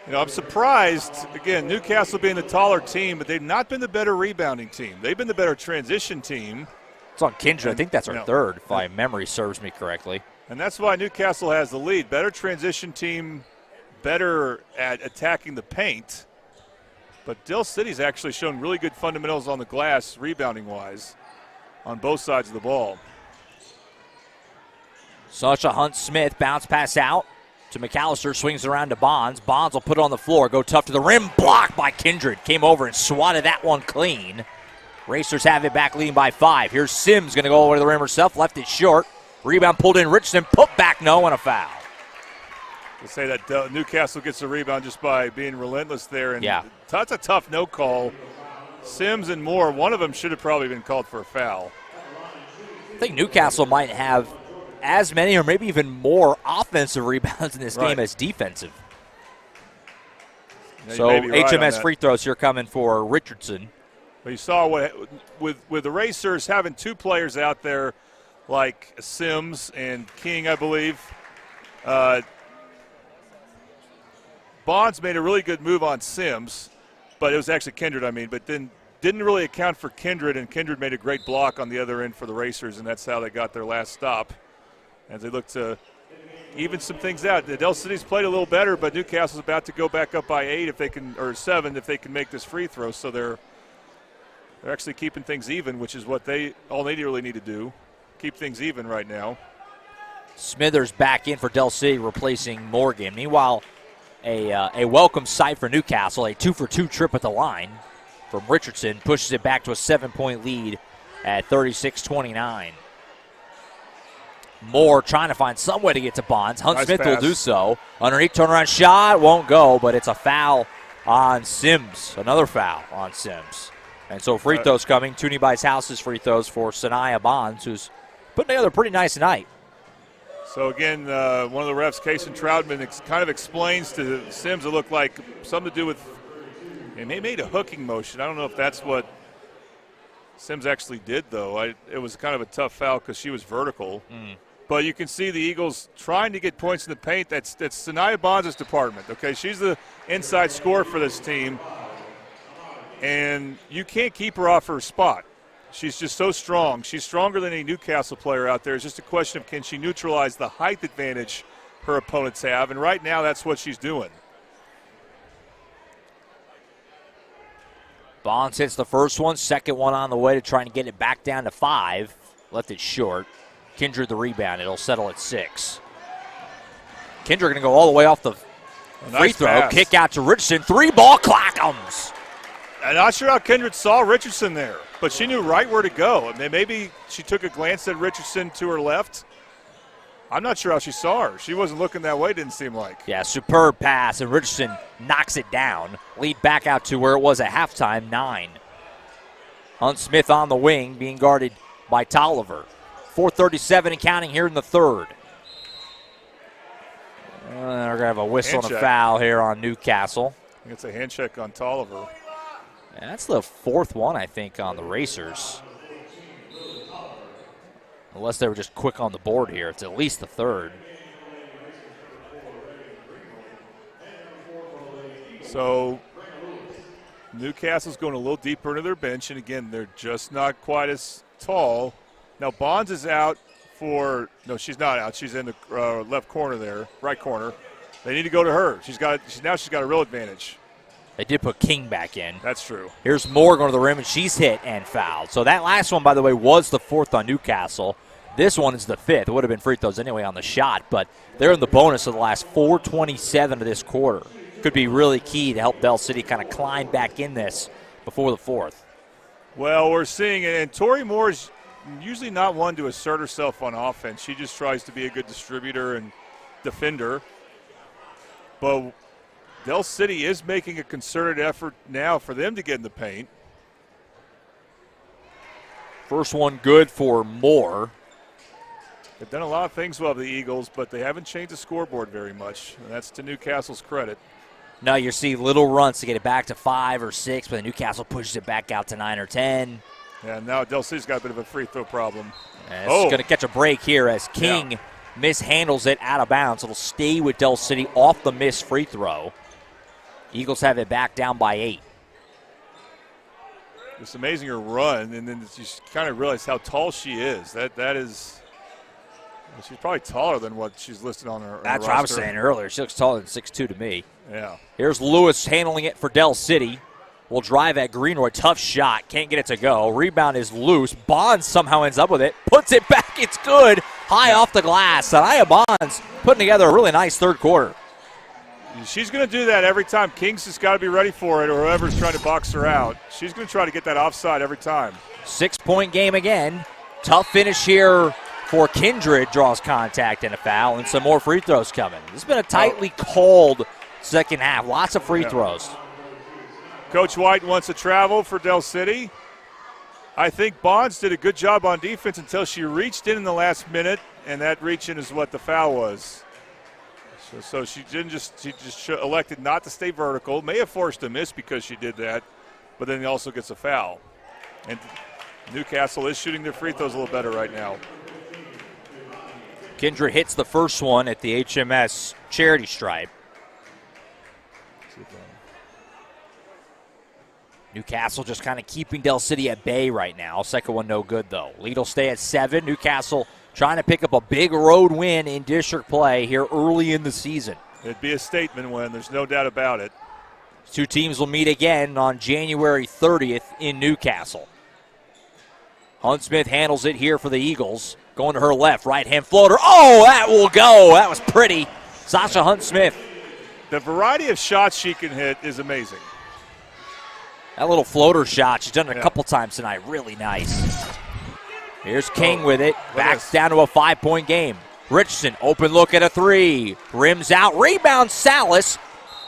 You know, I'm surprised, again, Newcastle being the taller team, but they've not been the better rebounding team. They've been the better transition team. It's on Kindred. I think that's our third, if my memory serves me correctly. And that's why Newcastle has the lead. Better transition team, better at attacking the paint. But Del City's actually shown really good fundamentals on the glass, rebounding-wise, on both sides of the ball. Sasha Hunt Smith, bounce pass out to McAllister, swings around to Bonds. Bonds will put it on the floor, go tough to the rim, blocked by Kindred. Came over and swatted that one clean. Racers have it back, leading by 5. Here's Sims, going to go all the way to the rim herself, left it short. Rebound pulled in Richardson, put back no, and a foul. To say that Newcastle gets a rebound just by being relentless there. And yeah. That's a tough no call. Sims and Moore, one of them should have probably been called for a foul. I think Newcastle might have as many or maybe even more offensive rebounds in this game as defensive. Yeah, so HMS free throws here coming for Richardson. But you saw what with the Racers having 2 players out there like Sims and King, I believe. Bonds made a really good move on Sims, but it was actually Kindred, but then didn't really account for Kindred, and Kindred made a great block on the other end for the Racers, and that's how they got their last stop as they look to even some things out. The Del City's played a little better, but Newcastle's about to go back up by 8 if they can, or 7 if they can make this free throw, so they're actually keeping things even, which is what they really need to do, keep things even right now. Smithers back in for Del City, replacing Morgan. Meanwhile, a welcome sight for Newcastle, a 2-for-2 trip at the line from Richardson, pushes it back to a 7-point lead at 36-29. Moore trying to find some way to get to Bonds. Hunt Smith will do so. Underneath turnaround shot, won't go, but it's a foul on Sims. Another foul on Sims. And so free throws coming. Toonie Buys House's free throws for Sanaya Bonds, who's putting together a pretty nice night. So, again, one of the refs, Kason Troutman, kind of explains to Sims it looked like something to do with – and they made a hooking motion. I don't know if that's what Sims actually did, though. It was kind of a tough foul because she was vertical. But you can see the Eagles trying to get points in the paint. That's Sanaya Bonds' department, okay? She's the inside scorer for this team. And you can't keep her off her spot. She's just so strong. She's stronger than any Newcastle player out there. It's just a question of can she neutralize the height advantage her opponents have. And right now that's what she's doing. Bonds hits the first one, second one on the way to trying to get it back down to 5. Left it short. Kindred the rebound. It'll settle at 6. Kindred going to go all the way off the free throw. Pass. Kick out to Richardson. 3-ball Clackums. I'm not sure how Kindred saw Richardson there, but she knew right where to go. I mean, maybe she took a glance at Richardson to her left. I'm not sure how she saw her. She wasn't looking that way, didn't seem like. Yeah, superb pass, and Richardson knocks it down. Lead back out to where it was at halftime, 9. Hunt Smith on the wing, being guarded by Tolliver. 4:37 and counting here in the third. We're going to have a whistle and a foul here on Newcastle. I think it's a hand check on Tolliver. And that's the 4th one, I think, on the Racers. Unless they were just quick on the board here. It's at least the 3rd. So Newcastle's going a little deeper into their bench, and again, they're just not quite as tall. Now Bonds is out for – no, she's not out. She's in the left corner there, right corner. They need to go to her. She's got a real advantage. They did put King back in. That's true. Here's Moore going to the rim, and she's hit and fouled. So that last one, by the way, was the 4th on Newcastle. This one is the 5th. It would have been free throws anyway on the shot, but they're in the bonus of the last 4:27 of this quarter. Could be really key to help Del City kind of climb back in this before the 4th. Well, we're seeing it, and Tori Moore's usually not one to assert herself on offense. She just tries to be a good distributor and defender. But Del City is making a concerted effort now for them to get in the paint. First one good for Moore. They've done a lot of things well, the Eagles, but they haven't changed the scoreboard very much, and that's to Newcastle's credit. No, you see little runs to get it back to 5 or 6, but then Newcastle pushes it back out to 9 or 10. Yeah, now Del City's got a bit of a free throw problem. And it's going to catch a break here as King mishandles it out of bounds. It'll stay with Del City off the missed free throw. Eagles have it back down by 8. It's amazing her run, and then you kind of realize how tall she is. That is, she's probably taller than what she's listed on her. That's what I was saying earlier. She looks taller than 6'2" to me. Yeah. Here's Lewis handling it for Del City. Will drive at Greenroy. Tough shot. Can't get it to go. Rebound is loose. Bonds somehow ends up with it. Puts it back. It's good. High off the glass. Sanaya Bonds putting together a really nice third quarter. She's going to do that every time. Kings has got to be ready for it, or whoever's trying to box her out. She's going to try to get that offside every time. 6-point game again. Tough finish here for Kindred. Draws contact and a foul, and some more free throws coming. This has been a tightly called second half. Lots of free throws. Coach White wants to travel for Del City. I think Bonds did a good job on defense until she reached in the last minute, and that reach in is what the foul was. So she just elected not to stay vertical. May have forced a miss because she did that, but then he also gets a foul. And Newcastle is shooting their free throws a little better right now. Kindred hits the first one at the HMS charity stripe. Newcastle just kind of keeping Del City at bay right now. Second one no good, though. Lead will stay at 7. Newcastle trying to pick up a big road win in district play here early in the season. It'd be a statement win. There's no doubt about it. Two teams will meet again on January 30th in Newcastle. Hunt Smith handles it here for the Eagles. Going to her left, right-hand floater. Oh, that will go. That was pretty. Sasha Hunt Smith. The variety of shots she can hit is amazing. That little floater shot, she's done it a couple times tonight. Really nice. Here's King with it. Back down to a 5-point game. Richardson, open look at a 3. Rims out, rebounds Salas,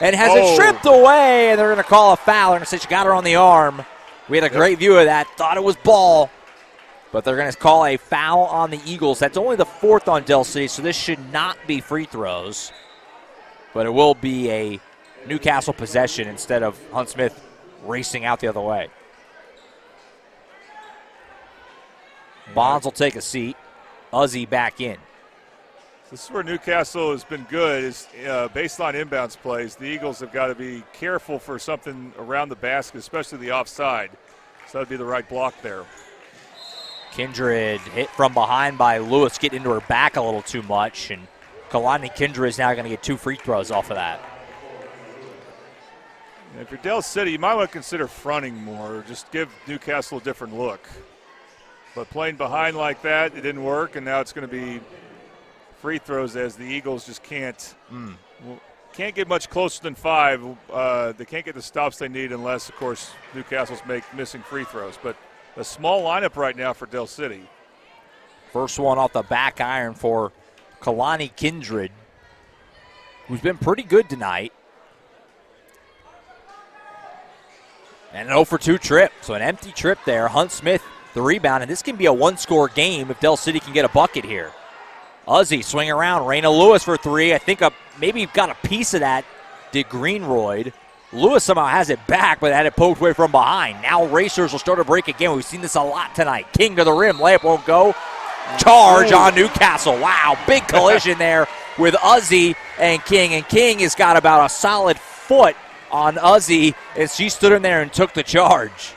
and has it stripped away, and they're going to call a foul. They're going to say she got her on the arm. We had a great view of that. Thought it was ball. But they're going to call a foul on the Eagles. That's only the 4th on Del City, so this should not be free throws. But it will be a Newcastle possession instead of Hunt Smith racing out the other way. Bonds will take a seat. Uzzy back in. This is where Newcastle has been good, is baseline inbounds plays. The Eagles have got to be careful for something around the basket, especially the offside. So that would be the right block there. Kindred hit from behind by Lewis, getting into her back a little too much, and Kalani Kindred is now going to get 2 free throws off of that. And if you're Del City, you might want to consider fronting more, just give Newcastle a different look. But playing behind like that, it didn't work, and now it's going to be free throws as the Eagles just can't get much closer than 5. They can't get the stops they need unless, of course, Newcastle's missing free throws. But a small lineup right now for Del City. First one off the back iron for Kalani Kindred, who's been pretty good tonight. And an 0-for-2 trip, so an empty trip there. Hunt Smith, the rebound, and this can be a 1-score game if Del City can get a bucket here. Uzzy swing around, Raina Lewis for 3. I think maybe got a piece of that, did Greenroyd. Lewis somehow has it back, but had it poked away from behind. Now Racers will start a break again. We've seen this a lot tonight. King to the rim, layup won't go. Charge on Newcastle. Wow, big collision there with Uzzy and King has got about a solid foot on Uzzy as she stood in there and took the charge.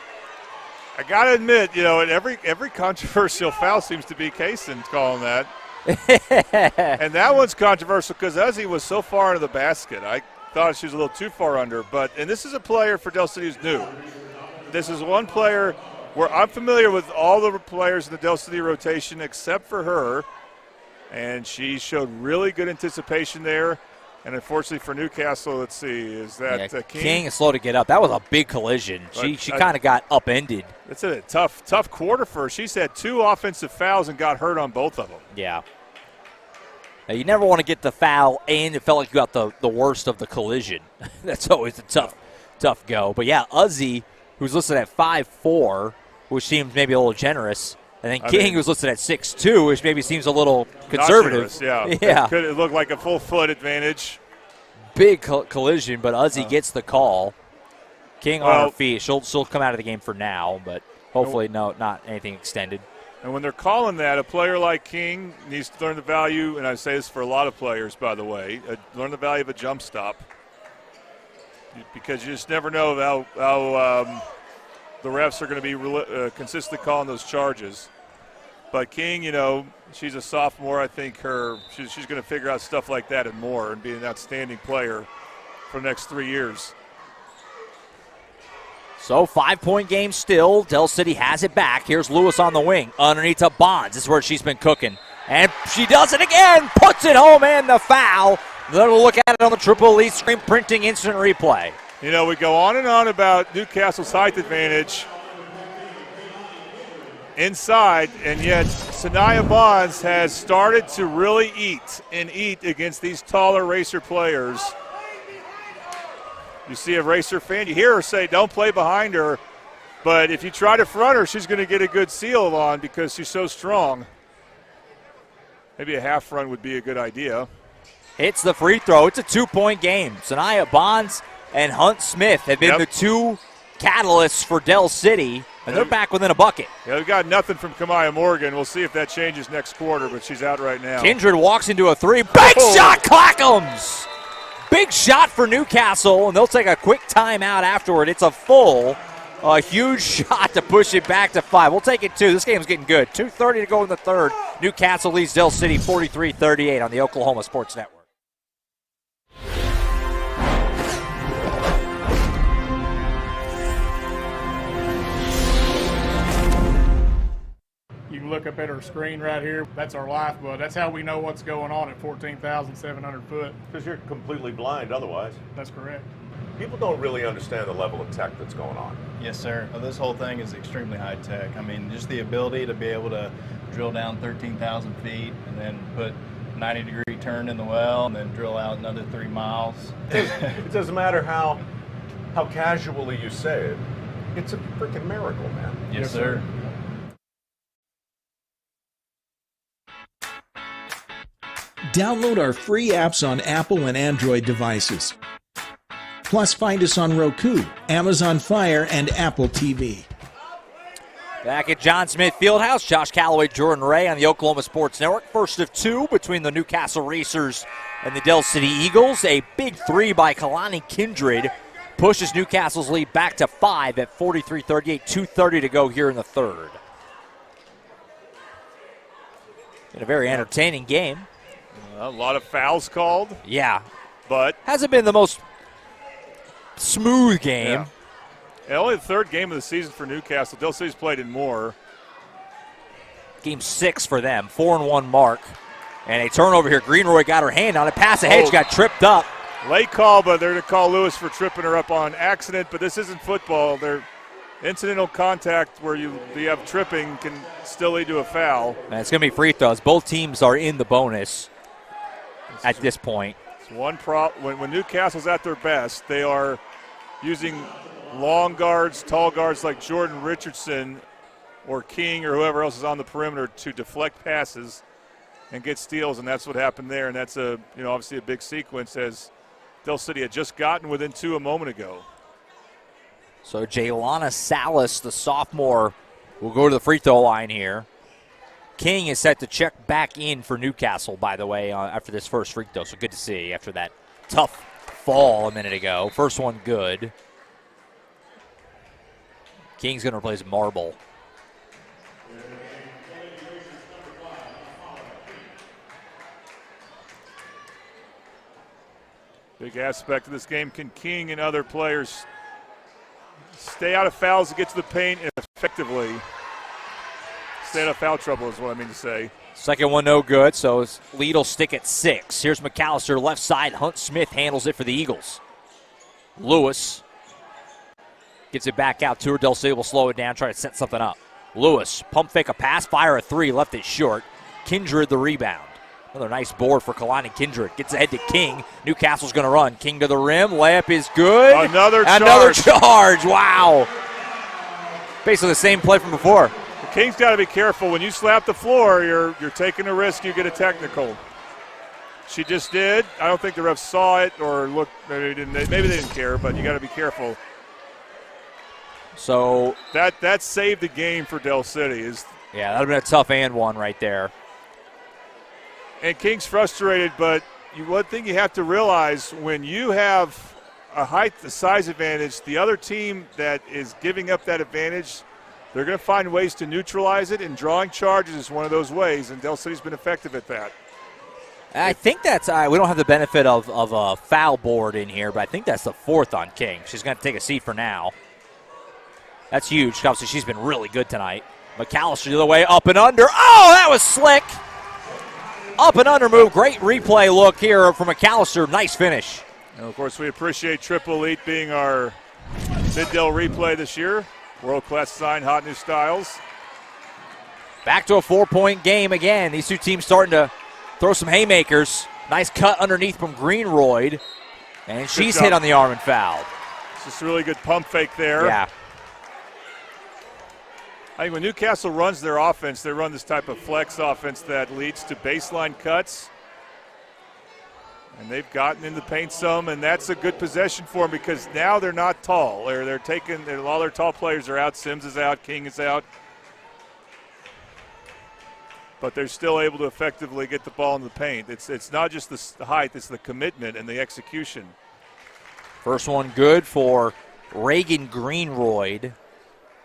I got to admit, every controversial foul seems to be Kaysen calling that. And that one's controversial because Uzzy was so far into the basket. I thought she was a little too far under. And this is a player for Del City who's new. This is one player where I'm familiar with all the players in the Del City rotation except for her. And she showed really good anticipation there. And unfortunately for Newcastle, let's see, is that King? King is slow to get up. That was a big collision. She kind of got upended. It's a tough quarter for her. She's had 2 offensive fouls and got hurt on both of them. Yeah. Now, you never want to get the foul, and it felt like you got the worst of the collision. That's always a tough go. But, yeah, Uzzy, who's listed at 5'4", which seems maybe a little generous. And then King, who's listed at 6'2", which maybe seems a little conservative. Yeah. It looked like a full foot advantage. Big collision, but Uzzy gets the call. King on her feet. She'll come out of the game for now, but hopefully not anything extended. And when they're calling that, a player like King needs to learn the value, and I say this for a lot of players, by the way, learn the value of a jump stop. Because you just never know how the refs are going to be consistently calling those charges. But King, she's a sophomore. I think she's going to figure out stuff like that and more and be an outstanding player for the next 3 years. So 5-point game still. Del City has it back. Here's Lewis on the wing. Underneath to Bonds. This is where she's been cooking. And she does it again. Puts it home and the foul. Then we'll look at it on the Triple Elite screen printing instant replay. We go on and on about Newcastle's height advantage inside, and yet Sanaya Bonds has started to really eat against these taller Racer players. You see a Racer fan, you hear her say, don't play behind her, but if you try to front her, she's going to get a good seal on because she's so strong. Maybe a half run would be a good idea. Hits the free throw. It's a 2-point game. Sanaya Bonds and Hunt Smith have been the 2 catalysts for Del City, and they're back within a bucket. Yeah, they've got nothing from Kamaya Morgan. We'll see if that changes next quarter, but she's out right now. Kindred walks into a 3. Big shot, Clackham's! Big shot for Newcastle, and they'll take a quick timeout afterward. It's a huge shot to push it back to 5. We'll take it 2. This game's getting good. 2:30 to go in the third. Newcastle leads Del City 43-38 on the Oklahoma Sports Network. You can look up at our screen right here. That's our lifeboat. That's how we know what's going on at 14,700 foot. Because you're completely blind otherwise. That's correct. People don't really understand the level of tech that's going on. Yes, sir. This whole thing is extremely high tech. Just the ability to be able to drill down 13,000 feet and then put 90-degree turn in the well and then drill out another 3 miles. It doesn't matter how casually you say it. It's a freaking miracle, man. Yes, sir. Download our free apps on Apple and Android devices. Plus, find us on Roku, Amazon Fire, and Apple TV. Back at John Smith Fieldhouse, Josh Calloway, Jordan Ray on the Oklahoma Sports Network. First of two between the Newcastle Racers and the Dell City Eagles. A big three by Kalani Kindred pushes Newcastle's lead back to 5 at 43-38, 2:30 to go here in the third. In a very entertaining game. A lot of fouls called. Yeah. But hasn't been the most smooth game. Yeah. And only the third game of the season for Newcastle. Dell City's played in more. Game 6 for them, 4-1 mark. And a turnover here. Greenroy got her hand on it. Pass ahead, she got tripped up. Late call, but they're going to call Lewis for tripping her up on accident. But this isn't football. They're incidental contact where you have tripping can still lead to a foul. And it's going to be free throws. Both teams are in the bonus at this point. It's one problem. When Newcastle's at their best, they are using long guards, tall guards like Jordan Richardson or King or whoever else is on the perimeter to deflect passes and get steals, and that's what happened there. And that's obviously a big sequence as Dell City had just gotten within 2 a moment ago. So Jaylana Salas, the sophomore, will go to the free throw line here. King is set to check back in for Newcastle, by the way, after this first free throw. So good to see after that tough fall a minute ago. First one good. King's going to replace Marble. Big aspect of this game. Can King and other players stay out of fouls and get to the paint effectively? Stay out of foul trouble is what I mean to say. Second one no good, so lead will stick at 6. Here's McAllister, left side. Hunt Smith handles it for the Eagles. Lewis gets it back out to her. Dell City will slow it down, try to set something up. Lewis, pump fake a pass, fire a 3, left it short. Kindred the rebound. Another nice board for Kalani Kindred. Gets ahead to King. Newcastle's going to run. King to the rim. Layup is good. Another charge. Wow. Basically the same play from before. The King's got to be careful. When you slap the floor, you're taking a risk. You get a technical. She just did. I don't think the refs saw it or looked. Maybe they didn't care, but you got to be careful. So that saved the game for Dell City. Yeah, that would have been a tough and one right there. And King's frustrated, but one thing you have to realize when you have the size advantage, the other team that is giving up that advantage, they're going to find ways to neutralize it, and drawing charges is one of those ways, and Dell City's been effective at that. I think that's we don't have the benefit of a foul board in here, but I think that's the 4th on King. She's going to take a seat for now. That's huge. Obviously, she's been really good tonight. McAllister the other way, up and under. Oh, that was slick. Up and under move. Great replay look here from McAllister. Nice finish. And, of course, we appreciate Triple Elite being our Mid-Dell replay this year. World-class design, hot new styles. Back to a 4-point game again. These two teams starting to throw some haymakers. Nice cut underneath from Greenroyd. And she's hit on the arm and fouled. It's just a really good pump fake there. Yeah. I think when Newcastle runs their offense, they run this type of flex offense that leads to baseline cuts. And they've gotten in the paint some, and that's a good possession for them because now they're not tall. They're taking all their tall players are out. Sims is out. King is out. But they're still able to effectively get the ball in the paint. It's not just the height, it's the commitment and the execution. First one good for Reagan Greenroyd.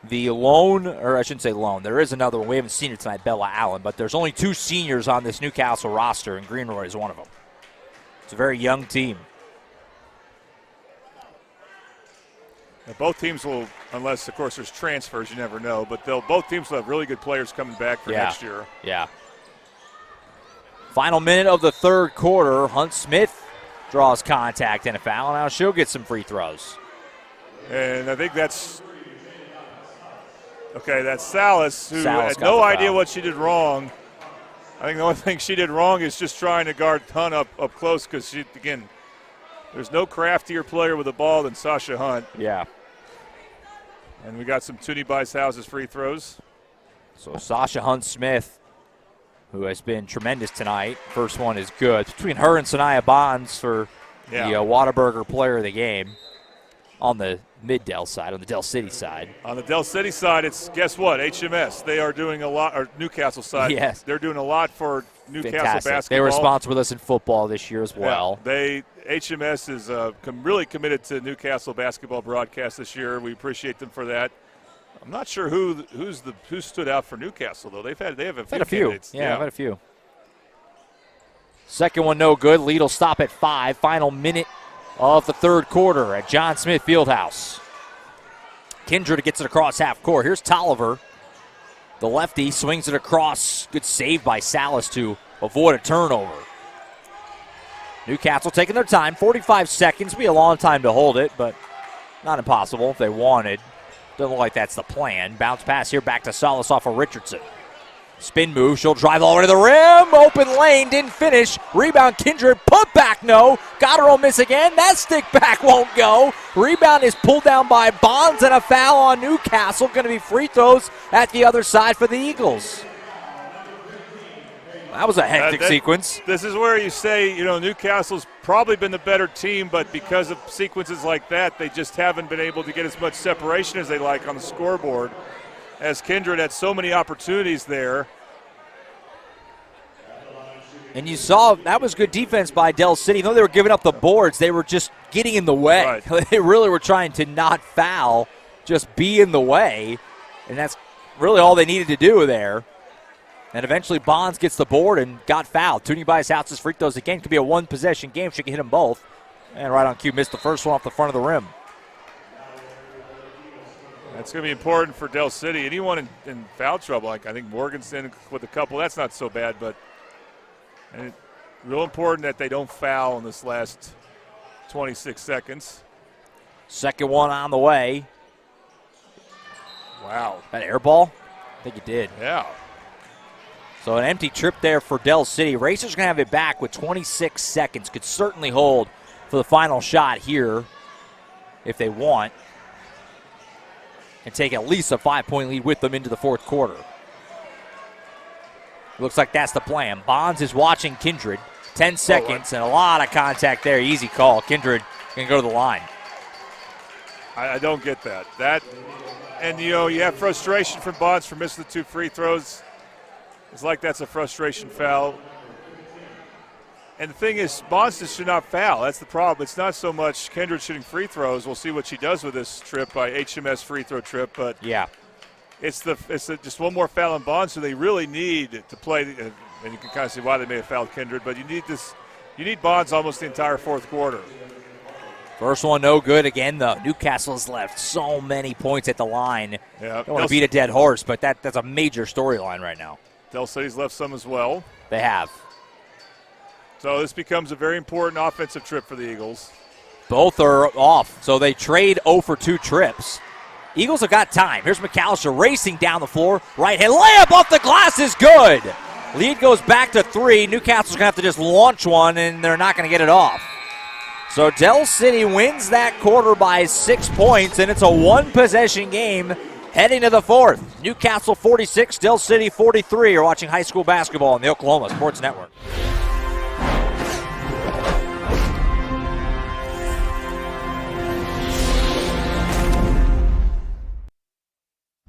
The lone, or I shouldn't say lone, there is another one. We haven't seen it tonight, Bella Allen, but there's only 2 seniors on this Newcastle roster, and Greenroyd is one of them. It's a very young team. Now both teams will, unless, of course, there's transfers, you never know, but both teams will have really good players coming back for next year. Yeah. Final minute of the third quarter. Hunt Smith draws contact and a foul. Now she'll get some free throws. And I think that's Salas, who Salas had no idea what she did wrong. I think the only thing she did wrong is just trying to guard Hunt up close because, again, there's no craftier player with the ball than Sasha Hunt. Yeah. And we got some Toonie Buys Houses free throws. So Sasha Hunt Smith, who has been tremendous tonight. First one is good. Between her and Sanaya Bonds for the Whataburger player of the game. on the mid-Del side, on the Del City side. On the Del City side, it's, guess what, HMS. They are doing a lot, or Newcastle side. Yes. They're doing a lot for Newcastle Fantastic. basketball. They were sponsored with us in football this year as well. Yeah, HMS is really committed to Newcastle basketball broadcast this year. We appreciate them for that. I'm not sure who stood out for Newcastle though. They have a few candidates. Yeah, I've had a few. Second one no good. Lead will stop at 5. Final minute of the third quarter at John Smith Fieldhouse. Kindred gets it across half court. Here's Tolliver. The lefty swings it across. Good save by Salas to avoid a turnover. Newcastle taking their time. 45 seconds. Be a long time to hold it, but not impossible if they wanted. Doesn't look like that's the plan. Bounce pass here back to Salas off of Richardson. Spin move. She'll drive all the way to the rim. Open lane. Didn't finish. Rebound Kindred. Put back no. Got her on miss again. That stick back won't go. Rebound is pulled down by Bonds and a foul on Newcastle. Going to be free throws at the other side for the Eagles. That was a hectic sequence. This is where you say, Newcastle's probably been the better team, but because of sequences like that, they just haven't been able to get as much separation as they like on the scoreboard, as Kindred had so many opportunities there. And you saw that was good defense by Del City. Though they were giving up the boards, they were just getting in the way. Right. They really were trying to not foul, just be in the way, and that's really all they needed to do there. And eventually Bonds gets the board and got fouled. Tooney by his house, free throws again. Could be a one-possession game. She can hit them both. And right on cue, missed the first one off the front of the rim. That's going to be important for Del City. Anyone in foul trouble, like I think Morgan's in with a couple, that's not so bad, but real important that they don't foul in this last 26 seconds. Second one on the way. Wow. That air ball? I think it did. Yeah. So an empty trip there for Del City. Racers going to have it back with 26 seconds. Could certainly hold for the final shot here if they want. And take at least a 5-point lead with them into the fourth quarter. Looks like that's the plan. Bonds is watching Kindred. 10 seconds and a lot of contact there. Easy call. Kindred can go to the line. I don't get that. And you have frustration from Bonds for missing the 2 free throws. It's like that's a frustration foul. And the thing is, Bonds just should not foul. That's the problem. It's not so much Kindred shooting free throws. We'll see what she does with this trip by HMS free throw trip. But yeah, it's just one more foul on Bonds, so they really need to play. And you can kind of see why they may have fouled Kindred. But you need Bonds almost the entire fourth quarter. First one no good again, though. Newcastle's left so many points at the line. Yeah, don't want to beat a dead horse, but that's a major storyline right now. Del City's left some as well. They have. So this becomes a very important offensive trip for the Eagles. Both are off, so they trade 0 for 2 trips. Eagles have got time. Here's McAllister racing down the floor. Right hand layup off the glass is good. Lead goes back to 3. Newcastle's going to have to just launch one, and they're not going to get it off. So Del City wins that quarter by 6 points, and it's a one-possession game heading to the fourth. Newcastle 46, Del City 43. You're watching high school basketball on the Oklahoma Sports Network.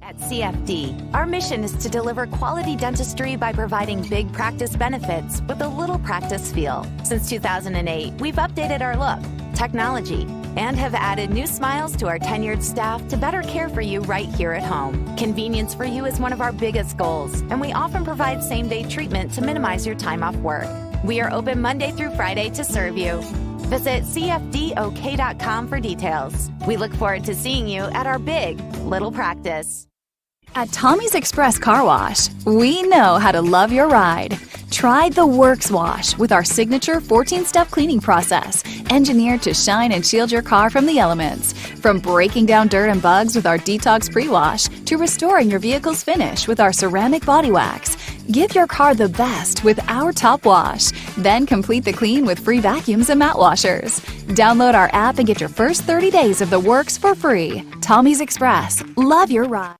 At CFD, our mission is to deliver quality dentistry by providing big practice benefits with a little practice feel. Since 2008, we've updated our look, technology, and have added new smiles to our tenured staff to better care for you right here at home. Convenience for you is one of our biggest goals, and we often provide same-day treatment to minimize your time off work. We are open Monday through Friday to serve you. Visit cfdok.com for details. We look forward to seeing you at our big little practice. At Tommy's Express Car Wash, we know how to love your ride. Try the Works Wash with our signature 14-step cleaning process, engineered to shine and shield your car from the elements. From breaking down dirt and bugs with our Detox Pre-Wash to restoring your vehicle's finish with our ceramic body wax. Give your car the best with our Top Wash. Then complete the clean with free vacuums and mat washers. Download our app and get your first 30 days of the works for free. Tommy's Express. Love your ride.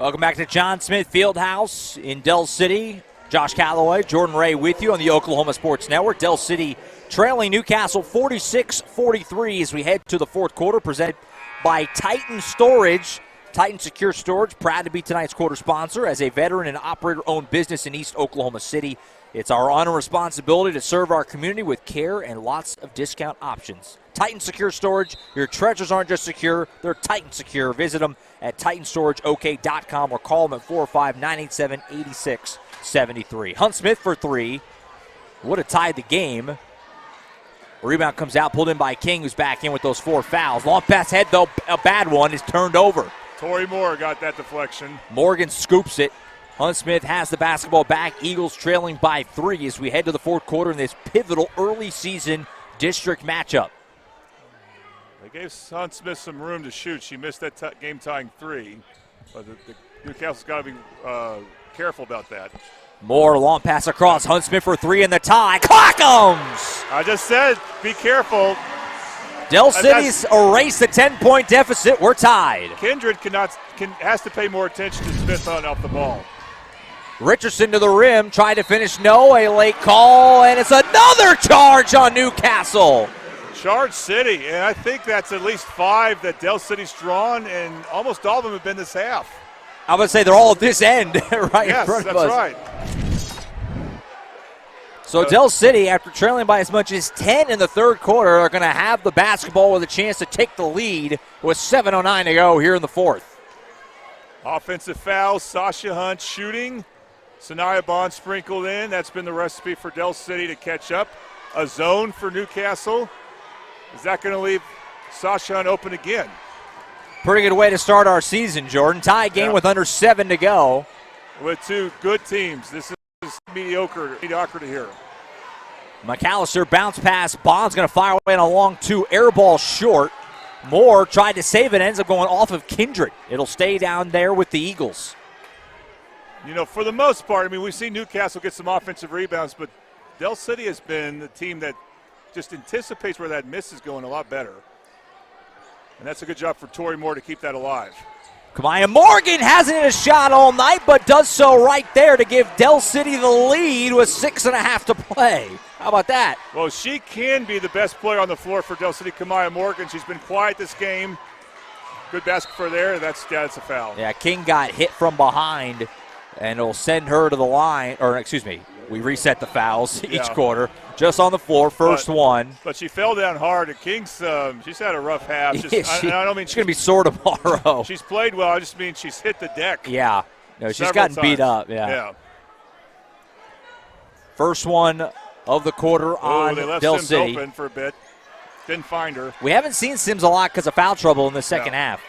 Welcome back to John Smith Fieldhouse in Del City. Josh Calloway, Jordan Ray with you on the Oklahoma Sports Network. Del City trailing Newcastle 46-43 as we head to the fourth quarter, presented by Titan Storage. Titan Secure Storage, proud to be tonight's quarter sponsor. As a veteran and operator-owned business in East Oklahoma City, it's our honor and responsibility to serve our community with care and lots of discount options. Titan Secure Storage, your treasures aren't just secure, they're Titan Secure. Visit them at TitanStorageOK.com or call them at 405-987-8673. Hunt Smith for three would have tied the game. Rebound comes out, pulled in by King, who's back in with those 4 fouls. Long pass head, though, a bad one, is turned over. Torrey Moore got that deflection. Morgan scoops it. Hunt Smith has the basketball back. Eagles trailing by 3 as we head to the fourth quarter in this pivotal early season district matchup. They gave Hunt Smith some room to shoot. She missed that game-tying 3. But Newcastle's got to be careful about that. Moore, long pass across. Hunt Smith for 3 in the tie. Clackums! I just said, be careful. Del City's erased the 10-point deficit. We're tied. Kindred has to pay more attention to Smith on off the ball. Richardson to the rim, tried to finish. No, a late call, and it's another charge on Newcastle. Charge City, and I think that's at least 5 that Del City's drawn, and almost all of them have been this half. I would say they're all at this end, right yes, in front of that's us. Right. So Del City, after trailing by as much as 10 in the third quarter, are going to have the basketball with a chance to take the lead with 7:09 to go here in the fourth. Offensive foul, Sasha Hunt shooting. Sanaya Bond sprinkled in. That's been the recipe for Del City to catch up. A zone for Newcastle. Is that going to leave Sasha Hunt open again? Pretty good way to start our season, Jordan. Tie game with under 7 to go. With 2 good teams. This is mediocre to hear. McAllister bounce pass. Bond's going to fire away on a long 2. Air ball short. Moore tried to save it. Ends up going off of Kindred. It'll stay down there with the Eagles. You know, for the most part, I mean, we've seen Newcastle get some offensive rebounds, but Del City has been the team that just anticipates where that miss is going a lot better. And that's a good job for Torrey Moore to keep that alive. Kamaya Morgan hasn't hit a shot all night, but does so right there to give Del City the lead with 6.5 to play. How about that? Well, she can be the best player on the floor for Del City, Kamaya Morgan. She's been quiet this game. Good basket for there. That's a foul. Yeah, King got hit from behind, and it'll send her to the line. Or, excuse me, we reset the fouls each quarter. Just on the floor, first one. But she fell down hard. And King's, she's had a rough half. Just, I don't mean she's going to be sore tomorrow. She's played well. I just mean she's hit the deck. Yeah. No, she's gotten beat up. Yeah. First one of the quarter on they left Del Sims City. Open for a bit. Didn't find her. We haven't seen Sims a lot because of foul trouble in the second half.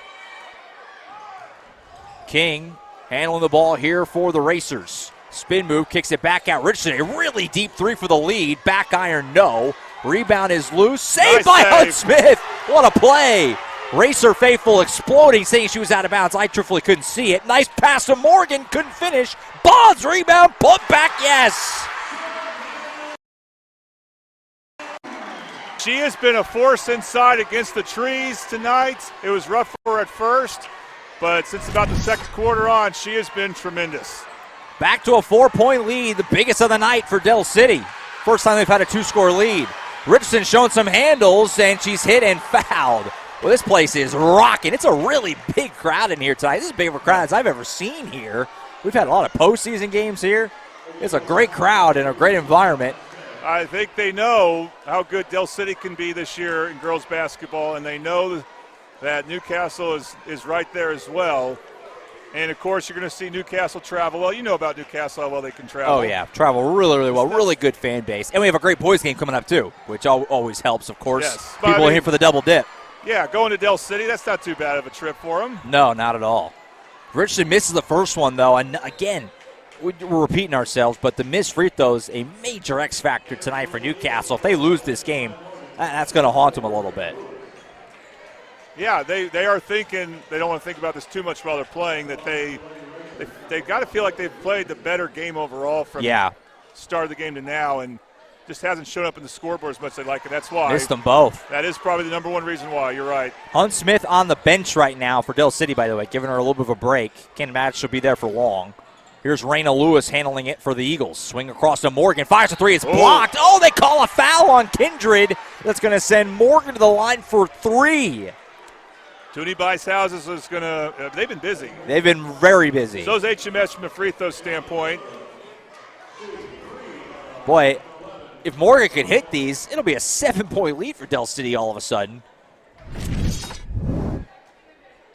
King handling the ball here for the Racers. Spin move, kicks it back out. Richardson, a really deep 3 for the lead. Back iron, no. Rebound is loose. Saved by Hunt Smith. What a play. Racer faithful exploding, saying she was out of bounds. I truthfully couldn't see it. Nice pass to Morgan, couldn't finish. Bonds rebound, put back, yes. She has been a force inside against the trees tonight. It was rough for her at first, but since about the second quarter on, she has been tremendous. Back to a 4-point lead, the biggest of the night for Del City. First time they've had a 2-score lead. Richardson showing some handles, and she's hit and fouled. Well, this place is rocking. It's a really big crowd in here tonight. This is as big of a crowd as I've ever seen here. We've had a lot of postseason games here. It's a great crowd and a great environment. I think they know how good Del City can be this year in girls basketball, and they know that Newcastle is right there as well. And, of course, you're going to see Newcastle travel. Well, you know about Newcastle, how well they can travel. Oh, yeah, travel really, really well. Really good fan base. And we have a great boys game coming up, too, which always helps, of course. Yes. People are here for the double dip. Yeah, going to Del City, that's not too bad of a trip for them. No, not at all. Richardson misses the first one, though. And, again, we're repeating ourselves, but the missed free throws, a major X factor tonight for Newcastle. If they lose this game, that's going to haunt them a little bit. Yeah, they are thinking, they don't want to think about this too much while they're playing, that they've got to feel like they've played the better game overall from the start of the game to now, and just hasn't shown up in the scoreboard as much as they like it. That's why. Missed them both. That is probably the number one reason why. You're right. Hunt Smith on the bench right now for Del City, by the way, giving her a little bit of a break. Can't imagine she'll be there for long. Here's Raina Lewis handling it for the Eagles. Swing across to Morgan. Fires a three. It's blocked. Oh, they call a foul on Kindred. That's going to send Morgan to the line for 3. Toonie Bice Houses is going to they've been busy. They've been very busy. So is HMS from a free throw standpoint. Boy, if Morgan could hit these, it'll be a 7-point lead for Del City all of a sudden.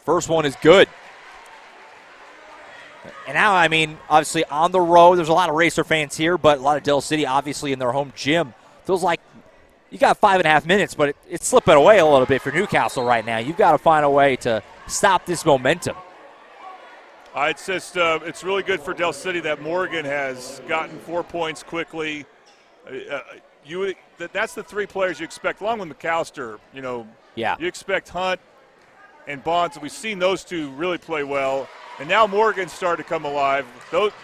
First one is good. And now, I mean, obviously on the road, there's a lot of Racer fans here, but a lot of Del City obviously in their home gym. Feels like you got 5.5 minutes, but it's slipping away a little bit for Newcastle right now. You've got to find a way to stop this momentum. It's just it's really good for Del City that Morgan has gotten 4 points quickly. That's the 3 players you expect, along with McAllister. Yeah. You expect Hunt and Bonds. We've seen those 2 really play well. And now Morgan's starting to come alive.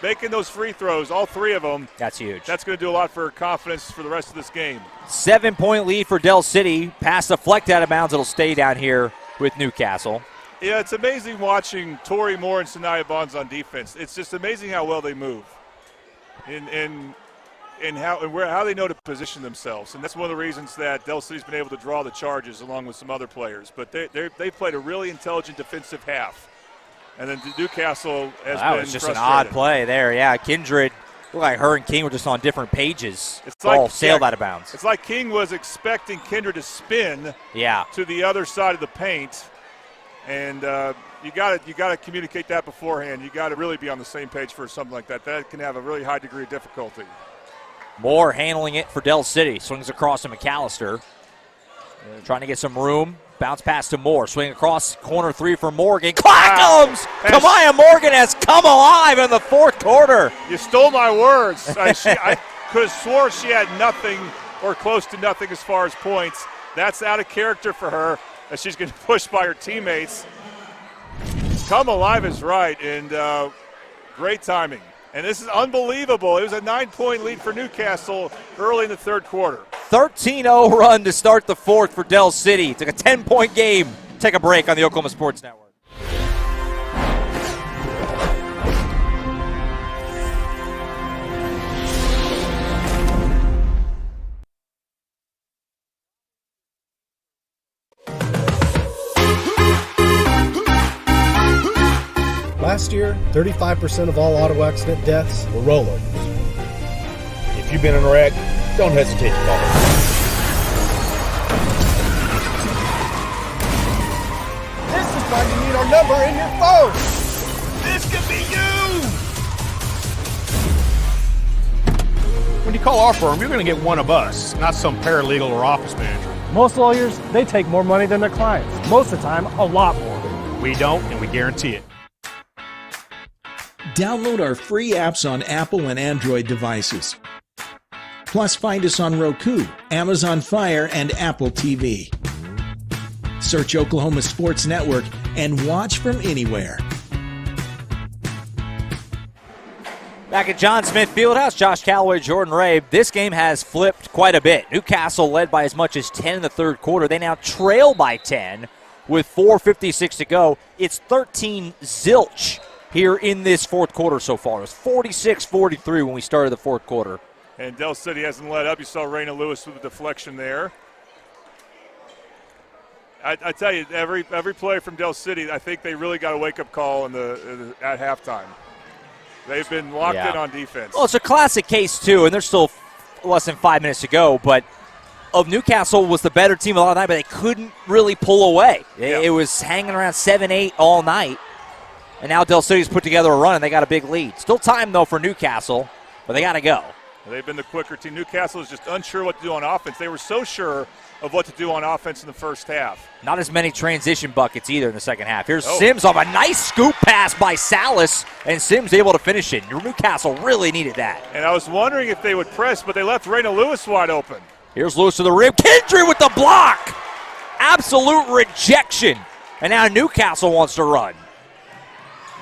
Making those free throws, all 3 of them. That's huge. That's going to do a lot for confidence for the rest of this game. 7-point lead for Del City. Pass deflected out of bounds. It'll stay down here with Newcastle. Yeah, it's amazing watching Tori Moore and Sanaya Bonds on defense. It's just amazing how well they move and how they know to position themselves. And that's one of the reasons that Del City's been able to draw the charges along with some other players. But they've played a really intelligent defensive half. And then Newcastle has been That was just frustrated. an odd play there. Yeah, Kindred, looked like her and King were just on different pages. It's Ball sailed out of bounds. It's like King was expecting Kindred to spin to the other side of the paint. And you got to communicate that beforehand. You got to really be on the same page for something like that. That can have a really high degree of difficulty. Moore handling it for Del City. Swings across to McAllister. Trying to get some room. Bounce pass to Moore. Swing across corner 3 for Morgan. Clackums! Kamaya Morgan has come alive in the 4th quarter. You stole my words. I could have swore she had nothing or close to nothing as far as points. That's out of character for her as she's getting pushed by her teammates. Come alive is right, and great timing. And this is unbelievable. It was a 9-point lead for Newcastle early in the 3rd quarter. 13-0 run to start the 4th for Del City. Took a 10-point game. Take a break on the Oklahoma Sports Network. Last year, 35% of all auto accident deaths were rollovers. If you've been in a wreck, don't hesitate to call. This is why you need our number in your phone. This could be you. When you call our firm, you're going to get one of us, not some paralegal or office manager. Most lawyers, they take more money than their clients. Most of the time, a lot more. We don't, and we guarantee it. Download our free apps on Apple and Android devices. Plus, find us on Roku, Amazon Fire, and Apple TV. Search Oklahoma Sports Network and watch from anywhere. Back at John Smith Fieldhouse, Josh Calloway, Jordan Ray. This game has flipped quite a bit. Newcastle led by as much as 10 in the 3rd quarter. They now trail by 10 with 4:56 to go. It's 13-0 here in this 4th quarter so far. It was 46-43 when we started the 4th quarter. And Del City hasn't let up. You saw Raina Lewis with a deflection there. I tell you, every player from Del City, I think they really got a wake-up call at halftime. They've been locked in on defense. Well, it's a classic case, too, and there's still less than 5 minutes to go, but of Newcastle was the better team all night, but they couldn't really pull away. It was hanging around 7-8 all night, and now Del City's put together a run, and they got a big lead. Still time, though, for Newcastle, but they got to go. They've been the quicker team. Newcastle is just unsure what to do on offense. They were so sure of what to do on offense in the first half. Not as many transition buckets either in the second half. Here's Sims off a nice scoop pass by Salas, and Sims able to finish it. Newcastle really needed that. And I was wondering if they would press, but they left Raina Lewis wide open. Here's Lewis to the rim. Kindred with the block. Absolute rejection. And now Newcastle wants to run.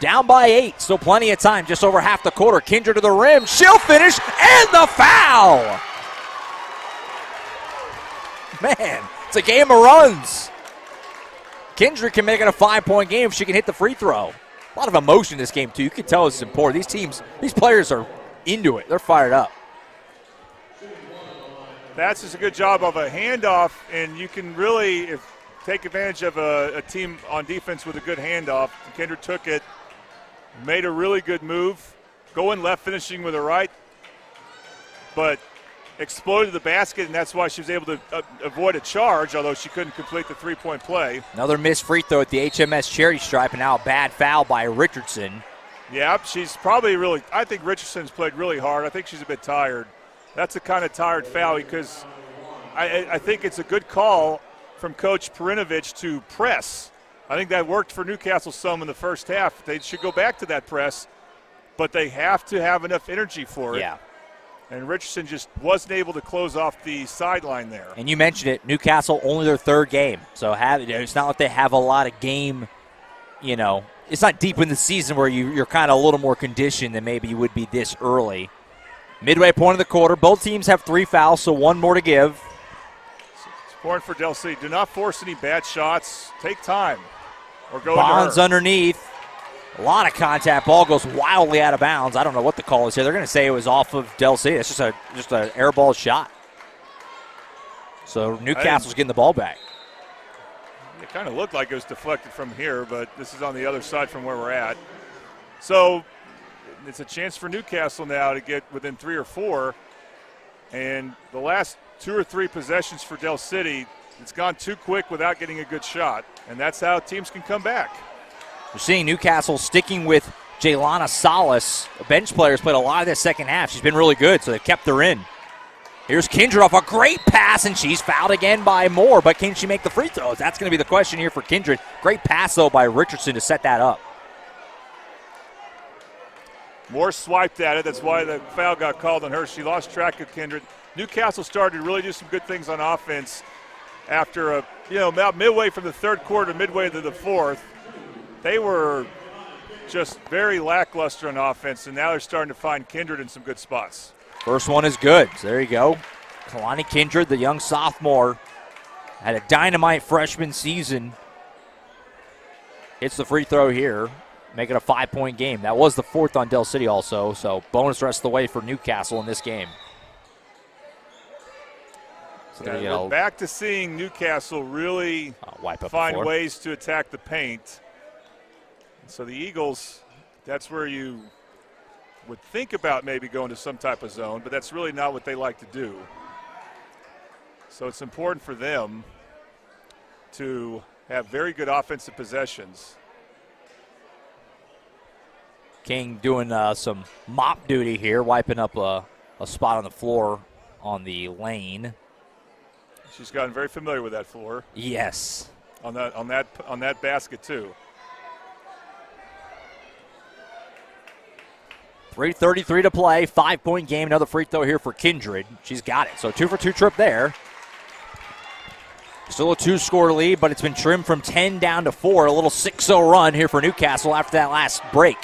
Down by 8, still plenty of time, just over half the quarter. Kindred to the rim, she'll finish, and the foul! Man, it's a game of runs. Kindred can make it a 5-point game if she can hit the free throw. A lot of emotion in this game, too. You can tell it's important. These players are into it. They're fired up. That's just a good job of a handoff, and you can really take advantage of a team on defense with a good handoff. Kindred took it, made a really good move, going left, finishing with a right, but exploded the basket, and that's why she was able to avoid a charge, although she couldn't complete the three-point play. Another missed free throw at the HMS charity stripe, and now a bad foul by Richardson. Yeah, she's probably really – I think Richardson's played really hard. I think she's a bit tired. That's a kind of tired foul because I think it's a good call from Coach Perinovich to press. I think that worked for Newcastle some in the first half. They should go back to that press, but they have to have enough energy for it. Yeah. And Richardson just wasn't able to close off the sideline there. And you mentioned it, Newcastle only their third game. So it's not like they have a lot of game, it's not deep in the season where you're kind of a little more conditioned than maybe you would be this early. Midway point of the quarter, both teams have 3 fouls, so 1 more to give. It's important for Del City. Do not force any bad shots. Take time or go Bonds underneath. A lot of contact. Ball goes wildly out of bounds. I don't know what the call is here. They're going to say it was off of Del City. It's just an air ball shot. So Newcastle's getting the ball back. It kind of looked like it was deflected from here, but this is on the other side from where we're at. So it's a chance for Newcastle now to get within 3 or 4. And the last 2 or 3 possessions for Del City, it's gone too quick without getting a good shot. And that's how teams can come back. We're seeing Newcastle sticking with Jaylana Salas. A bench player's played a lot of this second half. She's been really good, so they've kept her in. Here's Kindred off a great pass, and she's fouled again by Moore. But can she make the free throws? That's going to be the question here for Kindred. Great pass, though, by Richardson to set that up. Moore swiped at it. That's why the foul got called on her. She lost track of Kindred. Newcastle started to really do some good things on offense after about midway from the third quarter, midway to the fourth. They were just very lackluster on offense, and now they're starting to find Kindred in some good spots. First one is good. So there you go. Kalani Kindred, the young sophomore, had a dynamite freshman season. Hits the free throw here, make it a 5-point game. That was the 4th on Del City also, so bonus rest of the way for Newcastle in this game. So we're back to seeing Newcastle really find ways to attack the paint. So the Eagles, that's where you would think about maybe going to some type of zone, but that's really not what they like to do. So it's important for them to have very good offensive possessions. King doing some mop duty here, wiping up a spot on the floor on the lane. She's gotten very familiar with that floor. Yes. On that basket too. 3:33 to play, 5-point game. Another free throw here for Kindred. She's got it. So 2 for 2 trip there. Still a 2-score lead, but it's been trimmed from 10 down to 4. A little 6-0 run here for Newcastle after that last break.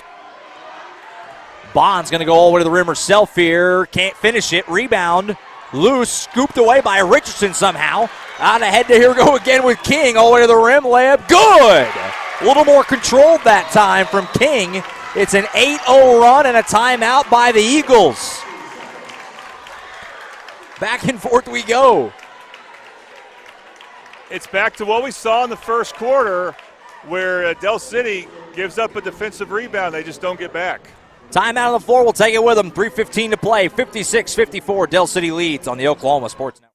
Bond's going to go all the way to the rim herself here. Can't finish it. Rebound. Loose. Scooped away by Richardson somehow. Out ahead to here go again with King. All the way to the rim. Layup. Good. A little more controlled that time from King. It's an 8-0 run and a timeout by the Eagles. Back and forth we go. It's back to what we saw in the first quarter where Del City gives up a defensive rebound. They just don't get back. Timeout on the floor. We'll take it with them. 3:15 to play. 56-54. Del City leads on the Oklahoma Sports Network.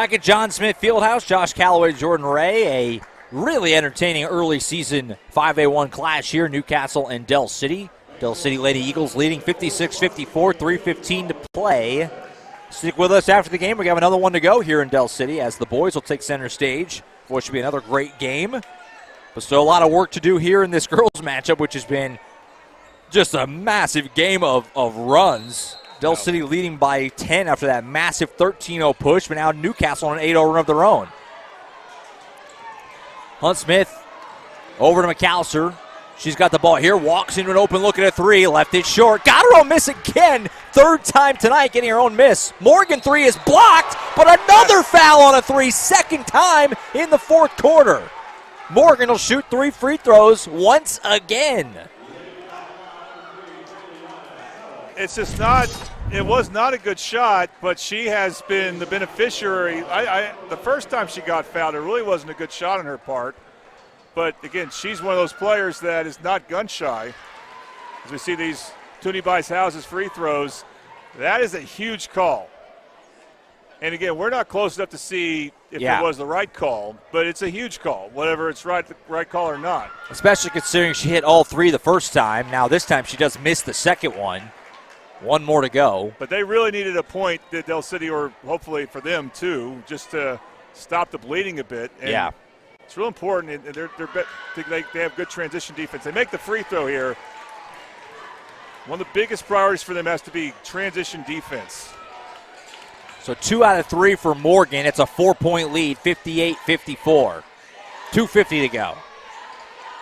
Back at John Smith Fieldhouse, Josh Calloway, Jordan Ray, a really entertaining early season 5A1 clash here, Newcastle and Del City. Del City Lady Eagles leading 56-54, 3:15 to play. Stick with us after the game. We have another one to go here in Del City as the boys will take center stage. What should be another great game. But still a lot of work to do here in this girls matchup, which has been just a massive game of runs. Del City leading by 10 after that massive 13-0 push, but now Newcastle on an 8-0 run of their own. Hunt Smith over to McAllister. She's got the ball here, walks into an open look at a three, left it short. Got her own miss again, third time tonight getting her own miss. Morgan three is blocked, but another foul on a three, second time in the fourth quarter. Morgan will shoot 3 free throws once again. It's just not, it was not a good shot, but she has been the beneficiary. The first time she got fouled, it really wasn't a good shot on her part. But again, she's one of those players that is not gun shy. As we see these Toonie Buys Houses free throws, that is a huge call. And again, we're not close enough to see if it was the right call, but it's a huge call, whether it's the right call or not. Especially considering she hit all three the first time. Now this time she does miss the second one. One more to go. But they really needed a point, that Del City, or hopefully for them too, just to stop the bleeding a bit. And it's real important. They have good transition defense. They make the free throw here. One of the biggest priorities for them has to be transition defense. So 2 out of 3 for Morgan. It's a 4-point lead, 58-54. 2:50 to go.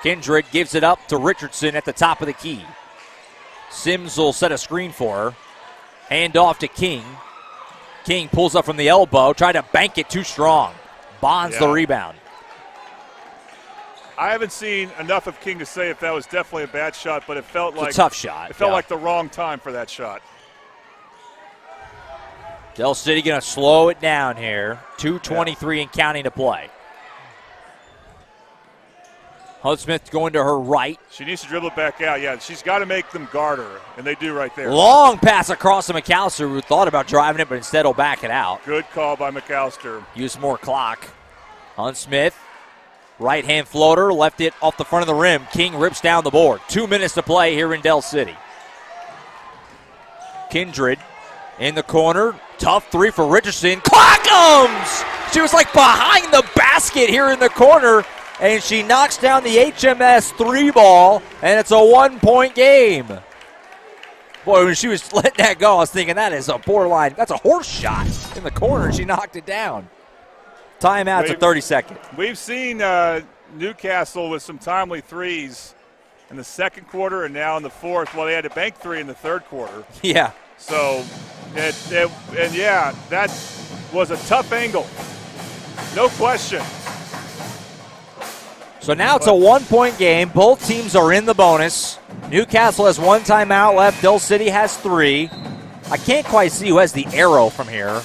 Kindred gives it up to Richardson at the top of the key. Sims will set a screen for her. Hand off to King. King pulls up from the elbow, tried to bank it too strong. Bonds the rebound. I haven't seen enough of King to say if that was definitely a bad shot, but it felt like a tough shot. It felt like the wrong time for that shot. Del City going to slow it down here. 2:23 and counting to play. Hunt Smith going to her right. She needs to dribble it back out. Yeah, she's got to make them guard her, and they do right there. Long pass across to McAllister, who thought about driving it, but instead will back it out. Good call by McAllister. Use more clock. Hunt Smith, right-hand floater, left it off the front of the rim. King rips down the board. 2 minutes to play here in Del City. Kindred in the corner. Tough three for Richardson. Clackums! She was like behind the basket here in the corner, and she knocks down the HMS 3-ball, and it's a 1-point game. Boy, when she was letting that go, I was thinking that is a borderline, that's a horse shot in the corner, and she knocked it down. Timeout's a 30-second. We've seen Newcastle with some timely threes in the second quarter and now in the fourth. Well, they had to bank 3 in the third quarter. Yeah. So, that was a tough angle. No question. So now it's a 1-point game. Both teams are in the bonus. Newcastle has 1 timeout left. Del City has 3. I can't quite see who has the arrow from here.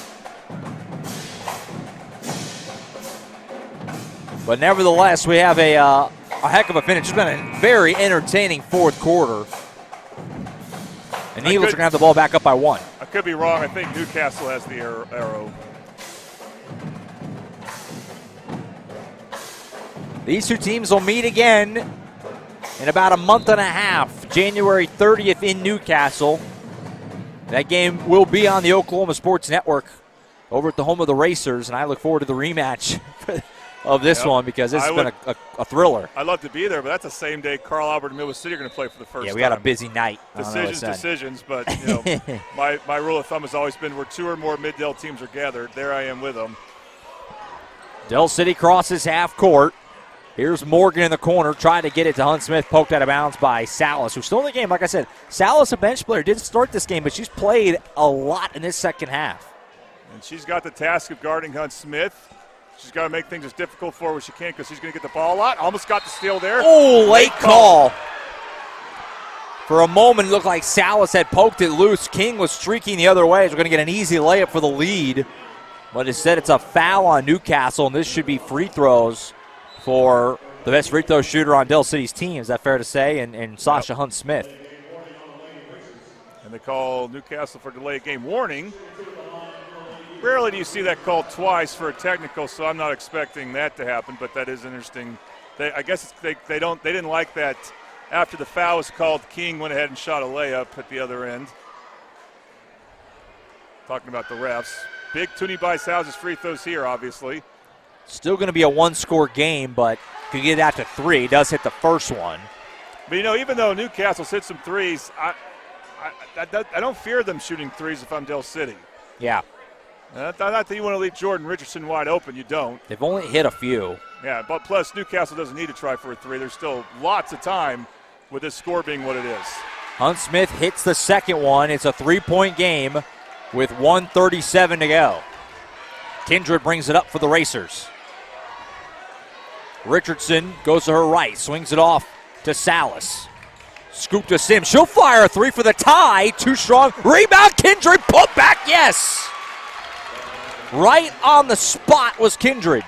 But nevertheless, we have a heck of a finish. It's been a very entertaining fourth quarter. And the Eagles are going to have the ball back up by 1. I could be wrong. I think Newcastle has the arrow. These two teams will meet again in about a month and a half, January 30th in Newcastle. That game will be on the Oklahoma Sports Network over at the home of the Racers, and I look forward to the rematch of this one because this has been a thriller. I'd love to be there, but that's the same day Carl Albert and Midwest City are going to play for the first time. Yeah, we got a busy night. Decisions, but my rule of thumb has always been where 2 or more Mid-Del teams are gathered, there I am with them. Del City crosses half court. Here's Morgan in the corner, trying to get it to Hunt Smith, poked out of bounds by Salas, who's still in the game. Like I said, Salas, a bench player, didn't start this game, but she's played a lot in this second half. And she's got the task of guarding Hunt Smith. She's got to make things as difficult for her as she can because she's going to get the ball a lot. Almost got the steal there. Oh, late call. For a moment, it looked like Salas had poked it loose. King was streaking the other way. We're going to get an easy layup for the lead. But instead, it's a foul on Newcastle, and this should be free throws for the best free throw shooter on Del City's team. Is that fair to say? And Sasha Hunt Smith. And they call Newcastle for delay game warning. Rarely do you see that called twice for a technical, so I'm not expecting that to happen, but that is interesting. I guess they didn't like that. After the foul was called, King went ahead and shot a layup at the other end. Talking about the refs. Big Toonie Bice-House's free throws here, obviously. Still going to be a one-score game, but could get out to 3. He does hit the first one. But, even though Newcastle's hit some threes, I don't fear them shooting threes if I'm Del City. Yeah. Not that you want to leave Jordan Richardson wide open. You don't. They've only hit a few. Yeah, but plus Newcastle doesn't need to try for a 3. There's still lots of time with this score being what it is. Hunt Smith hits the second one. It's a 3-point game with 1:37 to go. Kindred brings it up for the Racers. Richardson goes to her right, swings it off to Salas. Scoop to Sims. She'll fire a 3 for the tie. Too strong. Rebound, Kindred. Put back, yes. Right on the spot was Kindred.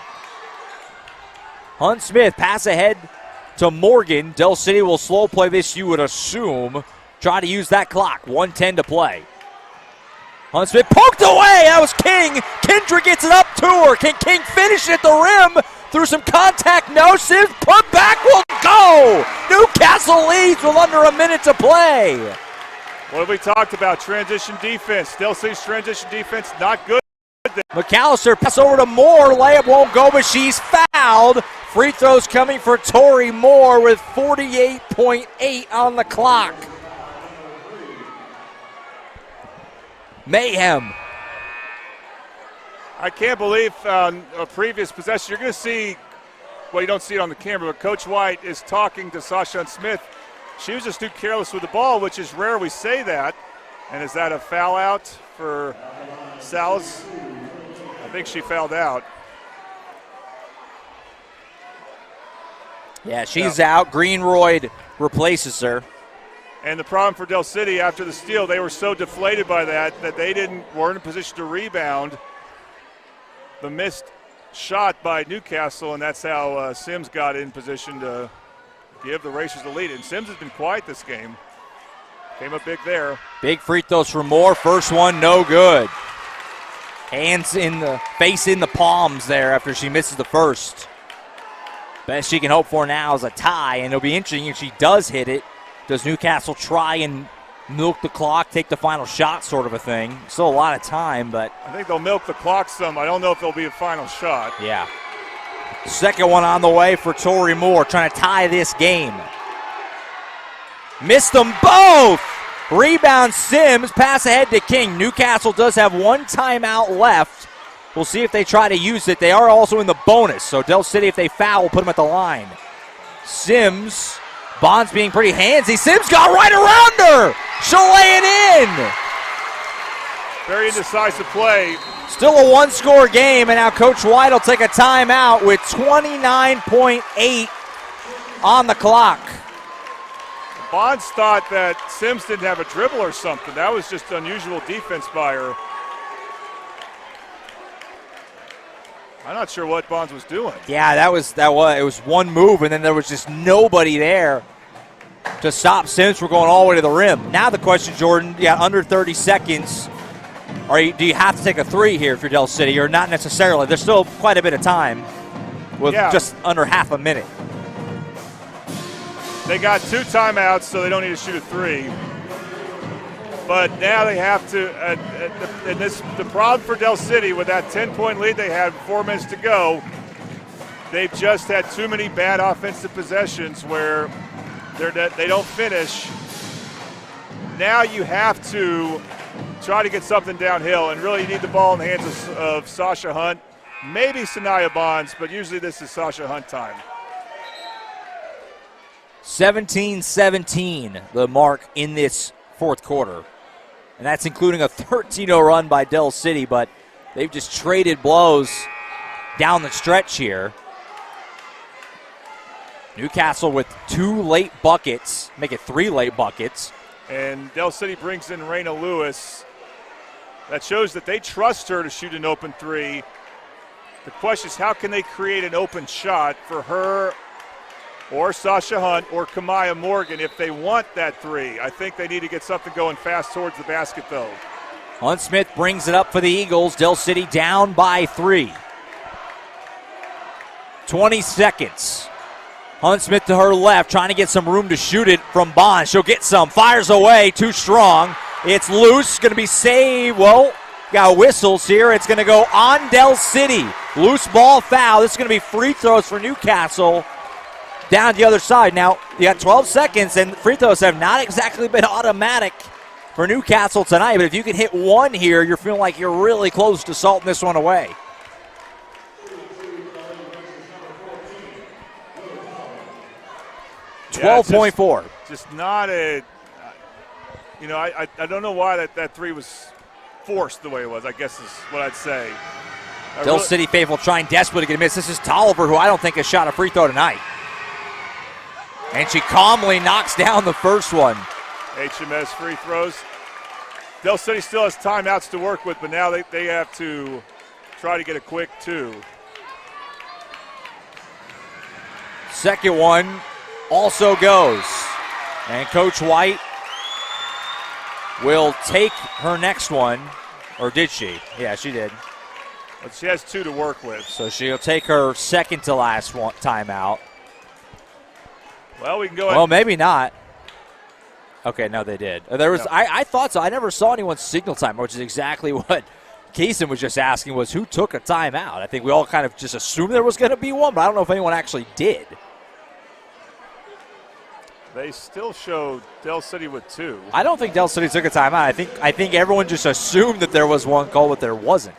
Hunt Smith pass ahead to Morgan. Del City will slow play this, you would assume. Try to use that clock. 1:10 to play. Hunt Smith poked away. That was King. Kindred gets it up to her. Can King finish it at the rim? Through some contact. No. Sims put back will go. Newcastle leads with under a minute to play. What have we talked about? Transition defense. Del City's transition defense not good. McAllister pass over to Moore. Layup won't go, but she's fouled. Free throws coming for Tori Moore with 48.8 on the clock. Mayhem. I can't believe a previous possession. You're going to see, well, you don't see it on the camera, but Coach White is talking to Sasha Hunt Smith. She was just too careless with the ball, which is rare we say that. And is that a foul out for Salas? I think she fouled out. Yeah, she's out. Greenroyd replaces her. And the problem for Del City after the steal, they were so deflated by that they weren't in a position to rebound the missed shot by Newcastle, and that's how Sims got in position to give the Racers the lead. And Sims has been quiet this game. Came up big there. Big free throws for Moore. First one, no good. Hands in the face in the palms there after she misses the first. Best she can hope for now is a tie, and it'll be interesting if she does hit it. Does Newcastle try and milk the clock, take the final shot sort of a thing? Still a lot of time, but I think they'll milk the clock some. I don't know if there'll be a final shot. Yeah. Second one on the way for Tori Moore, trying to tie this game. Missed them both. Rebound Sims, pass ahead to King. Newcastle does have one timeout left. We'll see if they try to use it. They are also in the bonus, so Del City, if they foul, will put them at the line. Sims, Bonds being pretty handsy. Sims got right around her. She'll lay it in. Very indecisive play. Still a one-score game, and now Coach White will take a timeout with 29.8 on the clock. Bonds thought that Sims didn't have a dribble or something. That was just unusual defense by her. I'm not sure what Bonds was doing. Yeah, it was one move, and then there was just nobody there to stop Sims from going all the way to the rim. Now the question, Jordan, you got under 30 seconds. Do you have to take a 3 here if you're Del City, or not necessarily? There's still quite a bit of time with just under half a minute. They got 2 timeouts, so they don't need to shoot a 3. But now they have to, and the problem for Del City with that 10-point lead they had with 4 minutes to go, they've just had too many bad offensive possessions where they don't finish. Now you have to try to get something downhill, and really you need the ball in the hands of Sasha Hunt, maybe Sanaya Bonds, but usually this is Sasha Hunt time. 17-17, the mark in this fourth quarter. And that's including a 13-0 run by Del City, but they've just traded blows down the stretch here. Newcastle with 2 late buckets, make it 3 late buckets. And Del City brings in Raina Lewis. That shows that they trust her to shoot an open 3. The question is, how can they create an open shot for her or Sasha Hunt or Kamaya Morgan if they want that 3? I think they need to get something going fast towards the basket, though. Hunt Smith brings it up for the Eagles. Del City down by 3. 20 seconds. Hunt Smith to her left, trying to get some room to shoot it from Bonds. She'll get some. Fires away, too strong. It's loose, going to be saved. Well, got whistles here. It's going to go on Del City. Loose ball foul. This is going to be free throws for Newcastle. Down the other side. Now, you got 12 seconds, and free throws have not exactly been automatic for Newcastle tonight. But if you can hit one here, you're feeling like you're really close to salting this one away. Yeah, 12.4. Just not a, I don't know why that three was forced the way it was, I guess is what I'd say. Del City faithful trying desperately to get a miss. This is Tolliver, who I don't think has shot a free throw tonight. And she calmly knocks down the first one. HMS free throws. Del City still has timeouts to work with, but now they have to try to get a quick 2. Second one also goes. And Coach White will take her next one. Or did she? Yeah, she did. But she has 2 to work with. So she'll take her second to last one timeout. Well, we can go ahead. Well, maybe not. Okay, no, they did. There was. No. I thought so. I never saw anyone signal time, which is exactly what Kaysen was just asking, was who took a timeout. I think we all kind of just assumed there was going to be one, but I don't know if anyone actually did. They still showed Del City with 2. I don't think Del City took a timeout. I think everyone just assumed that there was one call, but there wasn't.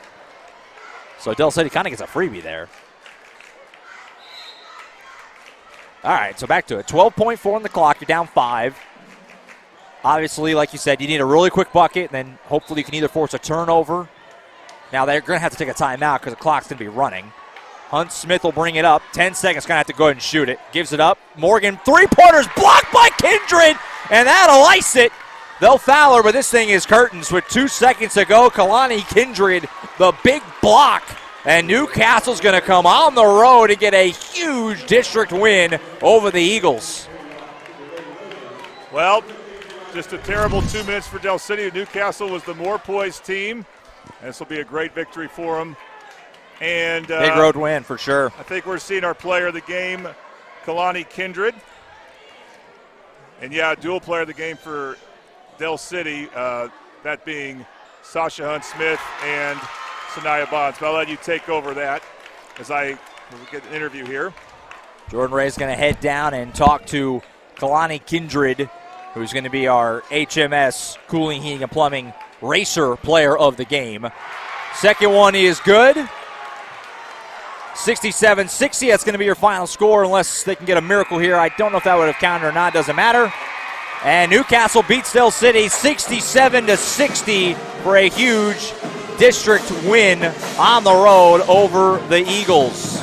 So Del City kind of gets a freebie there. All right, so back to it. 12.4 on the clock. You're down 5. Obviously, like you said, you need a really quick bucket, and then hopefully you can either force a turnover. Now they're going to have to take a timeout because the clock's going to be running. Hunt Smith will bring it up. 10 seconds, going to have to go ahead and shoot it. Gives it up. Morgan, three-pointers blocked by Kindred, and that'll ice it. They'll foul her, but this thing is curtains with 2 seconds to go. Kalani Kindred, the big block. And Newcastle's going to come on the road to get a huge district win over the Eagles. Well, just a terrible 2 minutes for Del City. Newcastle was the more poised team. This will be a great victory for them. And big road win for sure. I think we're seeing our player of the game, Kalani Kindred. And yeah, dual player of the game for Del City, that being Sasha Hunt Smith and Sanaya Bonds. But I'll let you take over that as we get an interview here. Jordan Ray's going to head down and talk to Kalani Kindred, who's going to be our HMS Cooling, Heating, and Plumbing Racer player of the game. Second one is good. 67-60, that's going to be your final score unless they can get a miracle here. I don't know if that would have counted or not. Doesn't matter. And Newcastle beats Del City 67-60 for a huge district win on the road over the Eagles.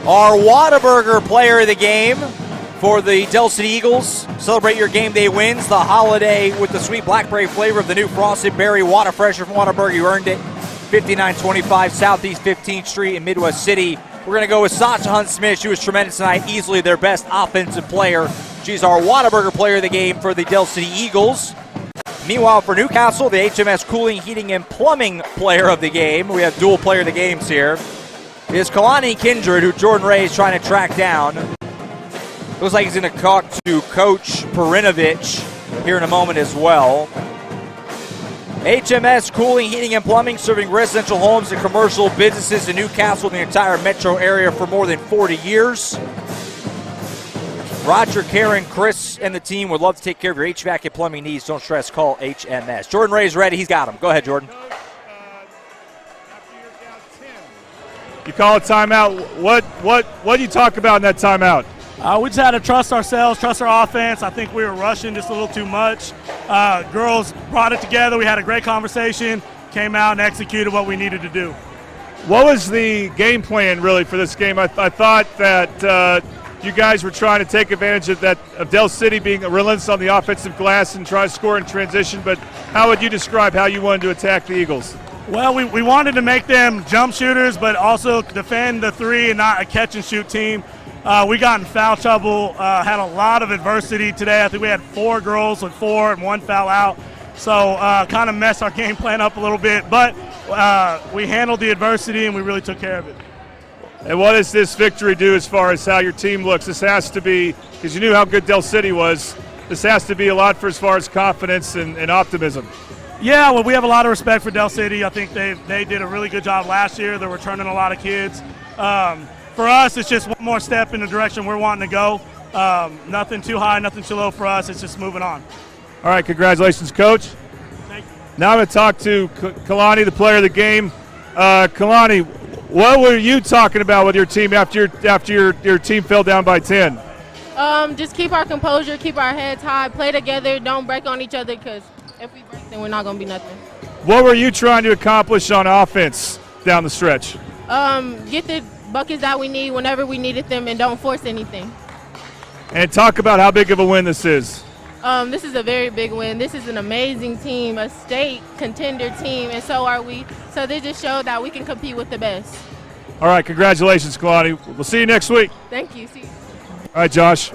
Our Whataburger player of the game for the Del City Eagles. Celebrate your game day wins. The holiday with the sweet blackberry flavor of the new Frosted Berry Water Fresher from Whataburger. You earned it. 5925 Southeast 15th Street in Midwest City. We're going to go with Sasha Hunt Smith. She was tremendous tonight. Easily their best offensive player. She's our Whataburger player of the game for the Del City Eagles. Meanwhile, for Newcastle, the HMS Cooling, Heating, and Plumbing player of the game, we have dual player of the games here, is Kalani Kindred, who Jordan Ray is trying to track down. Looks like he's going to talk to Coach Perinovich here in a moment as well. HMS Cooling, Heating, and Plumbing, serving residential homes and commercial businesses in Newcastle and the entire metro area for more than 40 years. Roger, Karen, Chris, and the team would love to take care of your HVAC and plumbing needs. Don't stress, call HMS. Jordan Ray's ready. He's got him. Go ahead, Jordan. You call a timeout. What do you talk about in that timeout? We just had to trust ourselves, trust our offense. I think we were rushing just a little too much. Girls brought it together. We had a great conversation, came out and executed what we needed to do. What was the game plan really for this game? I thought that you guys were trying to take advantage of Del City being relentless on the offensive glass and try to score in transition, but how would you describe how you wanted to attack the Eagles? Well, we wanted to make them jump shooters, but also defend the three and not a catch-and-shoot team. We got in foul trouble, had a lot of adversity today. I think we had 4 girls with 4 and 1 foul out. So kind of messed our game plan up a little bit. But we handled the adversity, and we really took care of it. And what does this victory do as far as how your team looks? This has to be, because you knew how good Del City was, this has to be a lot for as far as confidence and optimism. Yeah, well, we have a lot of respect for Del City. I think they did a really good job last year. They're returning a lot of kids. For us, it's just one more step in the direction we're wanting to go. Nothing too high, nothing too low for us. It's just moving on. All right, congratulations, Coach. Thank you. Now I'm going to talk to Kalani, the player of the game. Kalani, what were you talking about with your team after your team fell down by 10? Just keep our composure, keep our heads high, play together, don't break on each other, because if we break, then we're not going to be nothing. What were you trying to accomplish on offense down the stretch? Get the buckets that we need whenever we needed them, and don't force anything. And talk about how big of a win this is. This is a very big win. This is an amazing team, a state contender team, and so are we. So they just showed that we can compete with the best. All right, congratulations, Kalani. We'll see you next week. Thank you. See you. All right, Josh.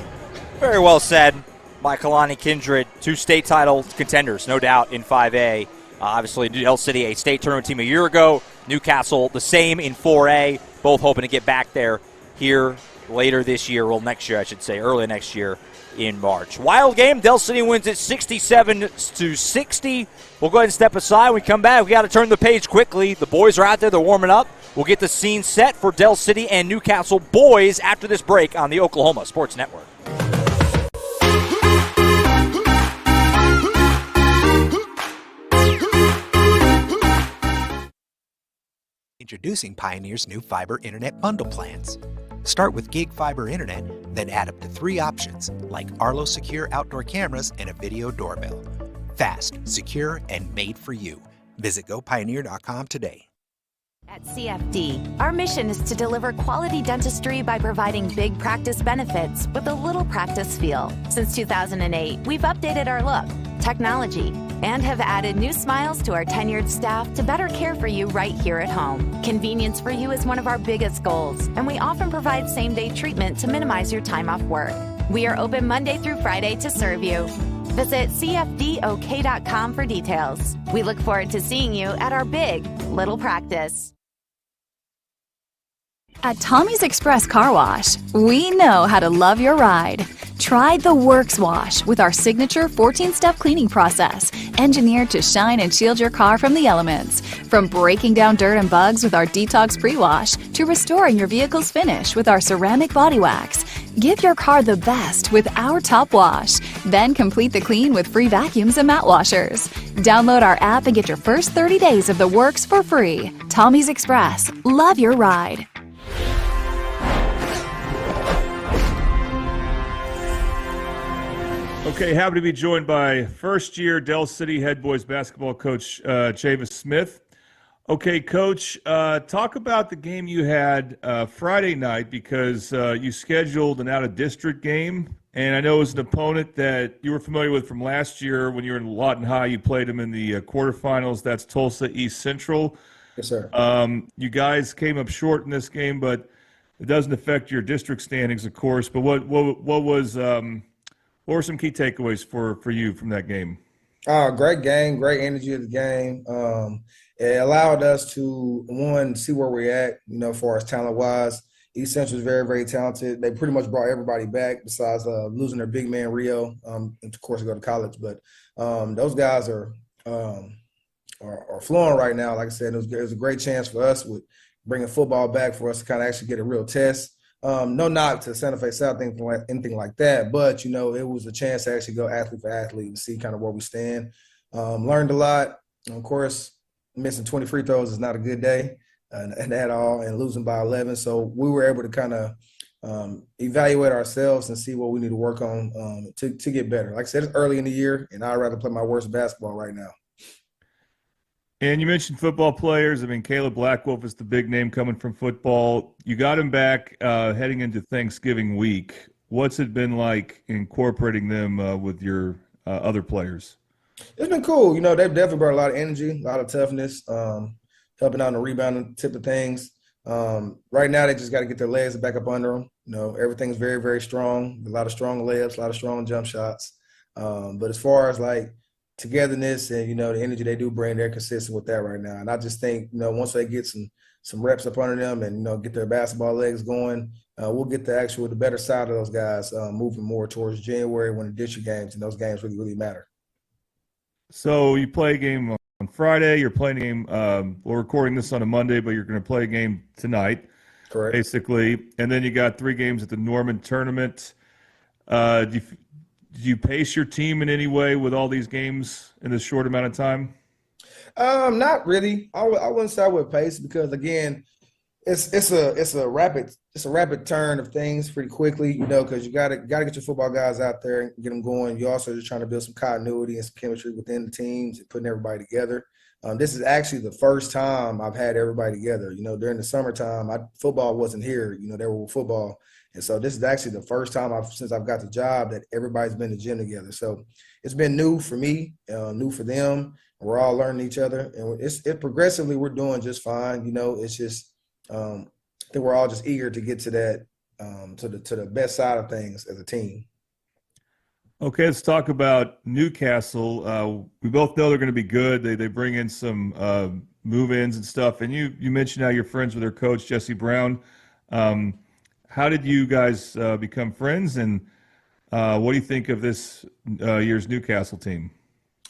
Very well said by Kalani Kindred. 2 state title contenders, no doubt, in 5A. Obviously, Del City, a state tournament team a year ago. Newcastle, the same in 4A. Both hoping to get back there here later this year, well, next year, I should say, early next year in March. Wild game. Del City wins it 67-60. We'll go ahead and step aside. When we come back, we got to turn the page quickly. The boys are out there. They're warming up. We'll get the scene set for Del City and Newcastle boys after this break on the Oklahoma Sports Network. Introducing Pioneer's new fiber internet bundle plans. Start with gig fiber internet, then add up to 3 options, like Arlo secure outdoor cameras and a video doorbell. Fast, secure, and made for you. Visit gopioneer.com today. At CFD, our mission is to deliver quality dentistry by providing big practice benefits with a little practice feel. Since 2008, we've updated our look, technology, and have added new smiles to our tenured staff to better care for you right here at home. Convenience for you is one of our biggest goals, and we often provide same-day treatment to minimize your time off work. We are open Monday through Friday to serve you. Visit cfdok.com for details. We look forward to seeing you at our big little practice. At Tommy's Express Car Wash, we know how to love your ride. Try the Works Wash with our signature 14-step cleaning process, engineered to shine and shield your car from the elements. From breaking down dirt and bugs with our Detox Pre-Wash to restoring your vehicle's finish with our ceramic body wax. Give your car the best with our Top Wash. Then complete the clean with free vacuums and mat washers. Download our app and get your first 30 days of the works for free. Tommy's Express. Love your ride. Okay, happy to be joined by first-year Del City head boys basketball coach Chavis Smith. Okay, Coach, talk about the game you had Friday night, because you scheduled an out-of-district game, and I know it was an opponent that you were familiar with from last year when you were in Lawton High. You played them in the quarterfinals. That's Tulsa East Central. Yes, sir. You guys came up short in this game, but it doesn't affect your district standings, of course. But what were some key takeaways for you from that game? Great game, great energy of the game. It allowed us to, one, see where we're at, as far as talent-wise. East Central is very, very talented. They pretty much brought everybody back besides losing their big man, Rio, and of course, to go to college. But those guys are flowing right now. Like I said, it was a great chance for us with bringing football back for us to kind of actually get a real test. No knock to Santa Fe South, anything like that, but, it was a chance to actually go athlete for athlete and see kind of where we stand. Learned a lot. Of course, missing 20 free throws is not a good day and at all, and losing by 11. So we were able to kind of evaluate ourselves and see what we need to work on to get better. Like I said, it's early in the year, and I'd rather play my worst basketball right now. And you mentioned football players. I mean, Caleb Blackwolf is the big name coming from football. You got him back heading into Thanksgiving week. What's it been like incorporating them with your other players? It's been cool. They've definitely brought a lot of energy, a lot of toughness, helping out on the rebounding tip of things. Right now, they just got to get their legs back up under them. You know, everything's very, very strong. A lot of strong layups, a lot of strong jump shots. But as far as like togetherness and, you know, the energy they do bring, they're consistent with that right now. And I just think, you know, once they get some reps up under them and, you know, get their basketball legs going, we'll get the better side of those guys moving more towards January when the district games and those games really, really matter. So you play a game on Friday. You're playing a game. We're recording this on a Monday, but you're going to play a game tonight. Correct. Basically. And then you got 3 games at the Norman tournament. Do you pace your team in any way with all these games in this short amount of time? Not really. I wouldn't say I would pace because, again, it's a rapid turn of things pretty quickly, you know, because you gotta get your football guys out there and get them going. You're also just trying to build some continuity and some chemistry within the teams and putting everybody together. This is actually the first time I've had everybody together. You know, during the summertime, football wasn't here. You know, there were football. And so this is actually the first time since I've got the job that everybody's been in the gym together. So it's been new for me, new for them. We're all learning each other. And it progressively, we're doing just fine. You know, it's just I think we're all just eager to get to that, to the best side of things as a team. Okay, let's talk about Newcastle. We both know they're going to be good. They bring in some move-ins and stuff. And you mentioned how you're friends with their coach, Jesse Brown. How did you guys become friends, and what do you think of this year's Newcastle team?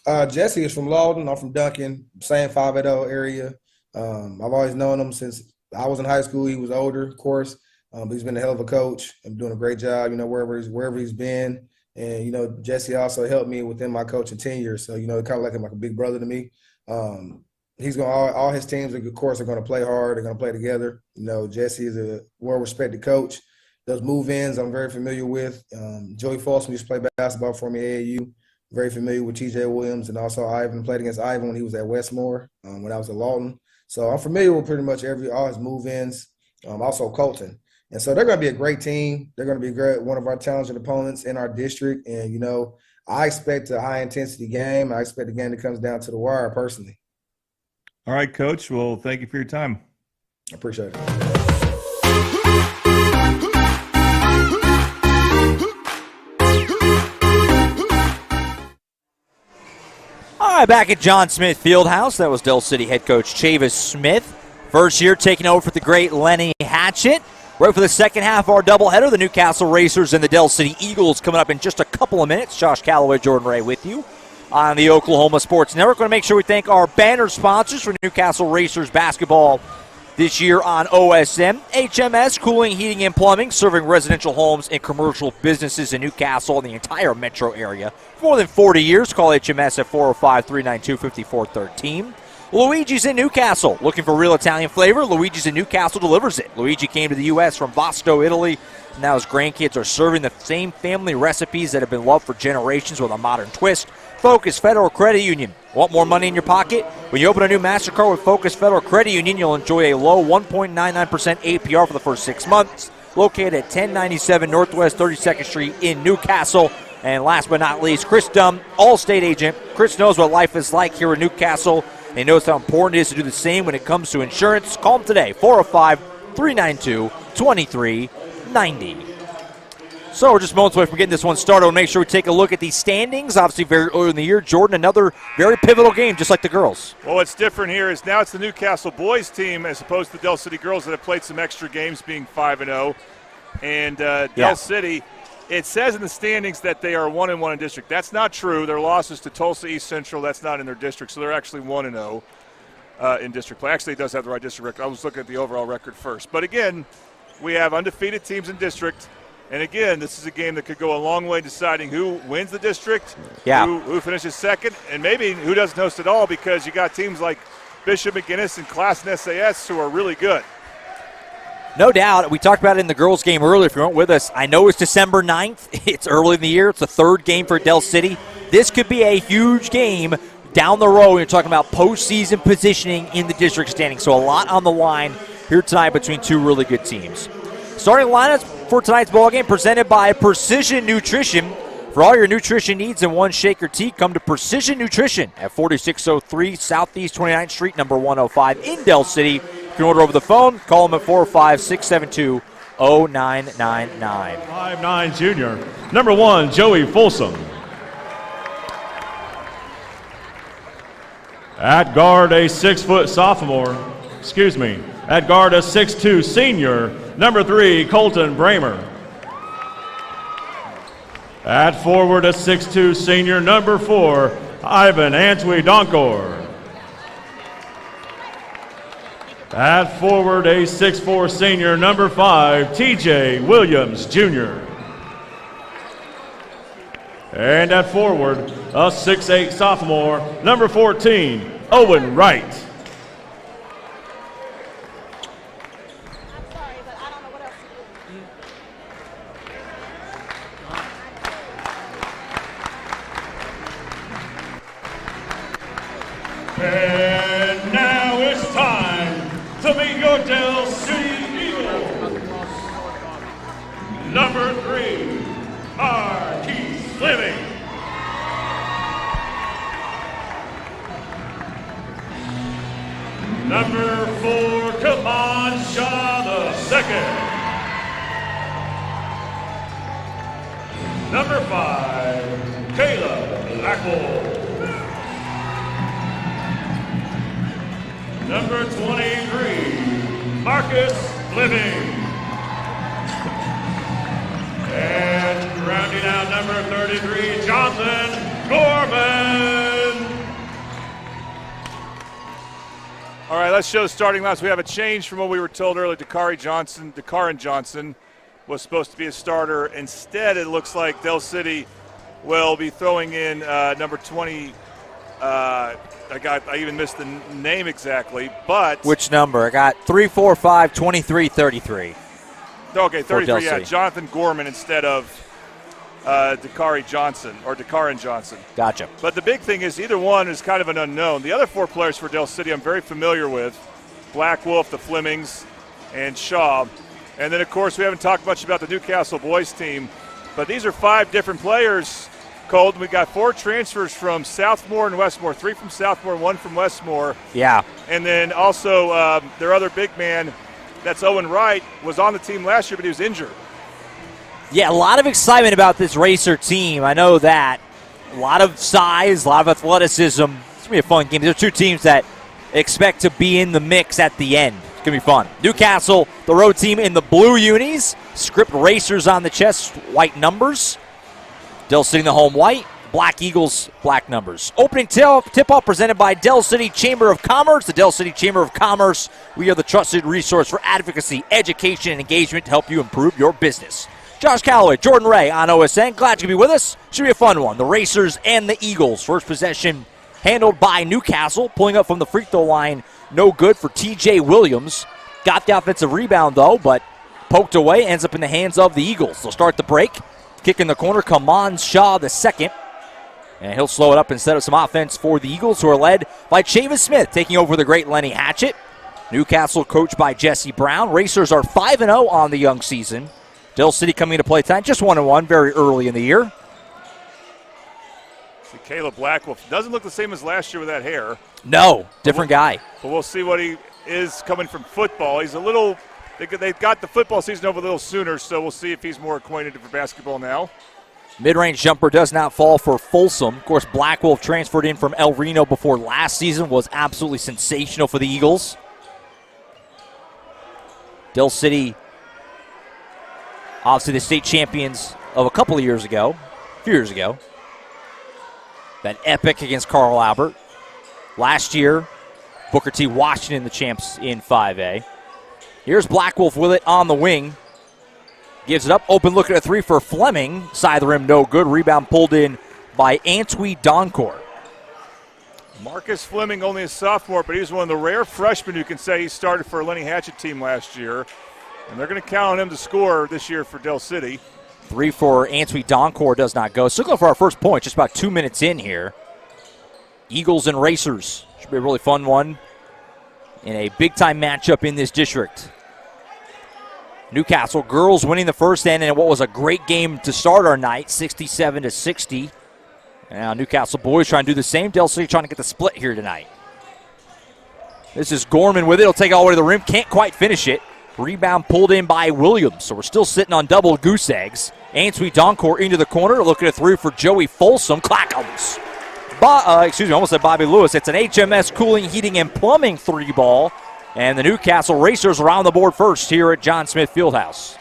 Jesse is from Lawton. I'm from Duncan, same 580 area. I've always known him since I was in high school. He was older, of course, but he's been a hell of a coach and doing a great job, you know, wherever he's been. And, you know, Jesse also helped me within my coaching tenure. So, you know, kind of like a big brother to me. He's going all his teams, of course, are going to play hard. They're going to play together. You know, Jesse is a well-respected coach. Those move-ins I'm very familiar with. Joey Folsom used to play basketball for me at AAU. Very familiar with T.J. Williams, and also Ivan. Played against Ivan when he was at Westmore, when I was at Lawton. So I'm familiar with pretty much all his move-ins. Also Colton. And so they're going to be a great team. They're going to be one of our talented opponents in our district. And, you know, I expect a high-intensity game. I expect a game that comes down to the wire personally. All right, Coach. Well, thank you for your time. I appreciate it. All right, back at John Smith Fieldhouse. That was Del City head coach Chavis Smith. First year taking over for the great Lenny Hatchett. Right for the second half of our doubleheader, the Newcastle Racers and the Del City Eagles coming up in just a couple of minutes. Josh Calloway, Jordan Ray with you on the Oklahoma Sports Network. We're going to make sure we thank our banner sponsors for Newcastle Racers basketball this year on OSN. HMS Cooling, Heating, and Plumbing, serving residential homes and commercial businesses in Newcastle and the entire metro area for more than 40 years. Call HMS at 405-392-5413. Luigi's in Newcastle. Looking for real Italian flavor? Luigi's in Newcastle delivers it. Luigi came to the U.S. from Vasto, Italy. Now his grandkids are serving the same family recipes that have been loved for generations with a modern twist. Focus Federal Credit Union. Want more money in your pocket? When you open a new MasterCard with Focus Federal Credit Union, you'll enjoy a low 1.99% APR for the first 6 months. Located at 1097 Northwest 32nd Street in Newcastle. And last but not least, Chris Dunn, Allstate agent. Chris knows what life is like here in Newcastle. And he knows how important it is to do the same when it comes to insurance. Call him today, 405-392-2390. So we're just moments away from getting this one started. We'll make sure we take a look at these standings. Obviously, very early in the year, Jordan, another very pivotal game, just like the girls. Well, what's different here is now it's the Newcastle boys team as opposed to the Del City girls that have played some extra games, being 5-0. And Del City, it says in the standings that they are 1-1 in district. That's not true. Their losses to Tulsa East Central, that's not in their district, so they're actually 1-0 in district play. Actually, it does have the right district record. I was looking at the overall record first. But again, we have undefeated teams in district. And again, this is a game that could go a long way deciding who wins the district, who finishes second, and maybe who doesn't host at all, because you got teams like Bishop McGinnis and Classen SAS who are really good. No doubt. We talked about it in the girls' game earlier. If you weren't with us, I know it's December 9th. It's early in the year. It's the third game for Del City. This could be a huge game down the road. You're talking about postseason positioning in the district standing. So a lot on the line here tonight between two really good teams. Starting lineups for tonight's ballgame presented by Precision Nutrition. For all your nutrition needs in one shake or tea, come to Precision Nutrition at 4603 Southeast 29th Street, number 105 in Del City. You can order over the phone. Call them at 405-672-0999. 5'9" junior. Number 1, Joey Folsom. At guard, a 6-foot sophomore. At guard, a 6'2" senior. Number 3, Colton Bramer. At forward, a 6'2" senior. Number 4, Ivan Antwi Donkor. At forward, a 6'4" senior, number 5, TJ Williams Jr. And at forward, a 6'8" sophomore, number 14, Owen Wright. And now it's time to meet your Del City Eagles. Number 3, Marquise Fleming. Number 4, Kaman Shaw II. Number 5, Kayla Blackwell. Number 23, Marcus Fleming. And rounding out number 33, Jonathan Gorman. All right, let's show the starting lineups. We have a change from what we were told earlier. Dakari Johnson was supposed to be a starter. Instead, it looks like Del City will be throwing in number 20. I even missed the name exactly, but which number? I got 345 23 33. Okay, 33. Yeah, Jonathan Gorman instead of Dakari Johnson or Dakaran Johnson. Gotcha. But the big thing is either one is kind of an unknown. The other 4 players for Del City I'm very familiar with: Black Wolf, the Flemings, and Shaw. And then of course we haven't talked much about the Newcastle boys team, but these are 5 different players. Cold. We got 4 transfers from Southmore and Westmore, 3 from Southmore, 1 from Westmore. Yeah. And then also their other big man, that's Owen Wright, was on the team last year, but he was injured. Yeah, a lot of excitement about this Racer team. I know that. A lot of size, a lot of athleticism. It's going to be a fun game. These are 2 teams that expect to be in the mix at the end. It's going to be fun. Newcastle, the road team in the blue unis. Script Racers on the chest, white numbers. Del City in the home white, Black Eagles, black numbers. Opening tip-off presented by Del City Chamber of Commerce. The Del City Chamber of Commerce, we are the trusted resource for advocacy, education, and engagement to help you improve your business. Josh Calloway, Jordan Ray on OSN. Glad you can be with us. Should be a fun one. The Racers and the Eagles. First possession handled by Newcastle. Pulling up from the free throw line, no good for TJ Williams. Got the offensive rebound, though, but poked away. Ends up in the hands of the Eagles. They'll start the break. Kick in the corner, Kaman Shaw II. And he'll slow it up and set up some offense for the Eagles, who are led by Chavis Smith, taking over the great Lenny Hatchett. Newcastle coached by Jesse Brown. Racers are 5-0 on the young season. Del City coming into play tonight, just 1-1, very early in the year. See, Caleb Blackwell doesn't look the same as last year with that hair. No, different guy. But we'll see what he is coming from football. He's a little... They've got the football season over a little sooner, so we'll see if he's more acquainted for basketball now. Mid-range jumper does not fall for Folsom. Of course, Blackwell transferred in from El Reno before last season, was absolutely sensational for the Eagles. Del City, obviously the state champions of a few years ago. That epic against Carl Albert. Last year, Booker T. Washington, the champs in 5A. Here's Blackwolf with it on the wing. Gives it up. Open look at a 3 for Fleming. Side of the rim, no good. Rebound pulled in by Antwi Donkor. Marcus Fleming, only a sophomore, but he's one of the rare freshmen who can say he started for a Lenny Hatchett team last year. And they're going to count on him to score this year for Del City. 3 for Antwi Donkor does not go. So looking for our first point, just about 2 minutes in here. Eagles and Racers. Should be a really fun one in a big-time matchup in this district. Newcastle girls winning the first end in what was a great game to start our night, 67-60. Now Newcastle boys trying to do the same. Del City trying to get the split here tonight. This is Gorman with it. He'll take it all the way to the rim. Can't quite finish it. Rebound pulled in by Williams. So we're still sitting on double goose eggs. Antwi Doncourt into the corner. Looking at through for Joey Folsom. Clackums. Almost said Bobby Lewis. It's an HMS Cooling, Heating, and Plumbing 3-ball. And the Newcastle Racers are on the board first here at John Smith Fieldhouse.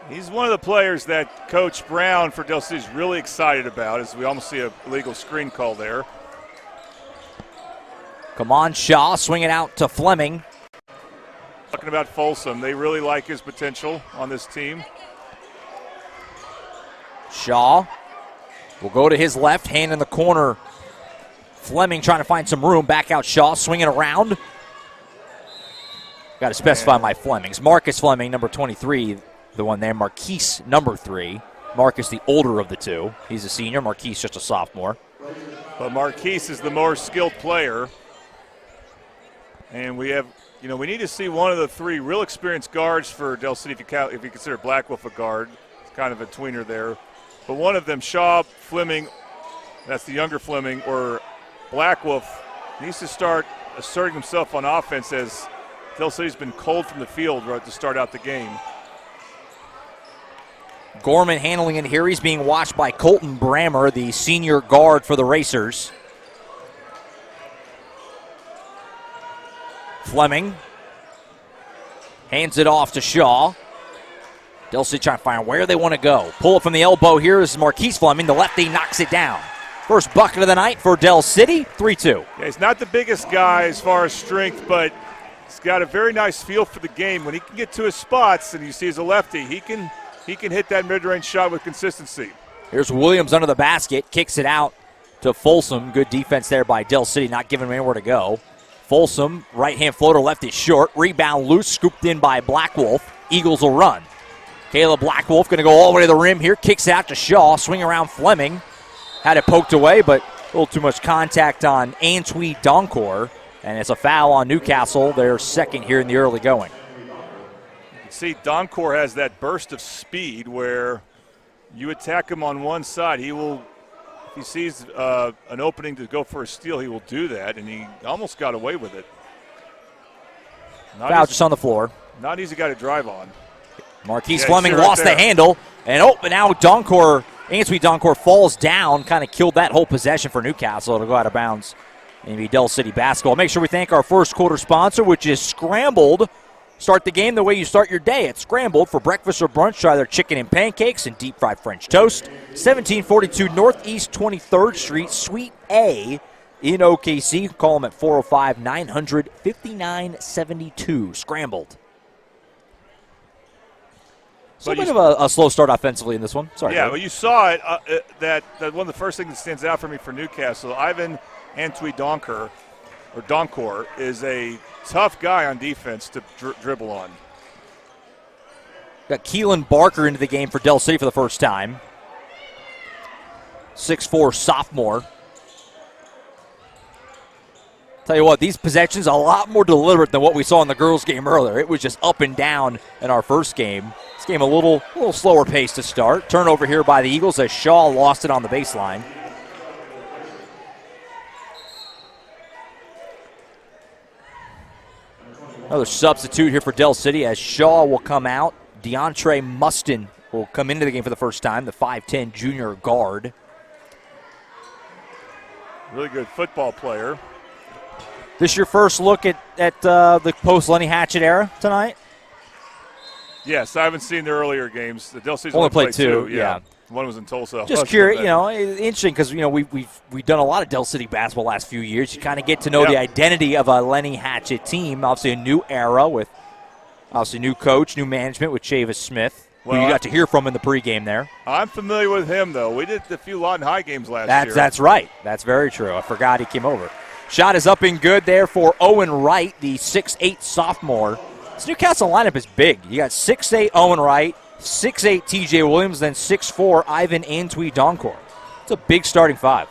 He's one of the players that Coach Brown for Del City is really excited about, as we almost see a illegal screen call there. Come on, Shaw, swing it out to Fleming. Talking about Folsom, they really like his potential on this team. Shaw will go to his left, hand in the corner. Fleming trying to find some room. Back out Shaw, swinging around. Got to specify my Flemings. Marcus Fleming, number 23. The one there, Marquise, number 3. Marcus, the older of the two. He's a senior. Marquise, just a sophomore. But Marquise is the more skilled player. And we have, we need to see one of the 3 real experienced guards for Del City if you consider Blackwolf a guard. It's kind of a tweener there. But one of them, Shaw, Fleming, that's the younger Fleming, or Blackwolf, needs to start asserting himself on offense, as Del City's been cold from the field right to start out the game. Gorman handling it here. He's being watched by Colton Brammer, the senior guard for the Racers. Fleming hands it off to Shaw. Del City trying to find where they want to go. Pull it from the elbow here. This is Marquise Fleming. The lefty knocks it down. First bucket of the night for Del City, 3-2. Yeah, he's not the biggest guy as far as strength, but he's got a very nice feel for the game. When he can get to his spots and you see he's a lefty, he can hit that mid-range shot with consistency. Here's Williams under the basket, kicks it out to Folsom. Good defense there by Del City, not giving him anywhere to go. Folsom, right-hand floater, left is short. Rebound loose, scooped in by Blackwolf. Eagles will run. Caleb Blackwolf going to go all the way to the rim here, kicks it out to Shaw, swing around Fleming. Had it poked away, but a little too much contact on Antwi Doncourt, and it's a foul on Newcastle, their second here in the early going. See, Doncourt has that burst of speed where you attack him on one side. He will, if he sees an opening to go for a steal, he will do that, and he almost got away with it. Foul just on the floor. Not easy guy to drive on. Marquise Fleming lost the handle, and but now Antwi Doncourt falls down, kind of killed that whole possession for Newcastle. It'll go out of bounds and be Del City basketball. Make sure we thank our first quarter sponsor, which is Scrambled. Start the game the way you start your day at Scrambled. For breakfast or brunch, try their chicken and pancakes and deep-fried French toast. 1742 Northeast 23rd Street, Suite A in OKC. Call them at 405-900-5972. Scrambled. So a bit of a slow start offensively in this one. Sorry. Yeah, well, you saw it. That one of the first things that stands out for me for Newcastle, Ivan Antwi Doncourt is a tough guy on defense to dribble on. Got Keelan Barker into the game for Del City for the first time. 6'4" sophomore. Tell you what, these possessions are a lot more deliberate than what we saw in the girls' game earlier. It was just up and down in our first game. This game a little slower pace to start. Turnover here by the Eagles as Shaw lost it on the baseline. Another substitute here for Del City as Shaw will come out. DeAndre Mustin will come into the game for the first time, the 5'10" junior guard. Really good football player. This your first look at the post-Lenny Hatchett era tonight? Yes, I haven't seen the earlier games. The Del City's only played two. Yeah. One was in Tulsa. Just curious, interesting because we've done a lot of Del City basketball the last few years. You kind of get to know the identity of a Lenny Hatchett team. Obviously, a new era with obviously new coach, new management with Chavis Smith, who you got to hear from in the pregame there. I'm familiar with him though. We did a few Lawton High games last year. That's right. That's very true. I forgot he came over. Shot is up and good there for Owen Wright, the 6'8" sophomore. This Newcastle lineup is big. You got 6'8" Owen Wright, 6'8" TJ Williams, then 6'4" Ivan Antwi Doncourt. It's a big starting five.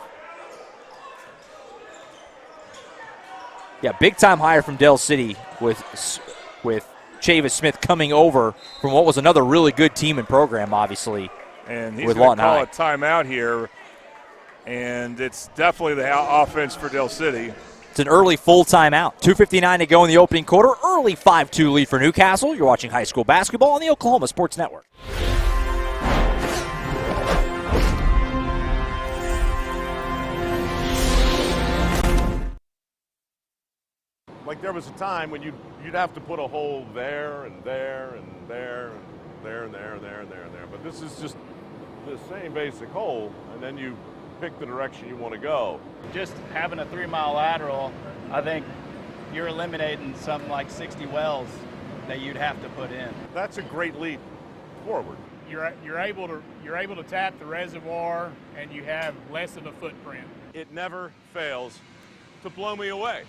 Yeah, big-time hire from Del City with Chavis Smith coming over from what was another really good team and program, obviously, and he's with going Lawton to call a timeout here, and it's definitely the offense for Del City. It's an early full timeout. 2:59 to go in the opening quarter. Early 5-2 lead for Newcastle. You're watching high school basketball on the Oklahoma Sports Network. Like there was a time when you'd have to put a hole there and there and there and there and there and there and there and there. But this is just the same basic hole, and then you pick the direction you want to go. Just having a 3-mile lateral, I think you're eliminating something like 60 wells that you'd have to put in. That's a great leap forward. You're able to tap the reservoir, and you have less of a footprint. It never fails to blow me away.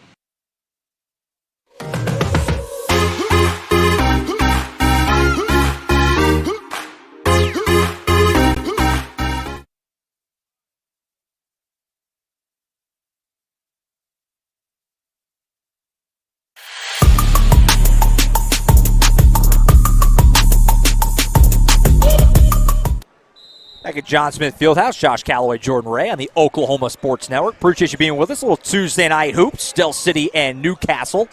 Back at John Smith Fieldhouse, Josh Calloway, Jordan Ray on the Oklahoma Sports Network. Appreciate you being with us. A little Tuesday night hoops, Del City and Newcastle.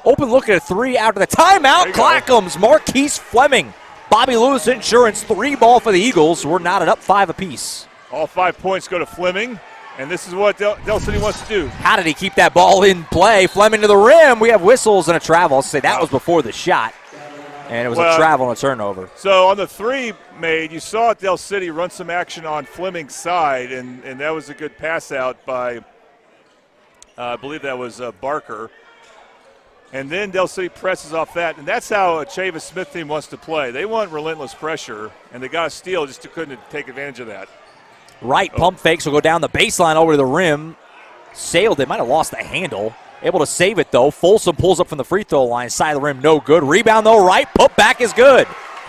Open look at a three out of the timeout. Clackamas, Marquise Fleming. Bobby Lewis Insurance, 3-ball for the Eagles. We're knotted up 5 apiece. All 5 points go to Fleming, and this is what Del City wants to do. How did he keep that ball in play? Fleming to the rim. We have whistles and a travel. I'll say that was before the shot. And it was a travel and a turnover. So on the three made, you saw Del City run some action on Fleming's side, and that was a good pass out by, I believe that was Barker. And then Del City presses off that, and that's how a Chavis Smith team wants to play. They want relentless pressure, and they got a steal, just couldn't take advantage of that. Right, pump fakes will go down the baseline over to the rim. Sailed it, might have lost the handle. Able to save it, though. Folsom pulls up from the free throw line. Side of the rim, no good. Rebound, though, right. Put back is good.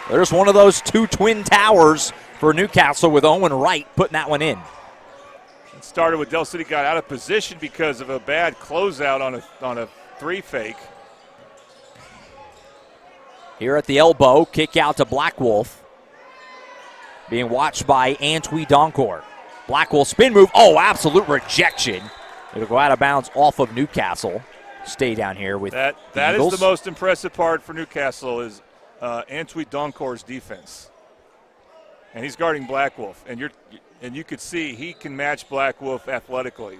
There's one of those two twin towers for Newcastle with Owen Wright putting that one in. It started with Del City got out of position because of a bad closeout on a three fake. Here at the elbow, kick out to Black Wolf. Being watched by Antwi Donkor. Black Wolf spin move. Oh, absolute rejection. It'll go out of bounds off of Newcastle. Stay down here with that Eagles. is the most impressive part for Newcastle is Antwi Donkor's defense. And he's guarding Black Wolf. And you could see he can match Black Wolf athletically.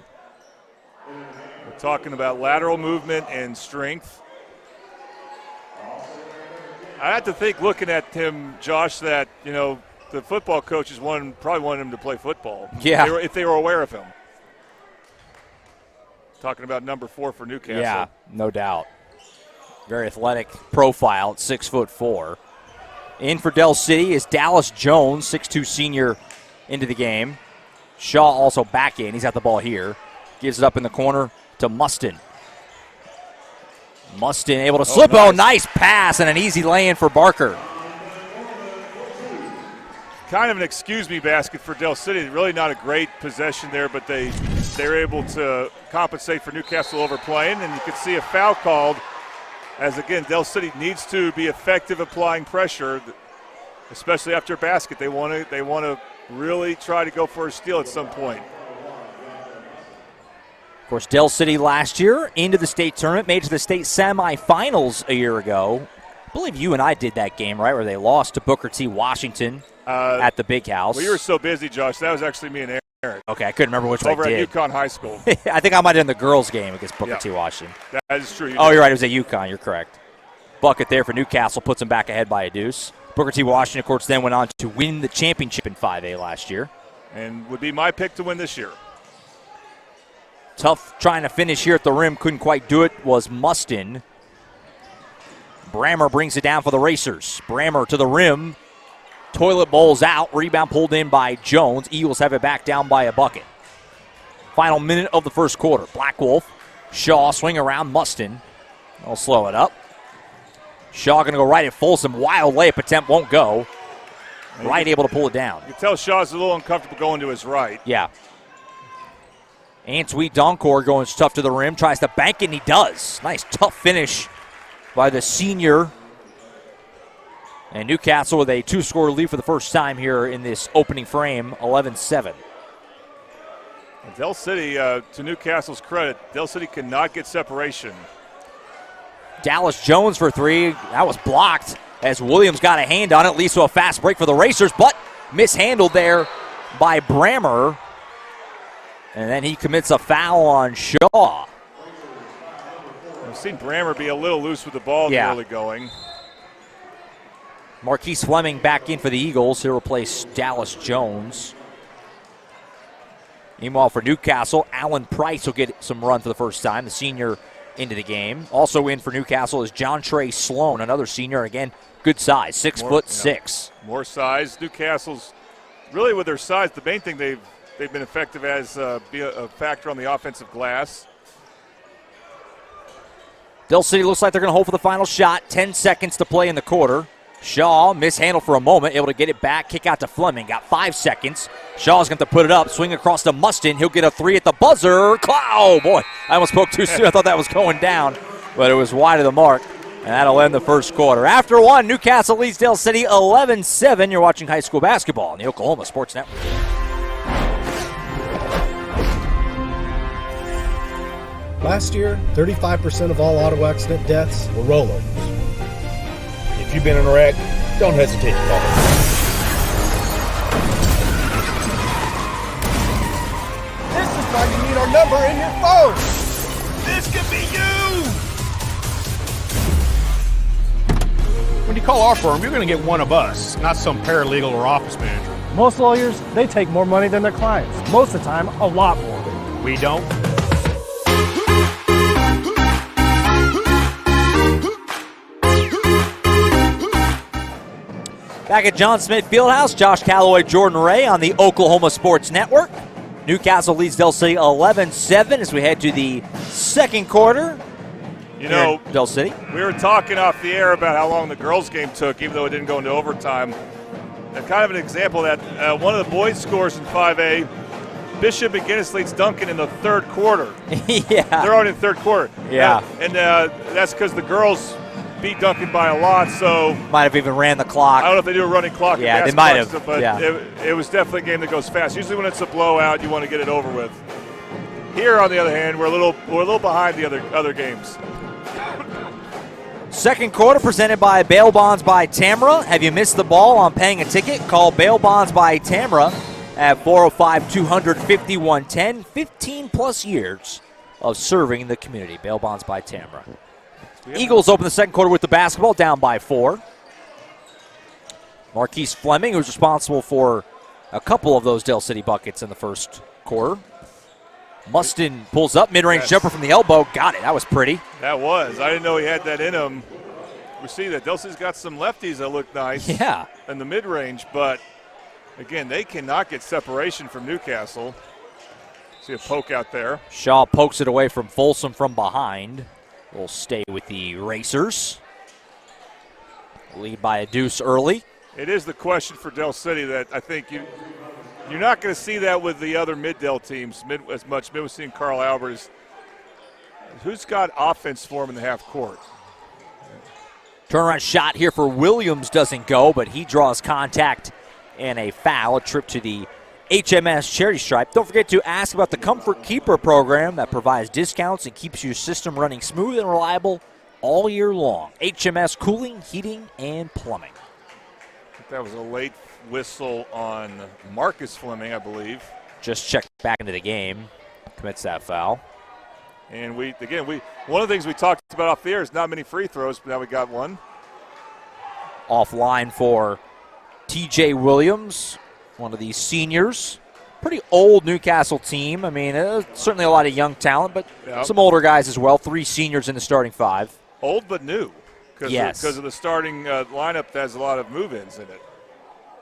We're talking about lateral movement and strength. I have to think, looking at him, Josh, that, the football coaches probably wanted him to play football. Yeah. If they were aware of him. Talking about number 4 for Newcastle. Yeah, no doubt. Very athletic profile at 6'4". In for Del City is Dallas Jones, 6'2" senior into the game. Shaw also back in. He's got the ball here. Gives it up in the corner to Mustin. Mustin able to slip. Nice. Oh, nice pass and an easy lay-in for Barker. Kind of an excuse-me basket for Del City. Really not a great possession there, but they're able to compensate for Newcastle overplaying, and you can see a foul called as, again, Del City needs to be effective applying pressure, especially after a basket. They want to really try to go for a steal at some point. Of course, Del City last year into the state tournament, made it to the state semifinals a year ago. I believe you and I did that game, right, where they lost to Booker T. Washington at the Big House. Well, you were so busy, Josh. That was actually me and Eric. Okay, I couldn't remember which one I did. Over at UConn High School. I think I might have done the girls' game against Booker T. Washington. That is true. You're right. It was at UConn. You're correct. Bucket there for Newcastle puts them back ahead by a deuce. Booker T. Washington, of course, then went on to win the championship in 5A last year. And would be my pick to win this year. Tough trying to finish here at the rim. Couldn't quite do it was Mustin. Brammer brings it down for the Racers. Brammer to the rim. Toilet bowls out. Rebound pulled in by Jones. Eagles have it back down by a bucket. Final minute of the first quarter. Black Wolf. Shaw swing around Mustin. They'll slow it up. Shaw going to go right at Folsom. Wild layup attempt won't go. Wright able to pull it down. You can tell Shaw's a little uncomfortable going to his right. Yeah. Antwi Donkor going tough to the rim. Tries to bank it, and he does. Nice tough finish by the senior. And Newcastle with a 2-score lead for the first time here in this opening frame, 11-7. Del City, to Newcastle's credit, Del City cannot get separation. Dallas Jones for three. That was blocked as Williams got a hand on it. Leads to a fast break for the Racers, but mishandled there by Brammer. And then he commits a foul on Shaw. I've seen Brammer be a little loose with the ball in the early going. Marquise Fleming back in for the Eagles. He'll replace Dallas Jones. Meanwhile, for Newcastle, Alan Price will get some run for the first time, the senior into the game. Also in for Newcastle is John Trey Sloan, another senior. Again, good size, 6'6". More size. Newcastle's really with their size, the main thing they've been effective as be a factor on the offensive glass. Del City looks like they're going to hold for the final shot. 10 seconds to play in the quarter. Shaw mishandled for a moment, able to get it back, kick out to Fleming. Got 5 seconds. Shaw's going to put it up, swing across to Mustin. He'll get a three at the buzzer. Oh, boy, I almost spoke too soon. I thought that was going down, but it was wide of the mark, and that'll end the first quarter. After one, Newcastle leads Del City 11-7. You're watching high school basketball on the Oklahoma Sports Network. Last year, 35% of all auto accident deaths were rollovers. If you've been in a wreck, don't hesitate to call. This is why you need our number in your phone. This could be you. When you call our firm, you're going to get one of us, not some paralegal or office manager. Most lawyers, they take more money than their clients. Most of the time, a lot more. We don't. Back at John Smith Fieldhouse, Josh Calloway, Jordan Ray on the Oklahoma Sports Network. Newcastle leads Del City 11-7 as we head to the second quarter. You know, Del City. We were talking off the air about how long the girls' game took, even though it didn't go into overtime. And kind of an example of that, one of the boys scores in 5A. Bishop McGinnis leads Duncan in the third quarter. Yeah. They're already in the third quarter. Yeah. And that's because the girls beat Duncan by a lot, so might have even ran the clock. I don't know if they do a running clock. Yeah, they might have. But it was definitely a game that goes fast. Usually when it's a blowout, you want to get it over with. Here, on the other hand, we're a little behind the other games. Second quarter presented by Bail Bonds by Tamra. Have you missed the ball on paying a ticket? Call Bail Bonds by Tamra at 405-250-110. 15-plus years of serving the community. Bail Bonds by Tamra. Eagles open the second quarter with the basketball, down by 4. Marquise Fleming, who's responsible for a couple of those Del City buckets in the first quarter. Mustin pulls up, mid-range jumper from the elbow. Got it. That was pretty. That was. I didn't know he had that in him. We see that Del City's got some lefties that look nice in the mid-range, but, again, they cannot get separation from Newcastle. See a poke out there. Shaw pokes it away from Folsom from behind. Will stay with the Racers. Lead by a deuce early. It is the question for Del City that I think you're not going to see that with the other mid-Del teams as much. Maybe we're seeing Carl Albert is who's got offense for him in the half court. Turnaround shot here for Williams doesn't go, but he draws contact and a foul. A trip to the HMS charity stripe. Don't forget to ask about the Comfort Keeper program that provides discounts and keeps your system running smooth and reliable all year long. HMS Cooling, Heating, and Plumbing. I think that was a late whistle on Marcus Fleming, I believe. Just checked back into the game. Commits that foul. And one of the things we talked about off the air is not many free throws, but now we got one. Offline for TJ Williams, one of these seniors. Pretty old Newcastle team. I mean, certainly a lot of young talent, but some older guys as well. 3 seniors in the starting 5. Old but new. Because of the starting lineup that has a lot of move-ins in it.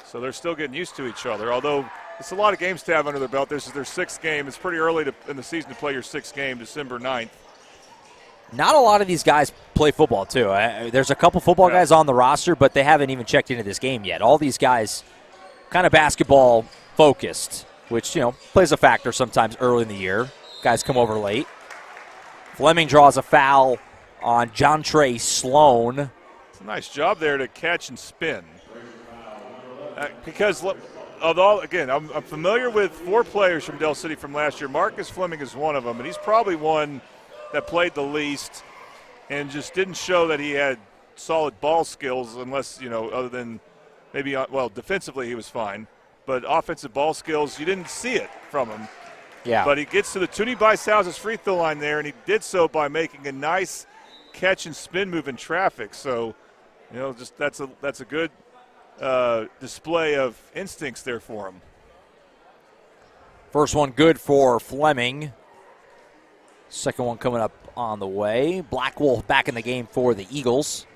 So they're still getting used to each other, although it's a lot of games to have under their belt. This is their 6th game. It's pretty early in the season to play your 6th game, December 9th. Not a lot of these guys play football, too. There's a couple football guys on the roster, but they haven't even checked into this game yet. All these guys kind of basketball-focused, which, plays a factor sometimes early in the year. Guys come over late. Fleming draws a foul on John Trey Sloan. It's a nice job there to catch and spin. Because again, I'm familiar with 4 players from Del City from last year. Marcus Fleming is one of them, and he's probably one that played the least and just didn't show that he had solid ball skills unless, other than maybe, defensively he was fine. But offensive ball skills, you didn't see it from him. Yeah. But he gets to the Toonie Bice-House's free throw line there, and he did so by making a nice catch and spin move in traffic. So, just that's a good display of instincts there for him. First one good for Fleming. Second one coming up on the way. Black Wolf back in the game for the Eagles.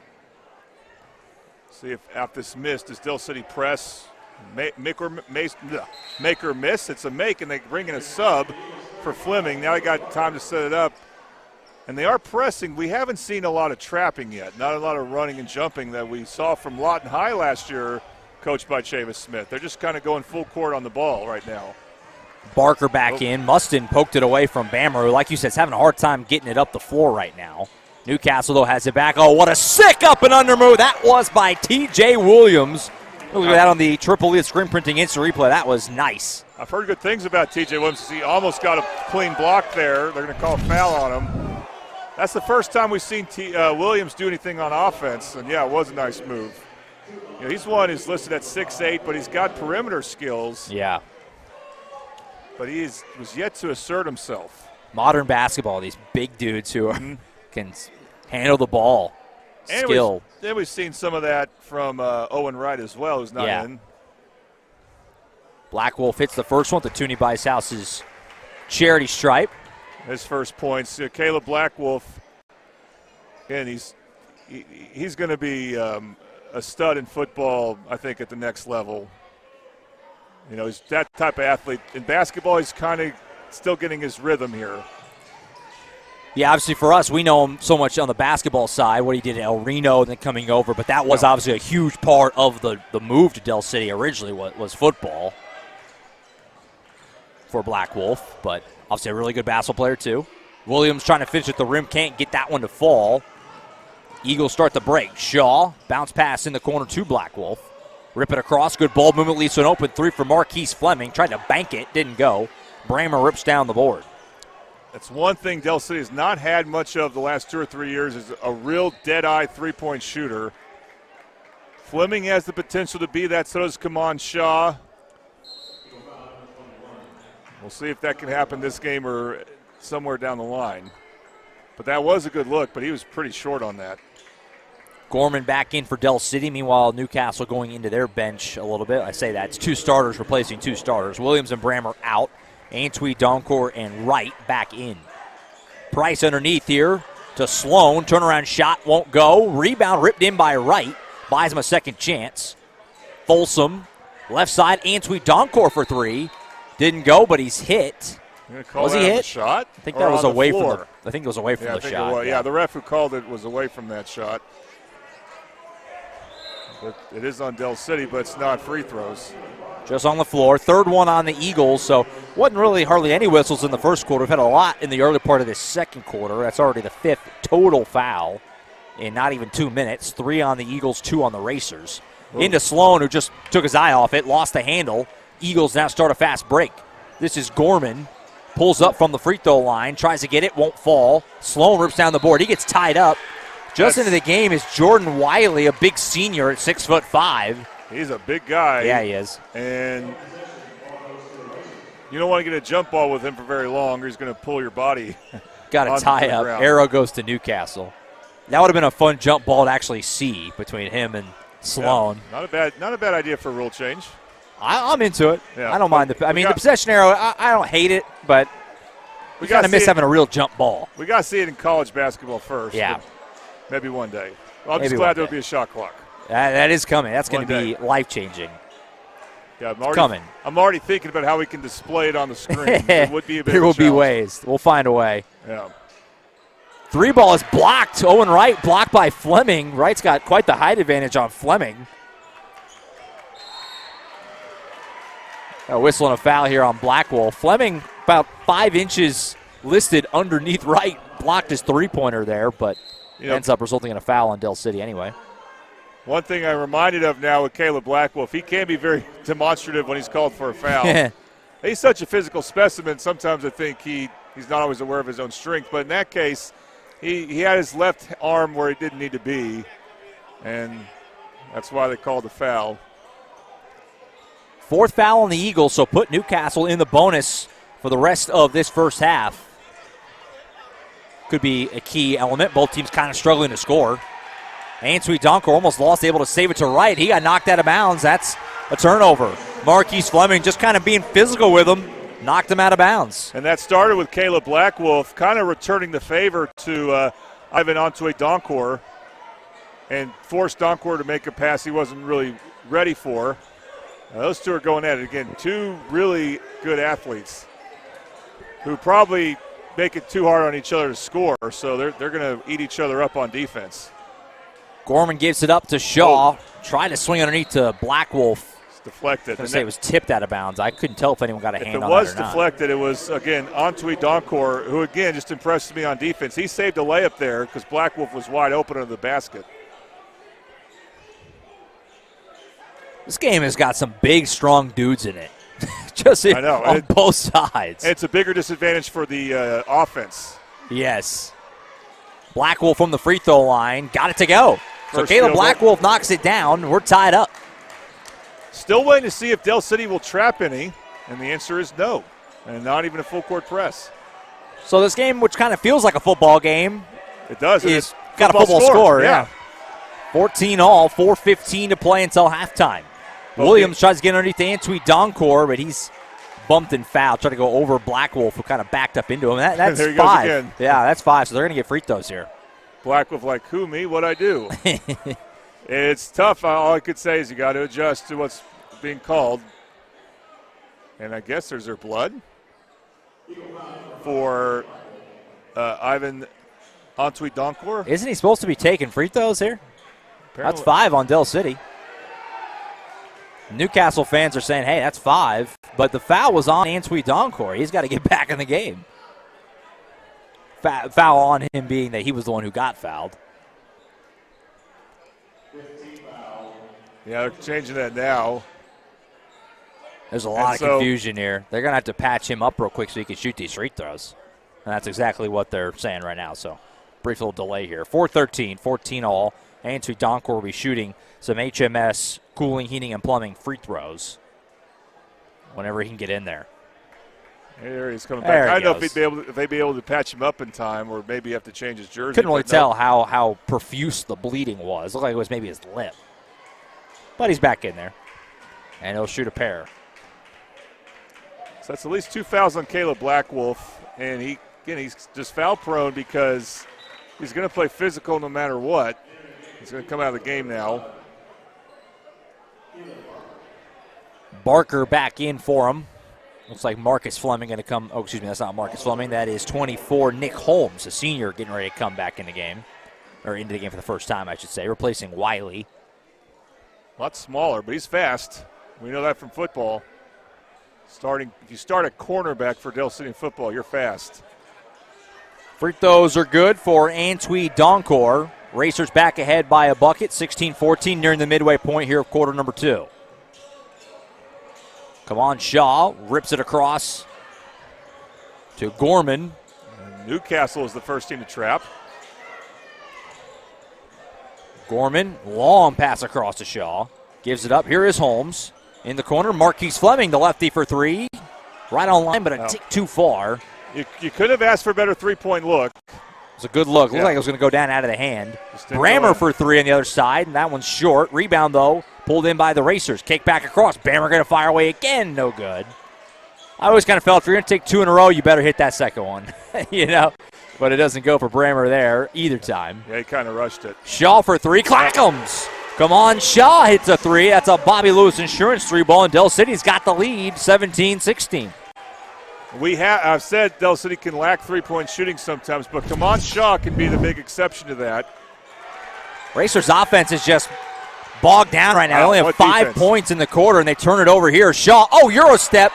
See if after this miss, does Del City press? Make or miss. It's a make, and they bring in a sub for Fleming. Now they got time to set it up. And they are pressing. We haven't seen a lot of trapping yet. Not a lot of running and jumping that we saw from Lawton High last year, coached by Chavis Smith. They're just kind of going full court on the ball right now. Barker back in. Mustin poked it away from Bammer, who, like you said, is having a hard time getting it up the floor right now. Newcastle, though, has it back. Oh, what a sick up and under move. That was by T.J. Williams. Look at that on the Triple E screen printing instant replay. That was nice. I've heard good things about T.J. Williams. He almost got a clean block there. They're going to call a foul on him. That's the first time we've seen Williams do anything on offense, and, yeah, it was a nice move. He's one who's listed at 6'8", but he's got perimeter skills. Yeah. But he was yet to assert himself. Modern basketball, these big dudes who can handle the ball. Skill. Then we've seen some of that from Owen Wright as well, who's not in. Black Wolf hits the first one, the Toonie Bice-House's charity stripe. His first points. Caleb Blackwolf, and he's going to be a stud in football, I think, at the next level. He's that type of athlete. In basketball, he's kind of still getting his rhythm here. Yeah, obviously for us, we know him so much on the basketball side, what he did at El Reno and then coming over, but that was obviously a huge part of the move to Del City originally was football for Black Wolf, but obviously a really good basketball player too. Williams trying to finish at the rim, can't get that one to fall. Eagles start the break. Shaw, bounce pass in the corner to Black Wolf. Rip it across, good ball movement, leads to an open three for Marquise Fleming. Tried to bank it, didn't go. Bramer rips down the board. That's one thing Del City has not had much of the last 2 or 3 years is a real dead-eye three-point shooter. Fleming has the potential to be that, so does Kaman Shaw. We'll see if that can happen this game or somewhere down the line. But that was a good look, but he was pretty short on that. Gorman back in for Del City. Meanwhile, Newcastle going into their bench a little bit. I say that. It's 2 starters replacing 2 starters. Williams and Bramer out. Antwi, Doncourt, and Wright back in. Price underneath here to Sloan. Turnaround shot won't go. Rebound ripped in by Wright. Buys him a second chance. Folsom, left side. Antwi, Doncourt for 3. Didn't go, but he's hit. Was he hit? Shot? I think that was away from the. I think it was away from the shot. Yeah, the ref who called it was away from that shot. But it is on Del City, but it's not free throws. Just on the floor. Third one on the Eagles, so wasn't really hardly any whistles in the first quarter. We've had a lot in the early part of this second quarter. That's already the 5th total foul in not even 2 minutes. 3 on the Eagles, 2 on the Racers. Ooh. Into Sloan, who just took his eye off it, lost the handle. Eagles now start a fast break. This is Gorman. Pulls up from the free throw line, tries to get it, won't fall. Sloan rips down the board. He gets tied up. Just into the game is Jordan Wiley, a big senior at 6'5". He's a big guy. Yeah, he is. And you don't want to get a jump ball with him for very long, or he's going to pull your body. Got a tie up. Arrow goes to Newcastle. That would have been a fun jump ball to actually see between him and Sloan. Yeah, not a bad idea for a rule change. I'm into it. Yeah. I don't mind the possession arrow. I don't hate it, but we kind of miss having a real jump ball. We got to see it in college basketball first. Yeah. Maybe one day. Well, I'm just glad there'll be a shot clock. That is coming. That's going to be life-changing. Yeah, coming. I'm already thinking about how we can display it on the screen. It would be a bit There will be ways. We'll find a way. Yeah. 3 ball is blocked. Owen Wright blocked by Fleming. Wright's got quite the height advantage on Fleming. A whistle and a foul here on Blackwell. Fleming about 5 inches listed underneath Wright. Blocked his three-pointer there, but ends up resulting in a foul on Del City anyway. One thing I'm reminded of now with Caleb Blackwolf, he can be very demonstrative when he's called for a foul. He's such a physical specimen. Sometimes I think he's not always aware of his own strength. But in that case, he had his left arm where he didn't need to be, and that's why they called the foul. 4th foul on the Eagles, so put Newcastle in the bonus for the rest of this first half. Could be a key element. Both teams kind of struggling to score. Antwi Donkor almost lost, able to save it to right. He got knocked out of bounds. That's a turnover. Marquise Fleming just kind of being physical with him, knocked him out of bounds. And that started with Caleb Blackwolf kind of returning the favor to Ivan Antwi Donkor and forced Donkor to make a pass he wasn't really ready for. Those two are going at it again. Two really good athletes who probably make it too hard on each other to score, so they're going to eat each other up on defense. Gorman gives it up to Shaw. Tried to swing underneath to Blackwolf. It's deflected. I was going to say it was tipped out of bounds. I couldn't tell if anyone got a hand on that or not. If it was deflected, it was, again, Antwi Donkor, who, again, just impressed me on defense. He saved a layup there because Blackwolf was wide open under the basket. This game has got some big, strong dudes in it. Just on both sides. It's a bigger disadvantage for the offense. Yes. Blackwolf from the free throw line. Got it to go. So Caleb Blackwolf knocks it down. We're tied up. Still waiting to see if Del City will trap any, and the answer is no, and not even a full court press. So this game, which kind of feels like a football game, it does. It's got a football score. Yeah. 14-all, 4:15 to play until halftime. Williams tries to get underneath Antwi Donkor, but he's bumped and fouled. Tried to go over Blackwolf, who kind of backed up into him. That's there he 5. Goes again. Yeah, that's 5. So they're going to get free throws here. Blackwolf like, who, me? What'd I do? It's tough. All I could say is you got to adjust to what's being called. And I guess there's their blood for Ivan Antwi Donkor. Isn't he supposed to be taking free throws here? Apparently. That's 5 on Del City. Newcastle fans are saying, hey, that's 5. But the foul was on Antwi Donkor. He's got to get back in the game. Foul on him being that he was the one who got fouled. Yeah, they're changing that now. There's a lot of confusion here. They're going to have to patch him up real quick so he can shoot these free throws. And that's exactly what they're saying right now. So brief little delay here. 4:13, 14-all. Antwi Donkor will be shooting some HMS cooling, heating, and plumbing free throws whenever he can get in there. Here he's coming back. I don't know if they'd be able to patch him up in time, or maybe have to change his jersey. Couldn't really tell how profuse the bleeding was. Looked like it was maybe his lip. But he's back in there, and he'll shoot a pair. So that's at least 2 fouls on Caleb Blackwolf, and he's just foul prone because he's going to play physical no matter what. He's going to come out of the game now. Barker back in for him. Looks like Marcus Fleming going to come. Oh, excuse me, that's not Marcus Fleming. That is 24, Nick Holmes, a senior, getting ready to come back in the game. Or into the game for the first time, I should say, replacing Wiley. A lot smaller, but he's fast. We know that from football. If you start a cornerback for Del City in football, you're fast. Free throws are good for Antwi Donkor. Racers back ahead by a bucket, 16-14, nearing the midway point here of quarter number 2. Come on, Shaw rips it across to Gorman. And Newcastle is the first team to trap. Gorman, long pass across to Shaw. Gives it up. Here is Holmes. In the corner, Marquise Fleming, the lefty for 3. Right on line, but a tick too far. You could have asked for a better three-point look. It was a good look. Looked like it was going to go down out of the hand. Brammer for 3 on the other side, and that one's short. Rebound, though, pulled in by the Racers. Kick back across. Brammer going to fire away again. No good. I always kind of felt if you're going to take 2 in a row, you better hit that second one. But it doesn't go for Brammer there either time. Yeah, he kind of rushed it. Shaw for 3. Clackums. Come on, Shaw hits a 3. That's a Bobby Lewis Insurance 3-ball, and Del City's got the lead, 17-16. I've said Del City can lack three-point shooting sometimes, but Kaman Shaw can be the big exception to that. Racers' offense is just bogged down right now. They only have 5 points in the quarter, and they turn it over here. Shaw, Euro step,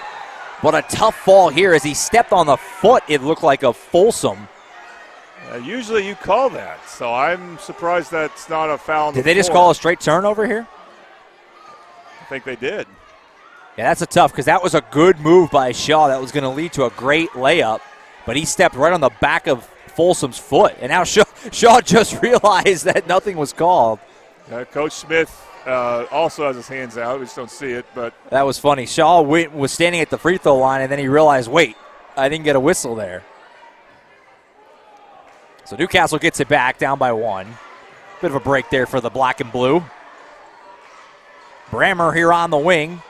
but a tough fall here as he stepped on the foot. It looked like a Folsom. Usually you call that, so I'm surprised that's not a foul. Did they just call a straight turnover here? I think they did. Yeah, that's a tough, because that was a good move by Shaw that was going to lead to a great layup, but he stepped right on the back of Folsom's foot, and now Shaw just realized that nothing was called. Coach Smith also has his hands out. We just don't see it, but that was funny. Shaw was standing at the free throw line, and then he realized, wait, I didn't get a whistle there. So Newcastle gets it back, down by 1. Bit of a break there for the black and blue. Brammer here on the wing.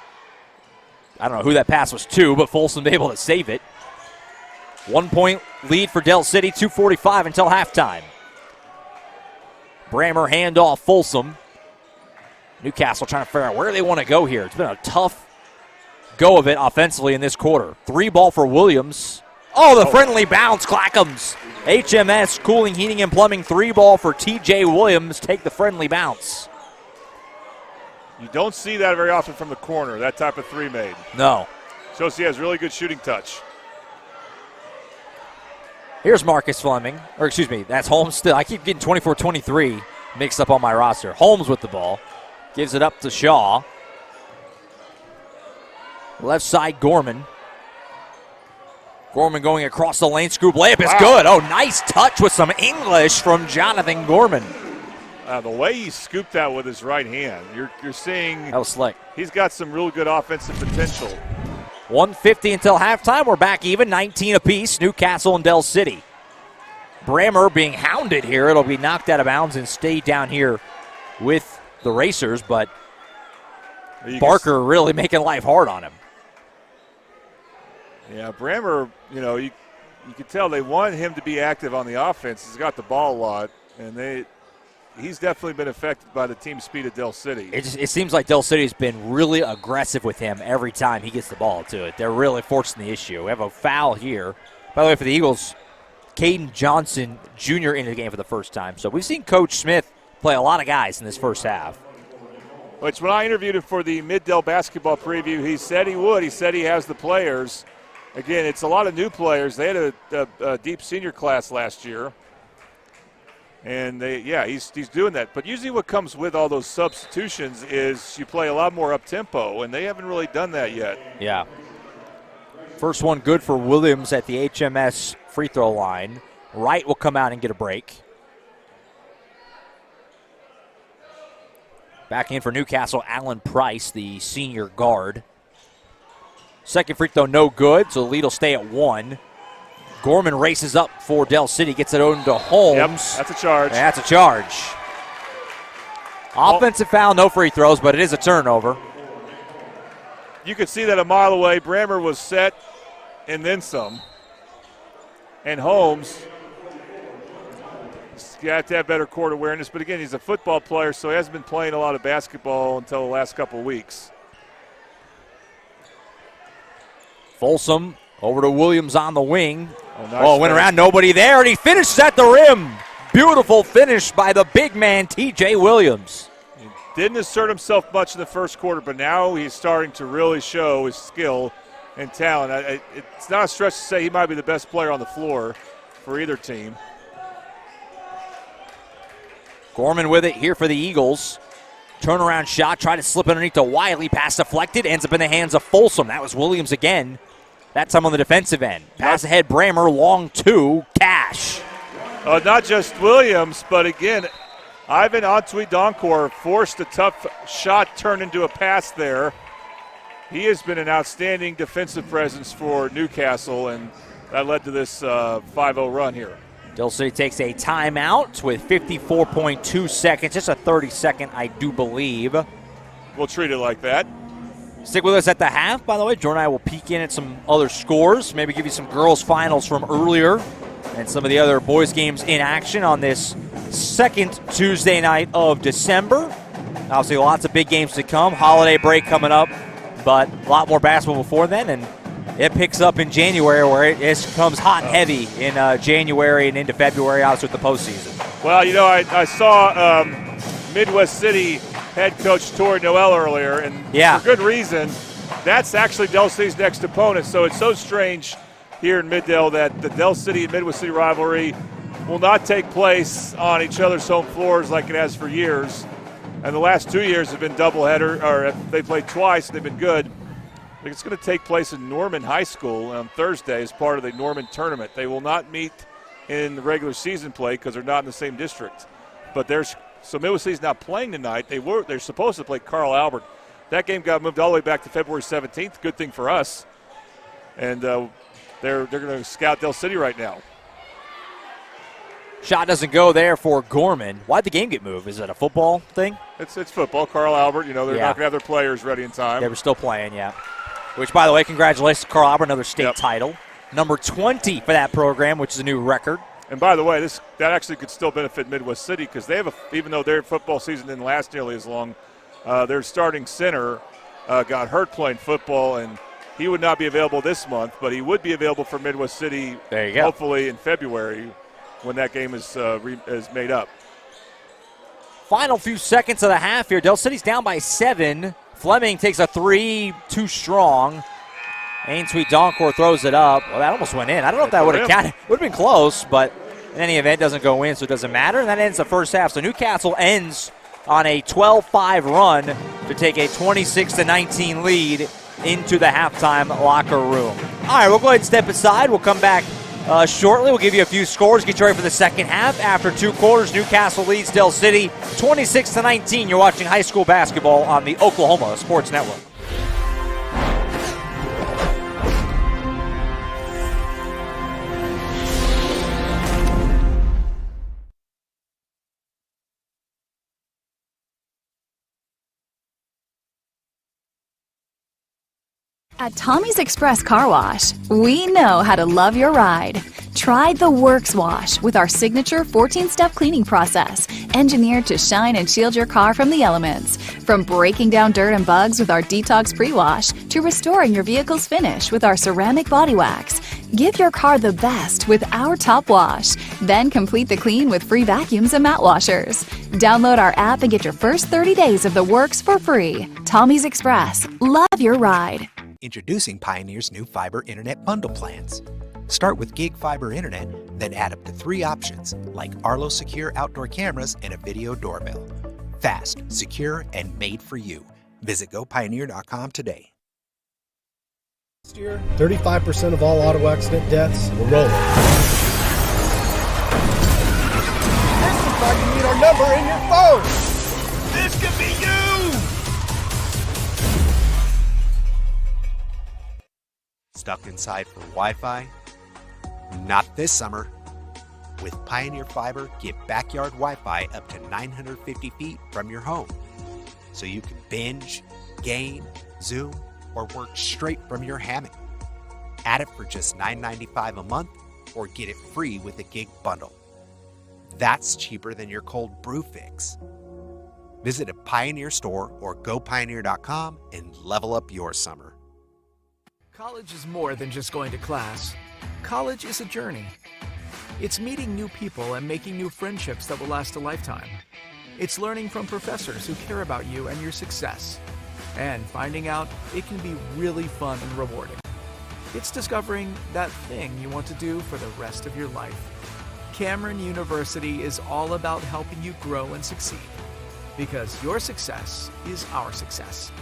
I don't know who that pass was to, but Folsom able to save it. 1 point lead for Del City, 2:45 until halftime. Brammer handoff Folsom. Newcastle trying to figure out where they want to go here. It's been a tough go of it offensively in this quarter. 3 ball for Williams. Oh, the friendly bounce, Clackamas. HMS Cooling, Heating, and Plumbing, 3 ball for TJ Williams. Take the friendly bounce. You don't see that very often from the corner, that type of 3 made. No. Shows he has really good shooting touch. Here's Marcus Fleming. Or excuse me, that's Holmes still. I keep getting 24-23 mixed up on my roster. Holmes with the ball. Gives it up to Shaw. Left side, Gorman. Gorman going across the lane. Scoop layup is good. Oh, nice touch with some English from Jonathan Gorman. The way he scooped that with his right hand, you're seeing that was slick. He's got some real good offensive potential. 1:50 until halftime. We're back even, 19 apiece. Newcastle and Del City. Brammer being hounded here. It'll be knocked out of bounds and stay down here with the Racers, but Barker really making life hard on him. Yeah, Brammer, you can tell they want him to be active on the offense. He's got the ball a lot, and he's definitely been affected by the team speed of Del City. It seems like Del City's been really aggressive with him every time he gets the ball to it. They're really forcing the issue. We have a foul here. By the way, for the Eagles, Caden Johnson Jr. into the game for the first time. So we've seen Coach Smith play a lot of guys in this first half. Which when I interviewed him for the Mid-Del basketball preview, he said he would. He said he has the players. Again, it's a lot of new players. They had a deep senior class last year. And he's doing that. But usually what comes with all those substitutions is you play a lot more up-tempo, and they haven't really done that yet. Yeah. First one good for Williams at the HMS free throw line. Wright will come out and get a break. Back in for Newcastle, Alan Price, the senior guard. Second free throw no good, so the lead will stay at 1. Gorman races up for Del City, gets it over to Holmes. Yep, that's a charge. That's a charge. Offensive foul, no free throws, but it is a turnover. You could see that a mile away. Brammer was set and then some. And Holmes, you have to have better court awareness. But again, he's a football player, so he hasn't been playing a lot of basketball until the last couple of weeks. Folsom over to Williams on the wing. Nice went around, nobody there, and he finished at the rim. Beautiful finish by the big man, TJ Williams. He didn't assert himself much in the first quarter, but now he's starting to really show his skill and talent. It's not a stretch to say he might be the best player on the floor for either team. Gorman with it here for the Eagles. Turnaround shot, tried to slip underneath to Wiley. Pass deflected, ends up in the hands of Folsom. That was Williams again. That time on the defensive end. Pass ahead, Brammer, long 2, Cash. Not just Williams, but again, Ivan Antwi-Donkor forced a tough shot turned into a pass there. He has been an outstanding defensive presence for Newcastle, and that led to this 5-0 run here. Del City takes a timeout with 54.2 seconds. Just a 30-second, I do believe. We'll treat it like that. Stick with us at the half, by the way. Jordan and I will peek in at some other scores, maybe give you some girls' finals from earlier and some of the other boys' games in action on this second Tuesday night of December. Obviously, lots of big games to come. Holiday break coming up, but a lot more basketball before then, and it picks up in January where it comes hot and heavy in January and into February, obviously with the postseason. Well, I saw Midwest City head coach Tori Noel earlier, and for good reason. That's actually Del City's next opponent, so it's so strange here in Mid-Del that the Del City and Midwest City rivalry will not take place on each other's home floors like it has for years. And the last 2 years have been doubleheader, or they played twice and they've been good. It's going to take place in Norman High School on Thursday as part of the Norman tournament. They will not meet in the regular season play because they're not in the same district. But so Midwest City's not playing tonight. They're supposed to play Carl Albert. That game got moved all the way back to February 17th. Good thing for us. And they're going to scout Del City right now. Shot doesn't go there for Gorman. Why'd the game get moved? Is it a football thing? It's football. Carl Albert, they're not going to have their players ready in time. They were still playing, yeah. Which, by the way, congratulations to Carl Albert, another state title. Number 20 for that program, which is a new record. And by the way, that actually could still benefit Midwest City because they have even though their football season didn't last nearly as long, their starting center got hurt playing football, and he would not be available this month, but he would be available for Midwest City hopefully in February when that game is made up. Final few seconds of the half here. Del City's down by 7. Fleming takes a 3, too strong. Ainsweet Doncor throws it up. Well, that almost went in. I don't know if that would have counted. Would have been close, but in any event, doesn't go in, so it doesn't matter. And that ends the first half. So Newcastle ends on a 12-5 run to take a 26-19 lead into the halftime locker room. All right, we'll go ahead and step aside. We'll come back shortly. We'll give you a few scores, get you ready for the second half. After 2 quarters, Newcastle leads Del City 26-19. You're watching high school basketball on the Oklahoma Sports Network. At Tommy's Express Car Wash, we know how to love your ride. Try the Works Wash with our signature 14-step cleaning process, engineered to shine and shield your car from the elements. From breaking down dirt and bugs with our Detox Pre-Wash to restoring your vehicle's finish with our ceramic body wax. Give your car the best with our Top Wash. Then complete the clean with free vacuums and mat washers. Download our app and get your first 30 days of the works for free. Tommy's Express. Love your ride. Introducing Pioneer's new fiber internet bundle plans. Start with gig fiber internet, then add up to 3 options like Arlo secure outdoor cameras and a video doorbell. Fast, secure, and made for you. Visit gopioneer.com today. Last year, 35% of all auto accident deaths were rolling. This looks like you need our number in your phone. This could be you. Stuck inside for Wi-Fi? Not this summer. With Pioneer Fiber, get backyard Wi-Fi up to 950 feet from your home. So you can binge, game, Zoom, or work straight from your hammock. Add it for just $9.95 a month or get it free with a gig bundle. That's cheaper than your cold brew fix. Visit a Pioneer store or gopioneer.com and level up your summer. College is more than just going to class. College is a journey. It's meeting new people and making new friendships that will last a lifetime. It's learning from professors who care about you and your success. And finding out it can be really fun and rewarding. It's discovering that thing you want to do for the rest of your life. Cameron University is all about helping you grow and succeed. Because your success is our success.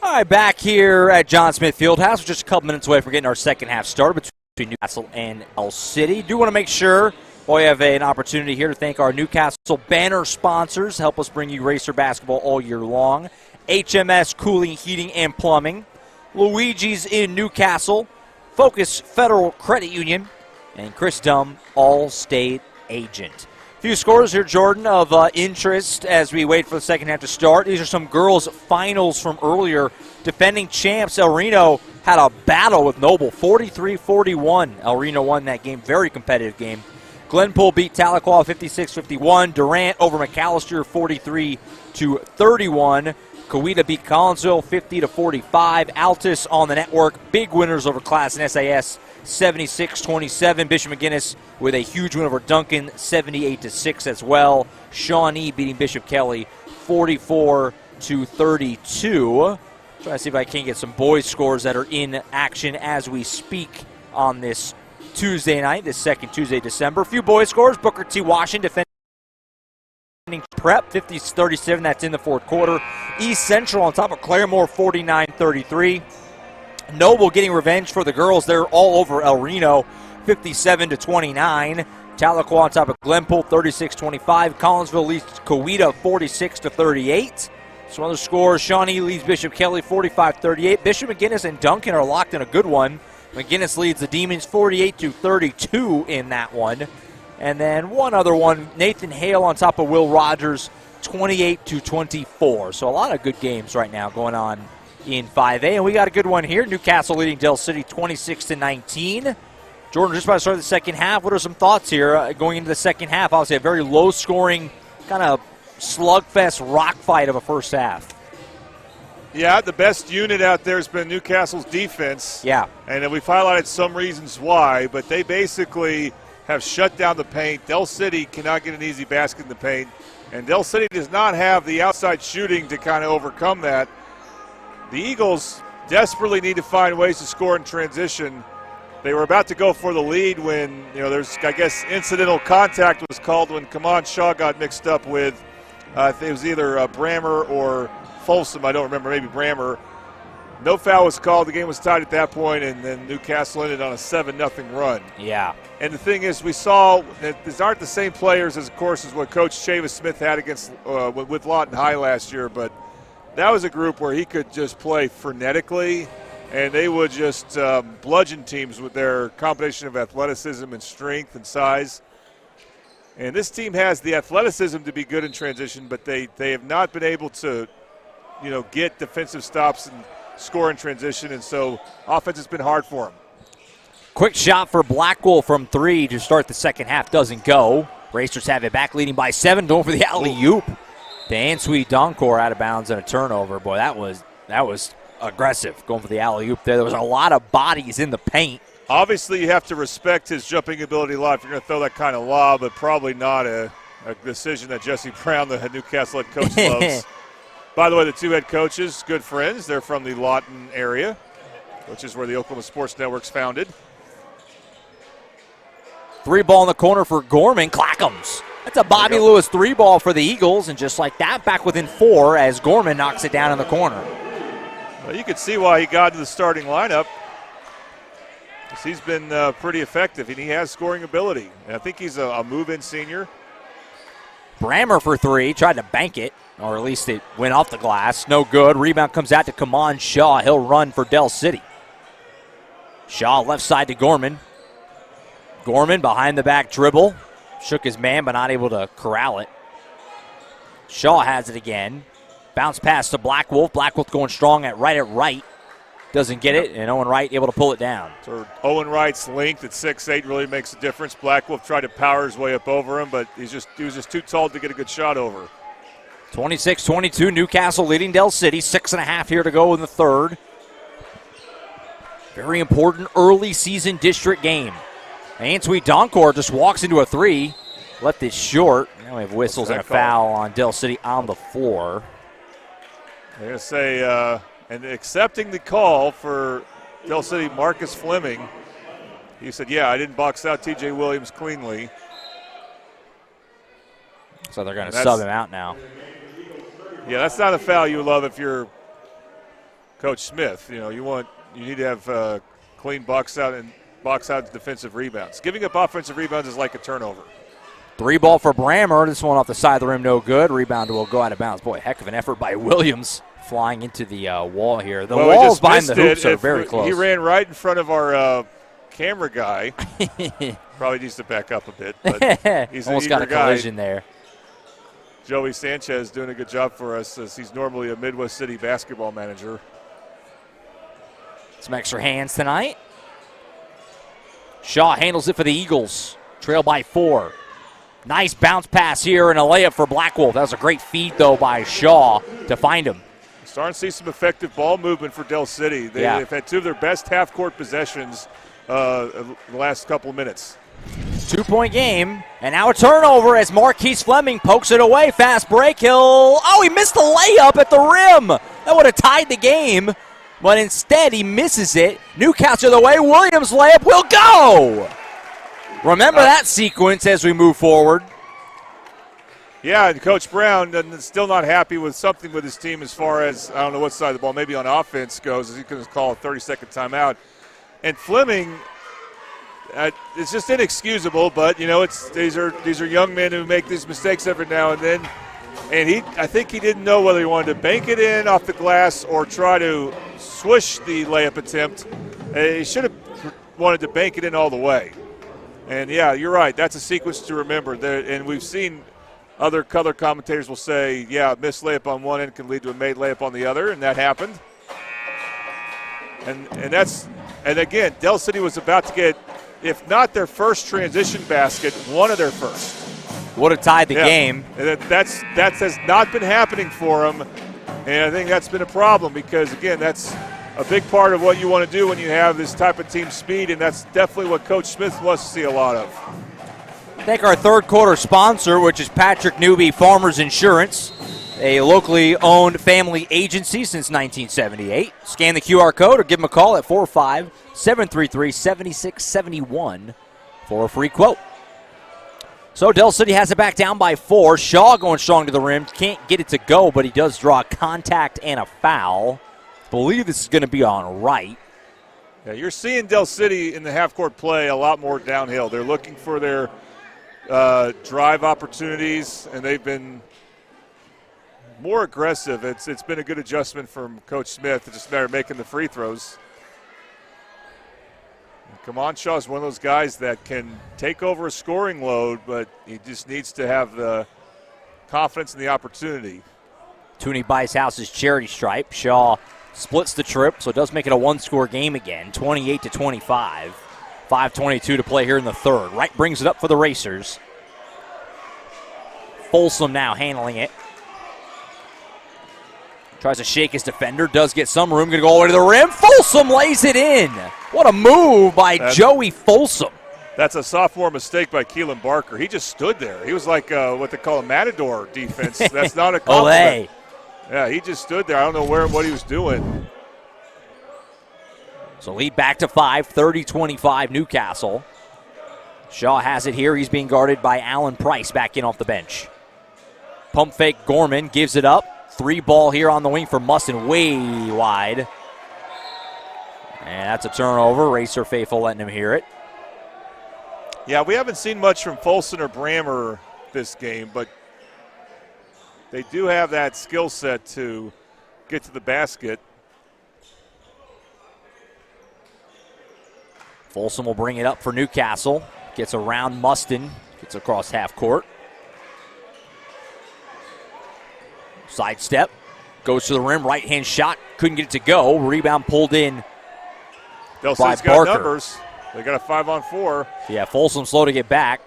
All right, back here at John Smith Fieldhouse. We're just a couple minutes away from getting our second half started between Newcastle and El City. Do want to make sure we have an opportunity here to thank our Newcastle banner sponsors. Help us bring you Racer basketball all year long. HMS Cooling, Heating, and Plumbing. Luigi's in Newcastle. Focus Federal Credit Union. And Chris Dumb, All-State Agent. A few scores here, Jordan, of interest as we wait for the second half to start. These are some girls' finals from earlier. Defending champs, El Reno had a battle with Noble, 43-41. El Reno won that game, very competitive game. Glenpool beat Tahlequah 56-51. Durant over McAllister 43-31. Coweta beat Collinsville 50-45. Altus on the network, big winners over Class and SAS 76-27. Bishop McGuinness with a huge win over Duncan 78-6 as well. Shawnee beating Bishop Kelly 44-32. Trying to see if I can get some boys scores that are in action as we speak on this Tuesday night, this second Tuesday, December. A few boys scores. Booker T. Washington defending Prep 50-37. That's in the fourth quarter. East Central on top of Claremore 49-33. Noble getting revenge for the girls. They're all over El Reno 57-29. Tahlequah on top of Glenpool 36-25. Collinsville leads Coweta 46-38. Some other scores. Shawnee leads Bishop Kelly 45-38. Bishop McGuinness and Duncan are locked in a good one. McGuinness leads the Demons 48-32 in that one. And then one other one, Nathan Hale on top of Will Rogers 28-24. So a lot of good games right now going on in 5A. And we got a good one here. Newcastle leading Del City 26-19. Jordan, just about to start the second half. What are some thoughts here going into the second half? Obviously a very low-scoring kind of slugfest rock fight of a first half. Yeah, the best unit out there has been Newcastle's defense. Yeah. And we've highlighted some reasons why, but they basically have shut down the paint. Del City cannot get an easy basket in the paint, and Del City does not have the outside shooting to kind of overcome that. The Eagles desperately need to find ways to score in transition. They were about to go for the lead when, there's, I guess, incidental contact was called when Kaman Shaw got mixed up with, it was either Brammer or Folsom, I don't remember, maybe Brammer. No foul was called. The game was tied at that point, and then Newcastle ended on a 7-0 run. Yeah. And the thing is, we saw that these aren't the same players, as what Coach Chavis Smith had against with Lawton High last year, but that was a group where he could just play frenetically, and they would just bludgeon teams with their combination of athleticism and strength and size. And this team has the athleticism to be good in transition, but they have not been able to, get defensive stops and score in transition, and so offense has been hard for them. Quick shot for Blackwell from three to start the second half. Doesn't go. Racers have it back, leading by 7, going for the alley-oop. The Answeet Doncor out of bounds and a turnover. Boy, that was aggressive, going for the alley-oop there. There was a lot of bodies in the paint. Obviously, you have to respect his jumping ability a lot if you're going to throw that kind of lob, but probably not a decision that Jesse Brown, the Newcastle head coach, loves. By the way, the two head coaches, good friends. They're from the Lawton area, which is where the Oklahoma Sports Network's founded. Three ball in the corner for Gorman. Clackums. That's a Bobby Lewis three ball for the Eagles, and just like that, back within 4 as Gorman knocks it down in the corner. Well, you can see why he got into the starting lineup. He's been pretty effective, and he has scoring ability. And I think he's a move-in senior. Brammer for 3, tried to bank it, or at least it went off the glass. No good. Rebound comes out to Kaman Shaw. He'll run for Del City. Shaw left side to Gorman. Gorman behind the back dribble. Shook his man, but not able to corral it. Shaw has it again. Bounce pass to Blackwolf. Blackwolf going strong at right. Doesn't get it, and Owen Wright able to pull it down. So Owen Wright's length at 6'8" really makes a difference. Blackwolf tried to power his way up over him, but he was just too tall to get a good shot over. 26-22, Newcastle leading Del City. 6.5 here to go in the third. Very important early season district game. Answeet Doncor just walks into a 3. Left it short. Now we have whistles and a foul on Del City on the floor. They're going to say, and accepting the call for Del City, Marcus Fleming. He said, yeah, I didn't box out T.J. Williams cleanly. So they're going to sub him out now. Yeah, that's not a foul you love if you're Coach Smith. You need to have clean box out defensive rebounds. Giving up offensive rebounds is like a turnover. 3 ball for Brammer. This one off the side of the rim, no good. Rebound will go out of bounds. Boy, heck of an effort by Williams flying into the wall here. The walls behind the hoops are very close. He ran right in front of our camera guy. Probably needs to back up a bit, but he's almost got a collision there. Joey Sanchez doing a good job for us as he's normally a Midwest City basketball manager. Some extra hands tonight. Shaw handles it for the Eagles. Trail by 4. Nice bounce pass here and a layup for Blackwolf. That was a great feed, though, by Shaw to find him. Starting to see some effective ball movement for Del City. They've had 2 of their best half-court possessions the last couple of minutes. 2-point game, and now a turnover as Marquise Fleming pokes it away. Fast break. He missed the layup at the rim. That would have tied the game, but instead he misses it. Newcastle the way. Williams' layup will go. Remember that sequence as we move forward. Yeah, and Coach Brown still not happy with something with his team as far as, I don't know what side of the ball, maybe on offense goes, as he can call a 30-second timeout. And Fleming, it's just inexcusable, but, these are young men who make these mistakes every now and then. And I think he didn't know whether he wanted to bank it in off the glass or try to swoosh the layup attempt. He should have wanted to bank it in all the way. And, yeah, you're right. That's a sequence to remember. And we've seen other color commentators will say, yeah, a missed layup on one end can lead to a made layup on the other, and that happened. And again, Del City was about to get, if not their first transition basket, one of their first. Would have tied the game. And that has not been happening for them, and I think that's been a problem because, again, that's a big part of what you want to do when you have this type of team speed, and that's definitely what Coach Smith wants to see a lot of. Thank our third quarter sponsor, which is Patrick Newby Farmers Insurance, a locally owned family agency since 1978. Scan the QR code or give them a call at 45733-7671 for a free quote. So Del City has it back down by 4. Shaw going strong to the rim. Can't get it to go, but he does draw contact and a foul. Believe this is going to be on right. Yeah, you're seeing Del City in the half-court play a lot more downhill. They're looking for their drive opportunities, and they've been more aggressive. It's been a good adjustment from Coach Smith. It's just a matter of making the free throws. Kaman Shaw is one of those guys that can take over a scoring load, but he just needs to have the confidence and the opportunity. Tooney buys House's charity stripe. Shaw splits the trip, so it does make it a one-score game again, 28-25. 5:22 to play here in the third. Wright brings it up for the Racers. Folsom now handling it. Tries to shake his defender, does get some room, going to go all the way to the rim. Folsom lays it in. What a move by Joey Folsom. That's a sophomore mistake by Keelan Barker. He just stood there. He was like what they call a matador defense. That's not a compliment. Yeah, he just stood there. I don't know what he was doing. So lead back to 5, 30-25 Newcastle. Shaw has it here. He's being guarded by Allen Price back in off the bench. Pump fake Gorman gives it up. 3 ball here on the wing for Mustin, way wide. And that's a turnover. Racer faithful letting him hear it. Yeah, we haven't seen much from Folsom or Brammer this game, but they do have that skill set to get to the basket. Folsom will bring it up for Newcastle. Gets around Mustin. Gets across half court. Sidestep. Goes to the rim. Right-hand shot. Couldn't get it to go. Rebound pulled in Del by City's Barker. got numbers. They got a 5-on-4. Yeah, Folsom slow to get back.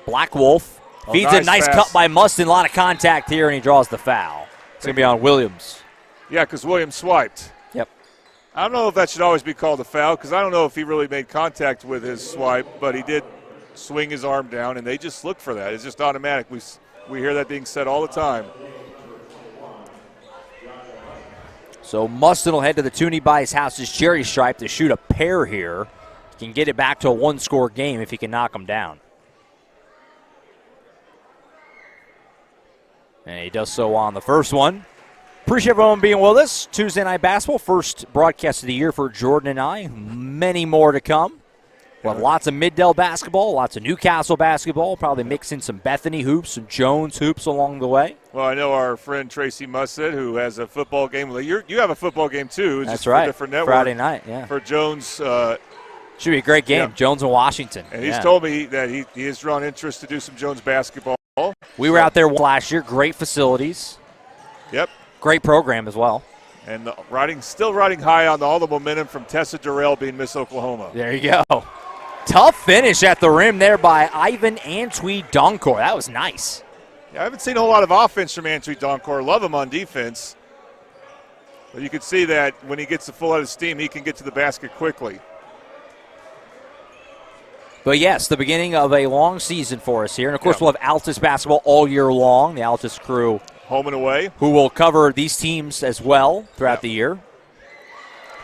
Blackwolf feeds a nice pass. cut by Mustin. A lot of contact here, and he draws the foul. It's going to be on Williams. Yeah, because Williams swiped. Yep. I don't know if that should always be called a foul because I don't know if he really made contact with his swipe, but he did swing his arm down, and they just look for that. It's just automatic. We hear that being said all the time. So Mustin will head to the Tooney by his house's cherry stripe to shoot a pair here. He can get it back to a one-score game if he can knock them down. And he does so on the first one. Appreciate everyone being with us. Tuesday Night Basketball, first broadcast of the year for Jordan and I. Many more to come. We'll have lots of Mid-Dell basketball, lots of Newcastle basketball, probably mix in some Bethany hoops, some Jones hoops along the way. Well, I know our friend Tracy Mussett, who has a football game. You have a football game, too. That's right. For a different network. Friday night, yeah. For Jones. Should be a great game, yeah. Jones and Washington. And he's told me that he has drawn interest to do some Jones basketball. We were out there last year. Great facilities. Yep. Great program as well. And still riding high on all the momentum from Tessa Durrell being Miss Oklahoma. There you go. Tough finish at the rim there by Ivan Antwi Donkor. That was nice. Yeah, I haven't seen a whole lot of offense from Antwi Donkor. Love him on defense. But you can see that when he gets the full out of steam, he can get to the basket quickly. But, yes, the beginning of a long season for us here. And, of course, we'll have Altus basketball all year long, the Altus crew. Home and away. Who will cover these teams as well throughout the year.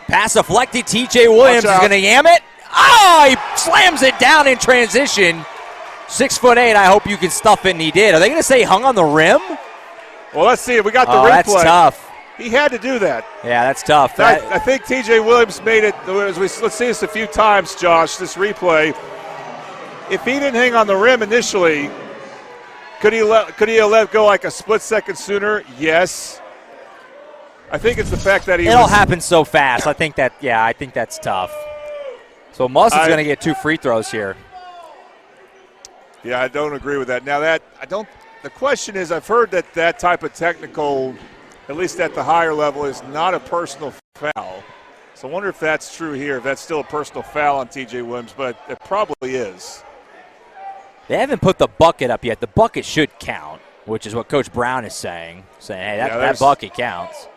Pass deflected. T.J. Williams is going to yam it. Oh, he slams it down in transition. 6'8". I hope you can stuff it, and he did. Are they going to say hung on the rim? Well, let's see. We got the replay. That's tough. He had to do that. Yeah, that's tough. I think T.J. Williams made it. Let's see this a few times, Josh, this replay. If he didn't hang on the rim initially, could he have let go like a split second sooner? Yes. I think it's the fact that it'll happen so fast. I think that's tough. So Musson's going to get 2 free throws here. Yeah, I don't agree with that. Now the question is, I've heard that type of technical, at least at the higher level, is not a personal foul. So I wonder if that's true here, if that's still a personal foul on T.J. Williams, but it probably is. They haven't put the bucket up yet. The bucket should count, which is what Coach Brown is saying. Saying, hey, that bucket counts.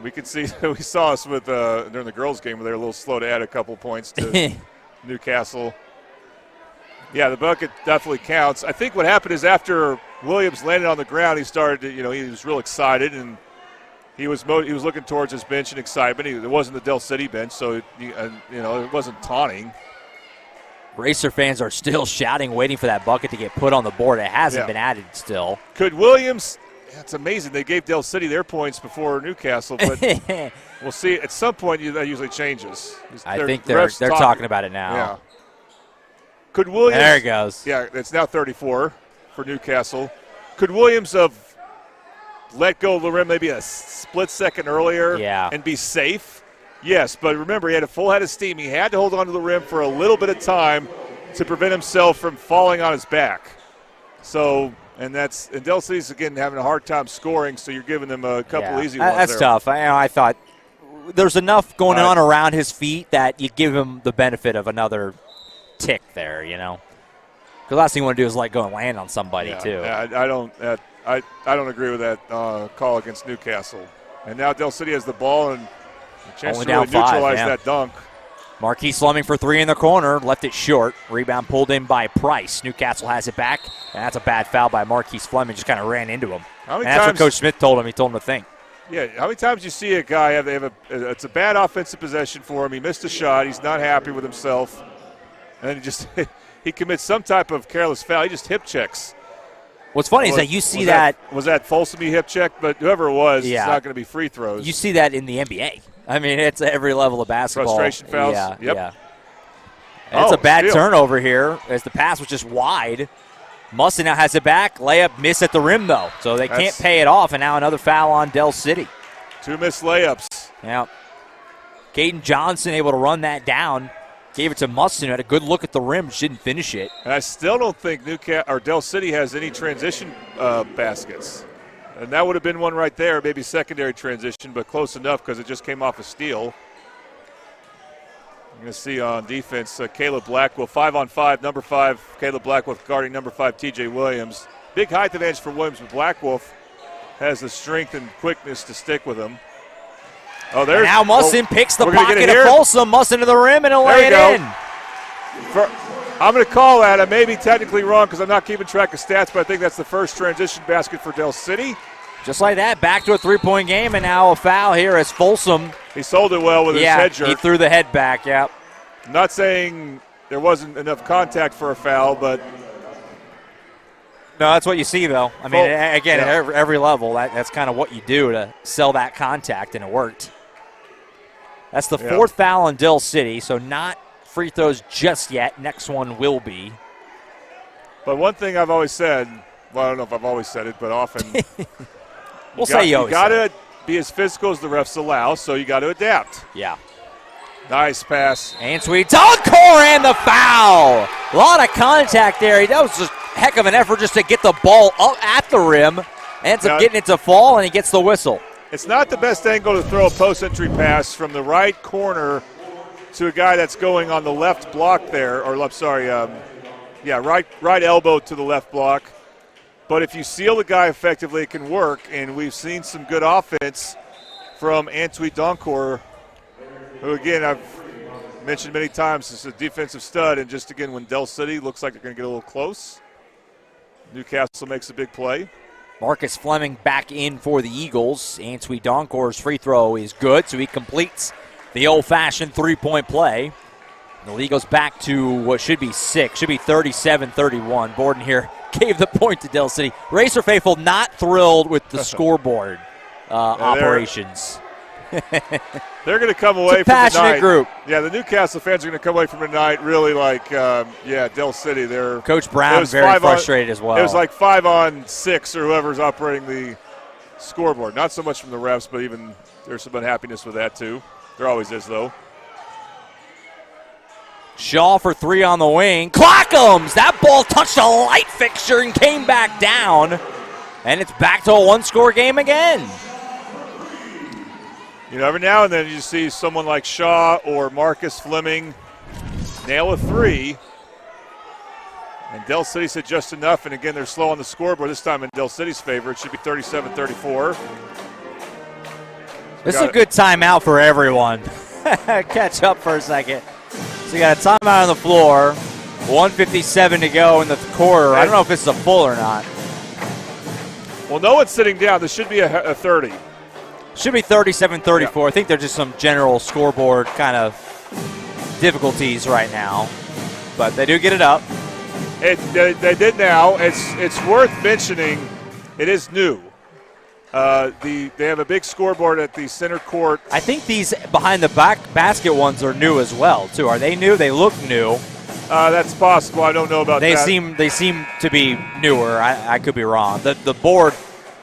We could see, we saw us with during the girls' game where they were a little slow to add a couple points to Newcastle. Yeah, the bucket definitely counts. I think what happened is after Williams landed on the ground, he started to, he was real excited, and he was looking towards his bench in excitement. It wasn't the Del City bench, so it wasn't taunting. Racer fans are still shouting, waiting for that bucket to get put on the board. It hasn't been added still. Could Williams – it's amazing. They gave Del City their points before Newcastle, but we'll see. At some point, that usually changes. I think they're talking about it now. Yeah. Could Williams – there it goes. Yeah, it's now 34 for Newcastle. Could Williams have let go of the rim maybe a split second earlier and be safe? Yes, but remember, he had a full head of steam. He had to hold on to the rim for a little bit of time to prevent himself from falling on his back. So, and Del City's, again, having a hard time scoring, so you're giving them a couple easy ones That's there. tough. I thought there's enough going on around his feet that you give him the benefit of another tick there, Because the last thing you want to do is let go and land on somebody, too. Yeah, I don't agree with that call against Newcastle. And now Del City has the ball and a chance to really neutralize that dunk. Marquise Fleming for 3 in the corner, left it short. Rebound pulled in by Price. Newcastle has it back, and that's a bad foul by Marquise Fleming. Just kind of ran into him. And that's what Coach Smith told him. He told him to think. Yeah, how many times do you see a guy it's a bad offensive possession for him. He missed a shot. He's not happy with himself. And then he commits some type of careless foul. He just hip checks. What's funny is that you see Was that Folsom he hip check? But whoever it was, it's not going to be free throws. You see that in the NBA. I mean, it's every level of basketball. Frustration fouls. Yeah. And it's a bad turnover here as the pass was just wide. Musson now has it back. Layup miss at the rim, though. So they can't pay it off, and now another foul on Del City. 2 missed layups. Yeah. Caden Johnson able to run that down. Gave it to Musson, who had a good look at the rim, just didn't finish it. And I still don't think Del City has any transition baskets. And that would have been one right there, maybe secondary transition, but close enough because it just came off a steal. You're going to see on defense, Caleb Blackwell, 5-on-5, number 5, Caleb Blackwell guarding number 5, T.J. Williams. Big height advantage for Williams, but Blackwell has the strength and quickness to stick with him. Oh, there's now Musson picks the pocket of Folsom. Musson to the rim, and he'll lay it in. I'm going to call that. I may be technically wrong because I'm not keeping track of stats, but I think that's the first transition basket for Del City. Just like that, back to a 3-point game, and now a foul here as Folsom. He sold it well with his head jerk. He threw the head back, I'm not saying there wasn't enough contact for a foul, but No, that's what you see, though. I mean, again, at every level, that's kind of what you do to sell that contact, and it worked. That's the fourth foul on Dell City, so not free throws just yet. Next one will be. But one thing I've always said, well, I don't know if I've always said it, but often. You got to be as physical as the refs allow, so you got to adapt. Yeah. Nice pass. And sweet Doncor and the foul. A lot of contact there. That was just a heck of an effort just to get the ball up at the rim. Ends up getting it to fall, and he gets the whistle. It's not the best angle to throw a post-entry pass from the right corner to a guy that's going on the left block there, or right elbow to the left block. But if you seal the guy effectively, it can work, and we've seen some good offense from Antwi Doncor, who, again, I've mentioned many times, is a defensive stud, and just, again, when Dell City looks like they're going to get a little close, Newcastle makes a big play. Marcus Fleming back in for the Eagles. Antwi Doncor's free throw is good, so he completes the old-fashioned three-point play. The lead goes back to what should be 37-31. Borden here gave the point to Dell City. Racer Faithful not thrilled with the scoreboard operations. They're going to come away from passionate tonight. Group. Yeah, the Newcastle fans are going to come away from tonight really like, Dell City. Coach Brown very frustrated as well. It was like 5-on-6 or whoever's operating the scoreboard. Not so much from the refs, but even there's some unhappiness with that too. There always is, though. Shaw for three on the wing. Clackums! That ball touched a light fixture and came back down. And it's back to a one-score game again. You know, every now and then you see someone like Shaw or Marcus Fleming nail a three. And Dell City said just enough. And again, they're slow on the scoreboard. This time in Dell City's favor. It should be 37-34. This is a good timeout for everyone. Catch up for a second. So you got a timeout on the floor. 1:57 to go in the quarter. I don't know if this is a full or not. Well, no one's sitting down. This should be a 30. Should be 37-34. Yeah. I think there's just some general scoreboard kind of difficulties right now. But they do get it up. They did now. It's worth mentioning it is new. They have a big scoreboard at the center court. I think these behind the back basket ones are new as well, too. Are they new? They look new. That's possible. I don't know about that. They seem to be newer. I could be wrong. The board,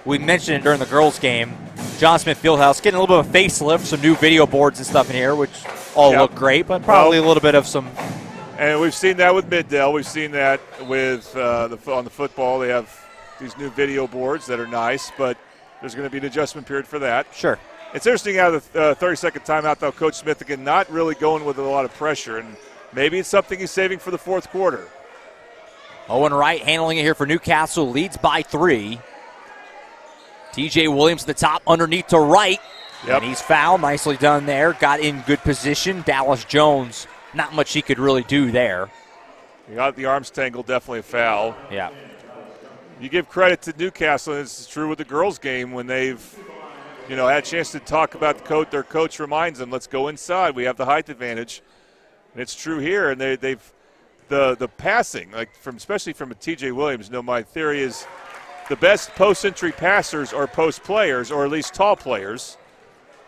we mentioned it during the girls' game, John Smith Fieldhouse getting a little bit of a facelift, some new video boards and stuff in here, which all look great, but probably a little bit of some. And we've seen that with Middale. We've seen that with on the football. They have these new video boards that are nice, but there's going to be an adjustment period for that. Sure. It's interesting out of the 30-second timeout, though, Coach Smith, again, not really going with a lot of pressure, and maybe it's something he's saving for the fourth quarter. Owen Wright handling it here for Newcastle, leads by 3. TJ Williams at the top, underneath to Wright. And he's fouled. Nicely done there. Got in good position. Dallas Jones, not much he could really do there. You got the arms tangle, definitely a foul. Yeah. You give credit to Newcastle, and it's true with the girls' game when they've, had a chance to talk about the coach. Their coach reminds them, let's go inside. We have the height advantage. And it's true here, and they've the passing, especially from a TJ Williams. My theory is the best post-entry passers are post players, or at least tall players.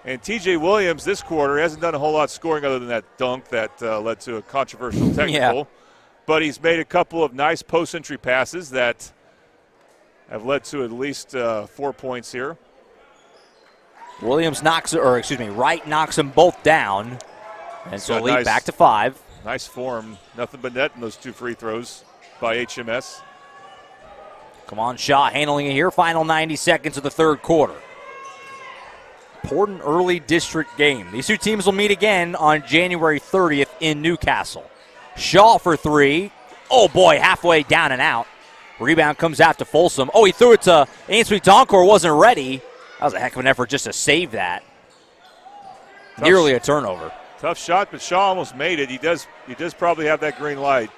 And TJ Williams this quarter hasn't done a whole lot scoring other than that dunk that led to a controversial technical. Yeah. But he's made a couple of nice post-entry passes that have led to at least 4 points here. Wright knocks them both down. And so lead back to 5. Nice form. Nothing but net in those 2 free throws by HMS. Come on, Shaw handling it here. Final 90 seconds of the third quarter. Important early district game. These two teams will meet again on January 30th in Newcastle. Shaw for 3. Oh, boy, halfway down and out. Rebound comes out to Folsom. Oh, he threw it to Ainsley Doncor. Wasn't ready. That was a heck of an effort just to save that. Nearly a turnover. Tough shot, but Shaw almost made it. He does probably have that green light.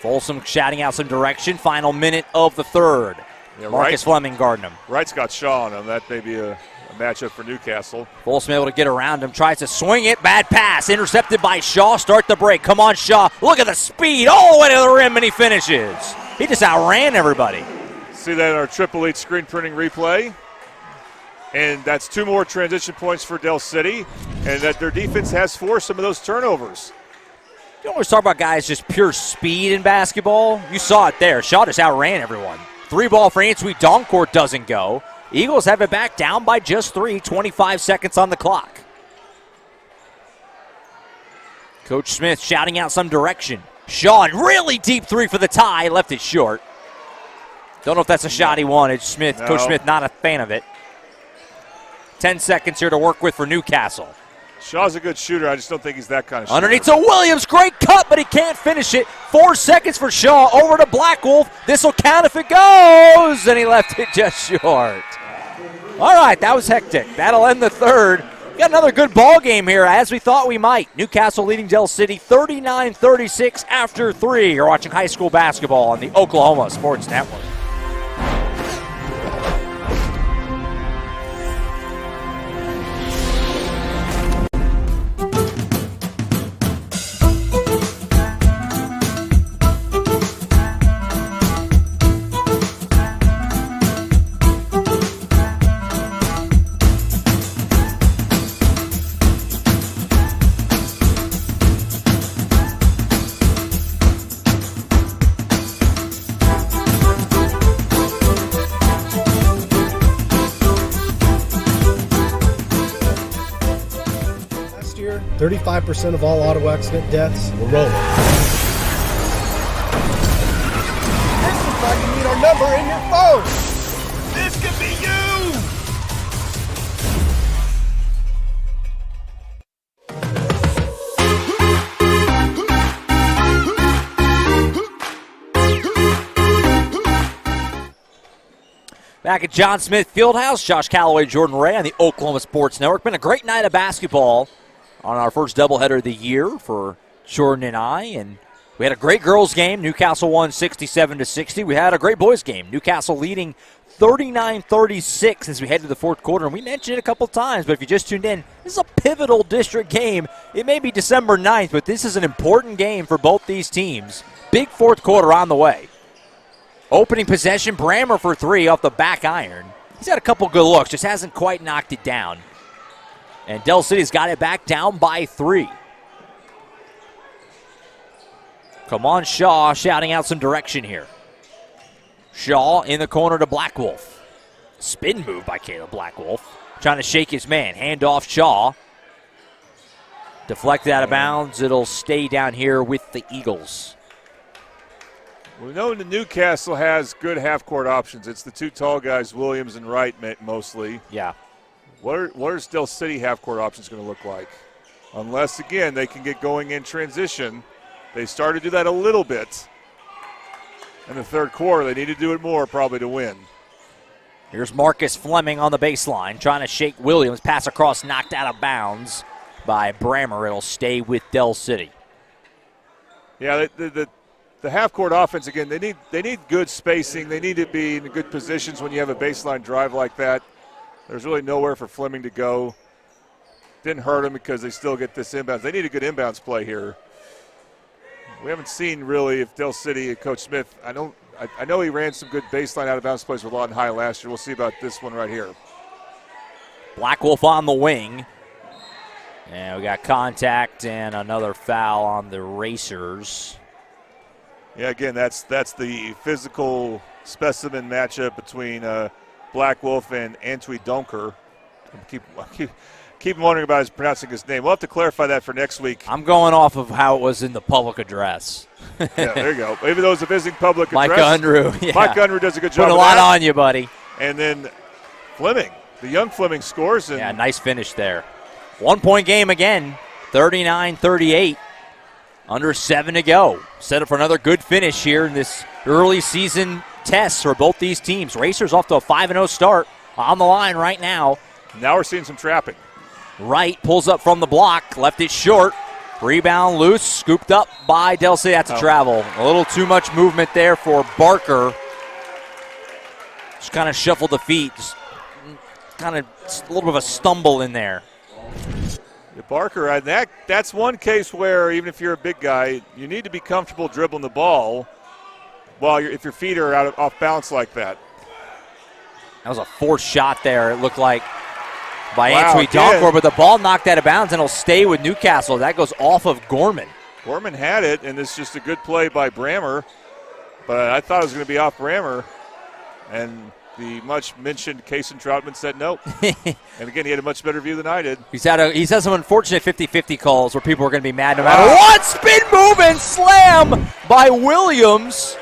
Folsom shouting out some direction. Final minute of the third. Yeah, Marcus Fleming guarding him. Wright's got Shaw on him. That may be a matchup for Newcastle. Folsom able to get around him, tries to swing it, bad pass, intercepted by Shaw. Start the break. Come on, Shaw. Look at the speed all the way to the rim, and he finishes. He just outran everybody. See that in our Triple H screen printing replay. And that's 2 more transition points for Del City, and that their defense has forced some of those turnovers. You always talk about guys just pure speed in basketball. You saw it there. Shaw just outran everyone. 3 ball for Antwi Doncourt doesn't go. Eagles have it back down by just 3, 25 seconds on the clock. Coach Smith shouting out some direction. Shaw, and really deep 3 for the tie, left it short. Don't know if that's a shot he wanted. Smith, no. Coach Smith not a fan of it. 10 seconds here to work with for Newcastle. Shaw's a good shooter. I just don't think he's that kind of shooter. Underneath to Williams. Great cut, but he can't finish it. 4 seconds for Shaw. Over to Black Wolf. This will count if it goes. And he left it just short. All right, that was hectic. That'll end the third. Got another good ball game here, as we thought we might. Newcastle leading Del City 39-36 after 3. You're watching high school basketball on the Oklahoma Sports Network. Last year, 35% of all auto accident deaths were rolling. This looks like you need our number in your phone. This could be you. Back at John Smith Fieldhouse, Josh Calloway, Jordan Ray on the Oklahoma Sports Network. Been a great night of basketball on our first doubleheader of the year for Jordan and I. And we had a great girls game. Newcastle won 67-60. We had a great boys game. Newcastle leading 39-36 as we head to the fourth quarter. And we mentioned it a couple times, but if you just tuned in, this is a pivotal district game. It may be December 9th, but this is an important game for both these teams. Big fourth quarter on the way. Opening possession, Brammer for 3 off the back iron. He's had a couple good looks, just hasn't quite knocked it down. And Del City's got it back down by 3. Come on, Shaw, shouting out some direction here. Shaw in the corner to Black Wolf. Spin move by Caleb Black Wolf. Trying to shake his man. Hand off Shaw. Deflected out of bounds. It'll stay down here with the Eagles. We know that Newcastle has good half-court options. It's the 2 tall guys, Williams and Wright, mostly. Yeah. What are Del City half-court options going to look like? Unless, again, they can get going in transition. They started to do that a little bit in the third quarter. They need to do it more probably to win. Here's Marcus Fleming on the baseline, trying to shake Williams. Pass across, knocked out of bounds by Brammer. It'll stay with Del City. Yeah, the half-court offense, again, they need good spacing. They need to be in good positions when you have a baseline drive like that. There's really nowhere for Fleming to go. Didn't hurt them because they still get this inbounds. They need a good inbounds play here. We haven't seen really if Del City, Coach Smith, I know he ran some good baseline out-of-bounds plays with Lawton High last year. We'll see about this one right here. Black Wolf on the wing. And we got contact and another foul on the Racers. Yeah, again, that's the physical specimen matchup between Black Wolf and Antwi Donker. Keep wondering about pronouncing his name. We'll have to clarify that for next week. I'm going off of how it was in the public address. Yeah, there you go. Maybe those are visiting public address. Mike Unruh. Yeah. Mike Unruh does a good job. Put a lot on you, buddy. And then Fleming, the young Fleming scores. Yeah, nice finish there. 1-point game again, 39-38. Under 7 to go. Set up for another good finish here in this early season test for both these teams. Racers off to a 5-0 start on the line right now. Now we're seeing some trapping. Wright pulls up from the block, left it short. Rebound loose, scooped up by Del City. That's a travel. A little too much movement there for Barker. Just kind of shuffled the feet. Just kind of a little bit of a stumble in there. Barker, that's one case where even if you're a big guy, you need to be comfortable dribbling the ball if your feet are off balance like that. That was a forced shot there, it looked like, by Wow, Donkor, but the ball knocked out of bounds and it'll stay with Newcastle. That goes off of Gorman. Gorman had it, and this is just a good play by Brammer, but I thought it was going to be off Brammer, and the much-mentioned Kason Troutman said no. And again, he had a much better view than I did. He's had some unfortunate 50-50 calls where people are going to be mad no matter what. Spin move and slam by Williams.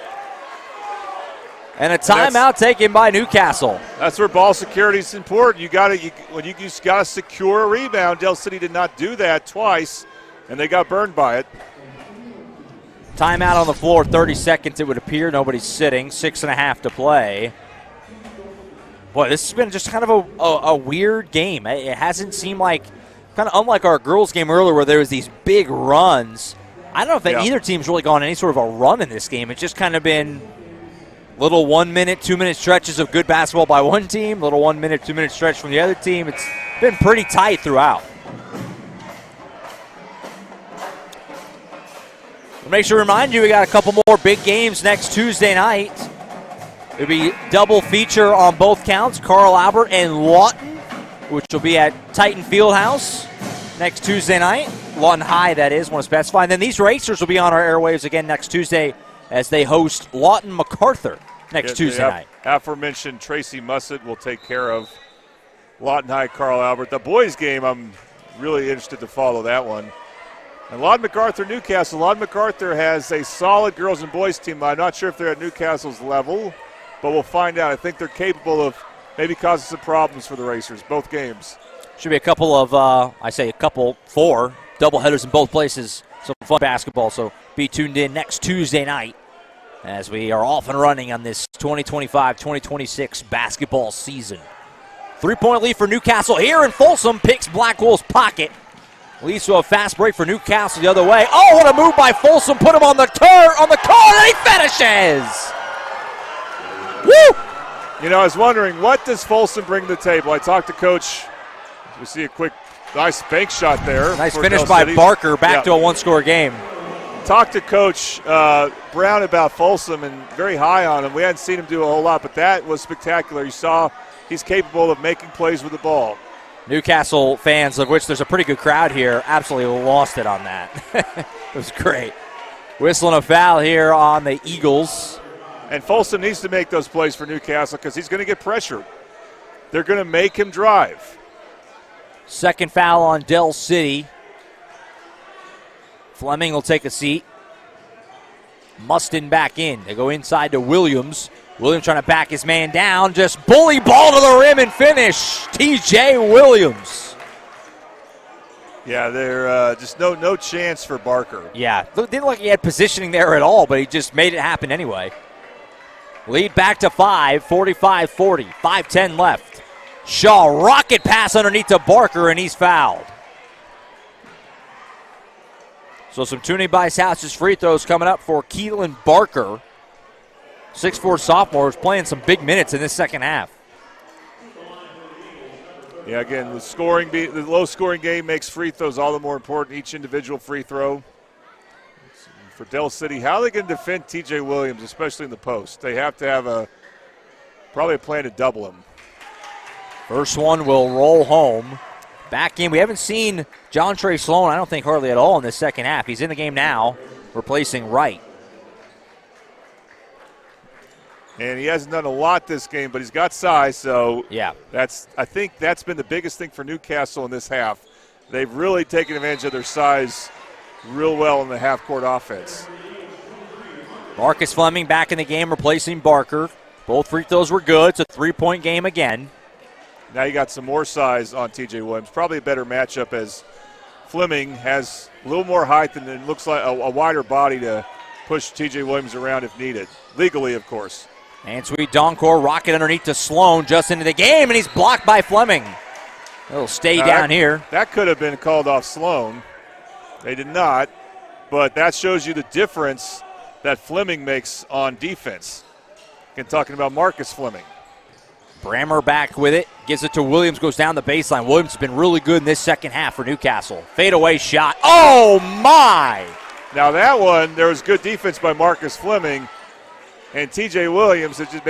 And a timeout taken by Newcastle. That's where ball security is important. You got to secure a rebound. Del City did not do that twice, and they got burned by it. Timeout on the floor, 30 seconds it would appear. Nobody's sitting, 6.5 to play. Boy, this has been just kind of a weird game. It hasn't seemed like, kind of unlike our girls game earlier where there was these big runs. I don't know if either team's really gone any sort of a run in this game. It's just kind of been little 1 minute, 2 minute stretches of good basketball by one team, little 1 minute, 2 minute stretch from the other team. It's been pretty tight throughout. We'll make sure to remind you we got a couple more big games next Tuesday night. It'll be double feature on both counts, Carl Albert and Lawton, which will be at Titan Fieldhouse next Tuesday night. Lawton High, that is, want to specify. And then these Racers will be on our airwaves again next Tuesday as they host Lawton MacArthur next Tuesday night. Aforementioned Tracy Mussett will take care of Lawton High, Carl Albert. The boys' game, I'm really interested to follow that one. And Lawton MacArthur, Newcastle. Lawton MacArthur has a solid girls and boys team. I'm not sure if they're at Newcastle's level, but we'll find out. I think they're capable of maybe causing some problems for the Racers, both games. Should be a couple of, four doubleheaders in both places. Some fun basketball, so be tuned in next Tuesday night as we are off and running on this 2025-2026 basketball season. 3-point lead for Newcastle here, and Folsom picks Blackwell's pocket. Leads to a fast break for Newcastle the other way. Oh, what a move by Folsom. Put him on the card, and he finishes. Woo! You know, I was wondering, what does Folsom bring to the table? I talked to Coach. We see a quick, nice bank shot there. Nice finish by Barker, back to a one-score game. Talked to Coach Brown about Folsom and very high on him. We hadn't seen him do a whole lot, but that was spectacular. You saw he's capable of making plays with the ball. Newcastle fans, of which there's a pretty good crowd here, absolutely lost it on that. It was great. Whistling a foul here on the Eagles. And Folsom needs to make those plays for Newcastle because he's going to get pressured. They're going to make him drive. Second foul on Del City. Fleming will take a seat. Mustin back in. They go inside to Williams. Williams trying to back his man down. Just bully ball to the rim and finish. T.J. Williams. Yeah, they're just no chance for Barker. Yeah, didn't look like he had positioning there at all, but he just made it happen anyway. Lead back to 5, 45-40. 5:10 left. Shaw, rocket pass underneath to Barker, and he's fouled. So some tuning by House's free throws coming up for Keelan Barker. 6'4" sophomore is playing some big minutes in this second half. Yeah, again, the low-scoring game makes free throws all the more important, each individual free throw. For Del City, how are they going to defend T.J. Williams, especially in the post? They have to have probably a plan to double him. First one will roll home. Back in. We haven't seen John Trey Sloan, I don't think, hardly at all in this second half. He's in the game now, replacing Wright. And he hasn't done a lot this game, but he's got size, so yeah. I think that's been the biggest thing for Newcastle in this half. They've really taken advantage of their size real well in the half-court offense. Marcus Fleming back in the game, replacing Barker. Both free throws were good. It's a three-point game again. Now you got some more size on T.J. Williams. Probably a better matchup as Fleming has a little more height and it looks like a wider body to push T.J. Williams around if needed. Legally, of course. And sweet Donkor, rocket underneath to Sloan, just into the game, and he's blocked by Fleming. It'll stay down here. That could have been called off Sloan. They did not, but that shows you the difference that Fleming makes on defense. Again, talking about Marcus Fleming. Brammer back with it. Gives it to Williams, goes down the baseline. Williams has been really good in this second half for Newcastle. Fadeaway shot. Oh, my! Now that one, there was good defense by Marcus Fleming. And T.J. Williams has just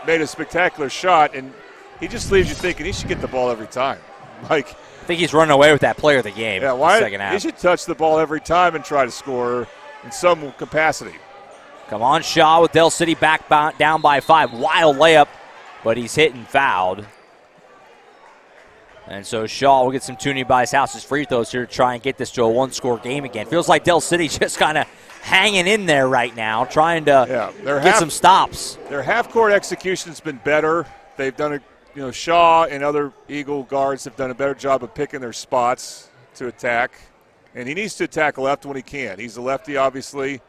made a spectacular shot. And he just leaves you thinking he should get the ball every time. I think he's running away with that player of the game. Yeah, why? Second half. He should touch the ball every time and try to score in some capacity. Come on, Shaw with Del City back down by 5. Wild layup, but he's hit and fouled. And so Shaw will get some tuning by his house's free throws here to try and get this to a one-score game again. Feels like Del City just kind of hanging in there right now, trying to get some stops. Their half-court execution's been better. They've done Shaw and other Eagle guards have done a better job of picking their spots to attack. And he needs to attack left when he can. He's a lefty, obviously.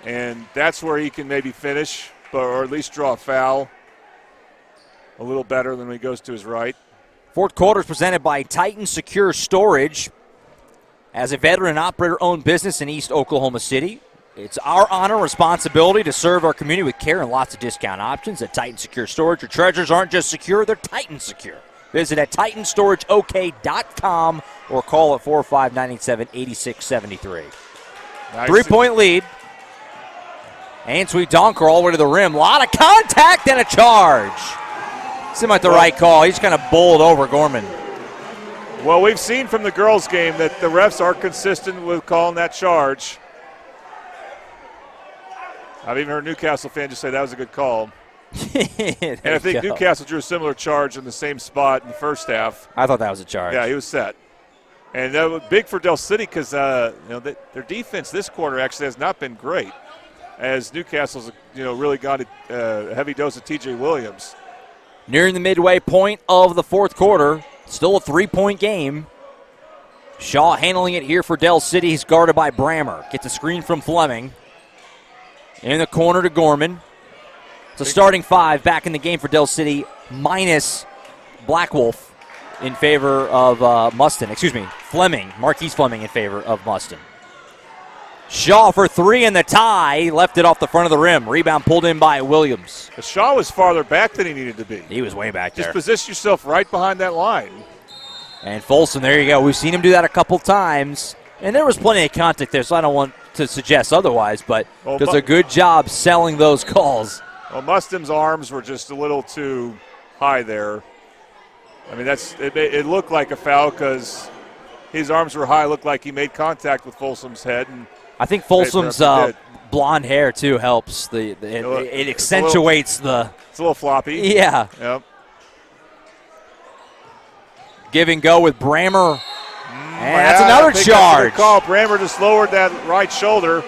And that's where he can maybe finish, or at least draw a foul a little better than when he goes to his right. Fourth quarter is presented by Titan Secure Storage. As a veteran operator-owned business in East Oklahoma City, it's our honor and responsibility to serve our community with care and lots of discount options at Titan Secure Storage. Your treasures aren't just secure, they're Titan Secure. Visit at TitanStorageOK.com or call at 405-987-8673. Nice. 3-point lead. Answe Donker all the way to the rim. A lot of contact and a charge. Seemed like the right call. He's kind of bowled over Gorman. Well, we've seen from the girls' game that the refs are consistent with calling that charge. I've even heard a Newcastle fan just say that was a good call. And I think Newcastle drew a similar charge in the same spot in the first half. I thought that was a charge. Yeah, he was set. And that was big for Del City because their defense this quarter actually has not been great, as Newcastle's really got a heavy dose of T.J. Williams. Nearing the midway point of the fourth quarter, still a 3-point game. Shaw handling it here for Del City. He's guarded by Brammer. Gets a screen from Fleming. In the corner to Gorman. It's a starting 5 back in the game for Del City, minus Blackwolf in favor of Mustin. Excuse me, Fleming, Marquise Fleming in favor of Mustin. Shaw for 3 in the tie. Left it off the front of the rim. Rebound pulled in by Williams. But Shaw was farther back than he needed to be. He was way back there. Just position yourself right behind that line. And Folsom, there you go. We've seen him do that a couple times. And there was plenty of contact there, so I don't want to suggest otherwise, but does a good job selling those calls. Well, Mustin's arms were just a little too high there. I mean, it looked like a foul because his arms were high. It looked like he made contact with Folsom's head. And I think Folsom's blonde hair, too, helps. It accentuates it's a little floppy. Yeah. Yep. Give and go with Brammer. And that's another charge. That's a good call. Brammer just lowered that right shoulder.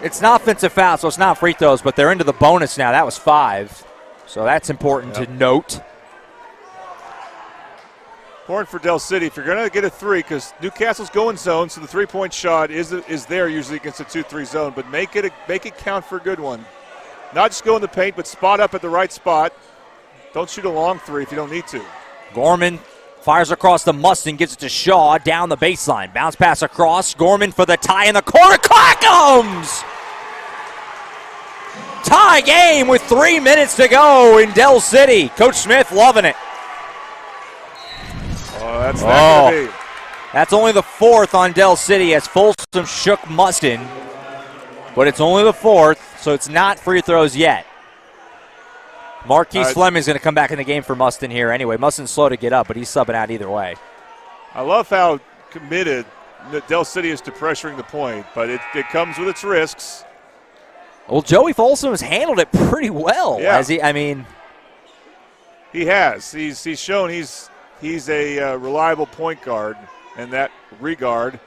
It's an offensive foul, so it's not free throws, but they're into the bonus now. That was 5. So that's important to note. Important for Del City if you're going to get a 3, because Newcastle's going zone, so the 3-point shot is there usually against a 2-3 zone, but make it count for a good one. Not just go in the paint, but spot up at the right spot. Don't shoot a long 3 if you don't need to. Gorman fires across the Mustin, gives it to Shaw down the baseline. Bounce pass across. Gorman for the tie in the corner. Clackums! Tie game with 3 minutes to go in Del City. Coach Smith loving it. Oh, that's not going to be. That's only the 4th on Del City as Folsom shook Mustin. But it's only the 4th, so it's not free throws yet. Marquise Fleming is going to come back in the game for Mustin here anyway. Mustin's slow to get up, but he's subbing out either way. I love how committed Del City is to pressuring the point, but it comes with its risks. Well, Joey Folsom has handled it pretty well. Yeah. He has. He's shown he's a reliable point guard in that regard.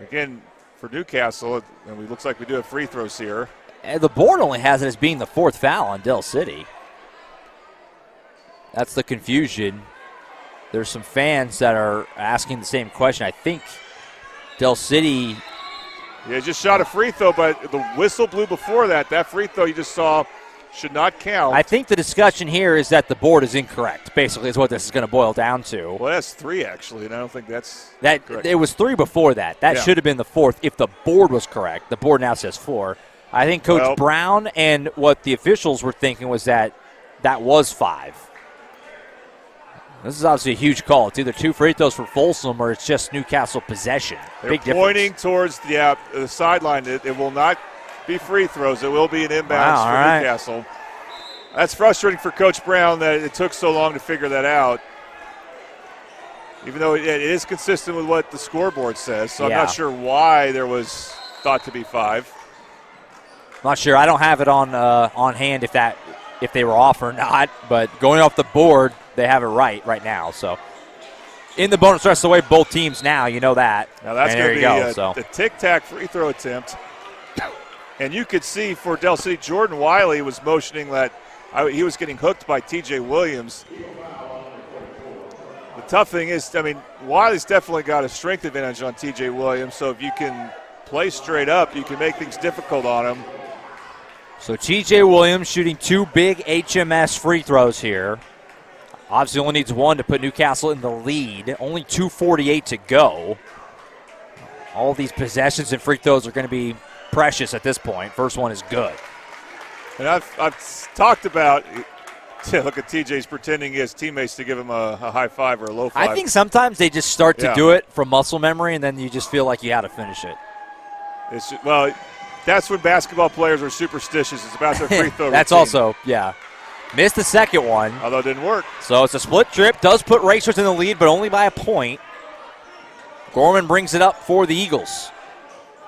Again, for Newcastle, it looks like we do have free throws here. And the board only has it as being the 4th foul on Del City. That's the confusion. There's some fans that are asking the same question. I think Del City. Yeah, just shot a free throw, but the whistle blew before that. That free throw you just saw should not count. I think the discussion here is that the board is incorrect, basically, is what this is going to boil down to. Well, that's 3, actually, and I don't think that's correct. It was 3 before that. That should have been the 4th if the board was correct. The board now says 4. I think Coach Brown and what the officials were thinking was that was 5. This is obviously a huge call. It's either 2 free throws for Folsom or it's just Newcastle possession. They're Big difference. pointing towards the sideline. It will not be free throws. It will be an inbounds for Newcastle. That's frustrating for Coach Brown that it took so long to figure that out. Even though it is consistent with what the scoreboard says. So I'm not sure why there was thought to be 5. Not sure. I don't have it on hand if they were off or not. But going off the board, they have it right now. So in the bonus rest of the way, both teams now, you know that. Now that's going to be a tic-tac free throw attempt. And you could see for Del City, Jordan Wiley was motioning that he was getting hooked by T.J. Williams. The tough thing is, Wiley's definitely got a strength advantage on T.J. Williams, so if you can play straight up, you can make things difficult on him. So T.J. Williams shooting 2 big HMS free throws here. Obviously only needs 1 to put Newcastle in the lead. Only 2:48 to go. All these possessions and free throws are going to be precious at this point. First one is good. And I've talked about, look at TJ's pretending he has teammates to give him a high five or a low 5. I think sometimes they just start to do it from muscle memory, and then you just feel like you had to finish it. That's when basketball players are superstitious. It's about their free throw That's routine. also, missed the second one. Although it didn't work. So it's a split trip. Does put Racers in the lead, but only by a point. Gorman brings it up for the Eagles.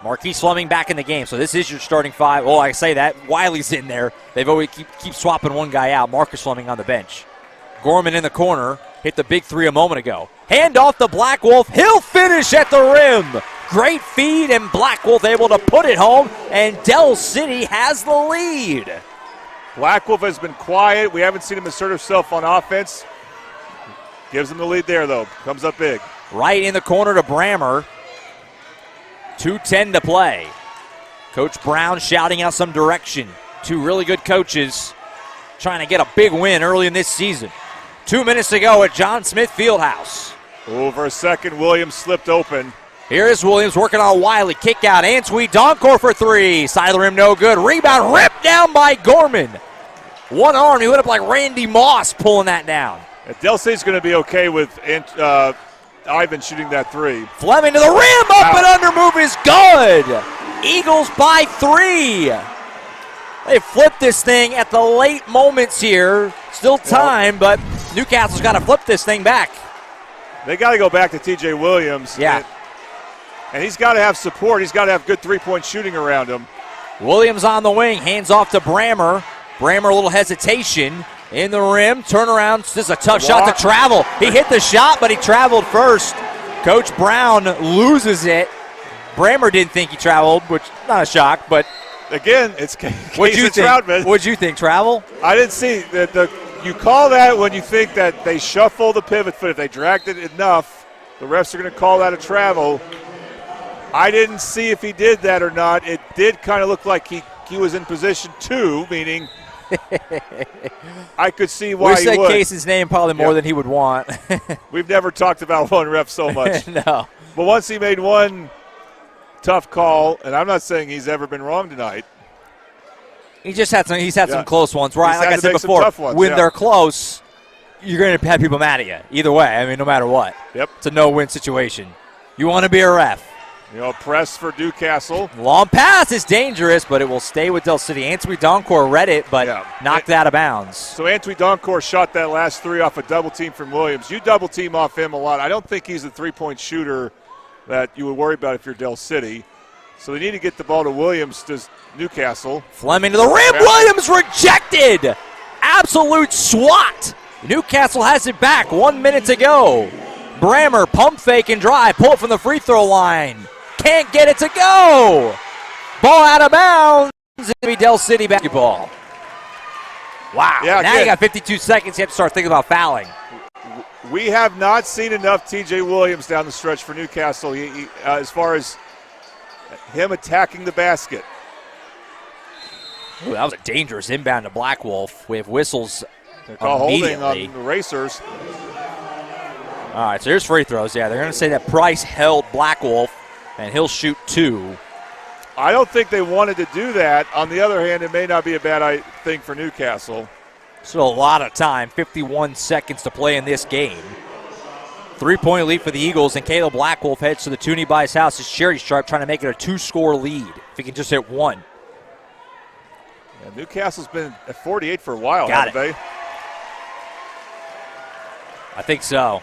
Marquise Fleming back in the game. So this is your starting 5. Oh, I say that. Wiley's in there. They've always keep swapping one guy out. Marcus Fleming on the bench. Gorman in the corner. Hit the big 3 a moment ago. Hand off to Black Wolf. He'll finish at the rim. Great feed, and Black Wolf able to put it home, and Del City has the lead. Black Wolf has been quiet. We haven't seen him assert himself on offense. Gives him the lead there, though. Comes up big. Right in the corner to Brammer. 2:10 to play. Coach Brown shouting out some direction. 2 really good coaches trying to get a big win early in this season. 2 minutes to go at John Smith Fieldhouse. Over a second, Williams slipped open. Here is Williams working on Wiley. Kick out. Antwi Doncor for 3. Side of the rim, no good. Rebound ripped down by Gorman. One arm. He went up like Randy Moss pulling that down. Del City's going to be okay with Ivan shooting that 3. Fleming to the rim. Up and under move is good. Eagles by 3. They flipped this thing at the late moments here. Still time, but Newcastle's got to flip this thing back. They got to go back to T.J. Williams. Yeah. And he's got to have support. He's got to have good three-point shooting around him. Williams on the wing. Hands off to Brammer. Brammer, a little hesitation. In the rim. Turnaround. This is a tough shot to travel. He hit the shot, but he traveled first. Coach Brown loses it. Brammer didn't think he traveled, which not a shock, but. Again, it's What'd you think? What'd you think? Travel? I didn't see. You call that when you think that they shuffle the pivot foot. If they dragged it enough, the refs are going to call that a travel. I didn't see if he did that or not. It did kind of look like he was in position 2, meaning I could see why we said Casey's name probably more than he would want. We've never talked about one ref so much. No. But once he made one tough call, and I'm not saying he's ever been wrong tonight. He's had some close ones, right? Like I said before, ones, when they're close, you're going to have people mad at you. Either way, no matter what. Yep. It's a no-win situation. You want to be a ref. Press for Newcastle. Long pass is dangerous, but it will stay with Del City. Antwi Doncor read it, but knocked out of bounds. So Antwi Doncor shot that last 3 off a double team from Williams. You double team off him a lot. I don't think he's a three-point shooter that you would worry about if you're Del City. So they need to get the ball to Williams to Newcastle. Fleming to the rim. Williams rejected. Absolute swat. Newcastle has it back. 1 minute to go. Brammer, pump fake and drive. Pull it from the free throw line. Can't get it to go. Ball out of bounds. It's going to be Del City basketball. Wow. Yeah, now you got 52 seconds. You have to start thinking about fouling. We have not seen enough T.J. Williams down the stretch for Newcastle as far as him attacking the basket. Ooh, that was a dangerous inbound to Black Wolf. We have whistles holding on the Racers. All right, so here's free throws. Yeah, they're going to say that Price held Black Wolf, and he'll shoot 2. I don't think they wanted to do that. On the other hand, it may not be a bad thing for Newcastle. So a lot of time, 51 seconds to play in this game. 3-point lead for the Eagles, and Caleb Blackwolf heads to the Tooney by his house. It's Sherry Sharp trying to make it a 2-score lead. If he can just hit one. Yeah, Newcastle's been at 48 for a while, Got haven't it. they? I think so.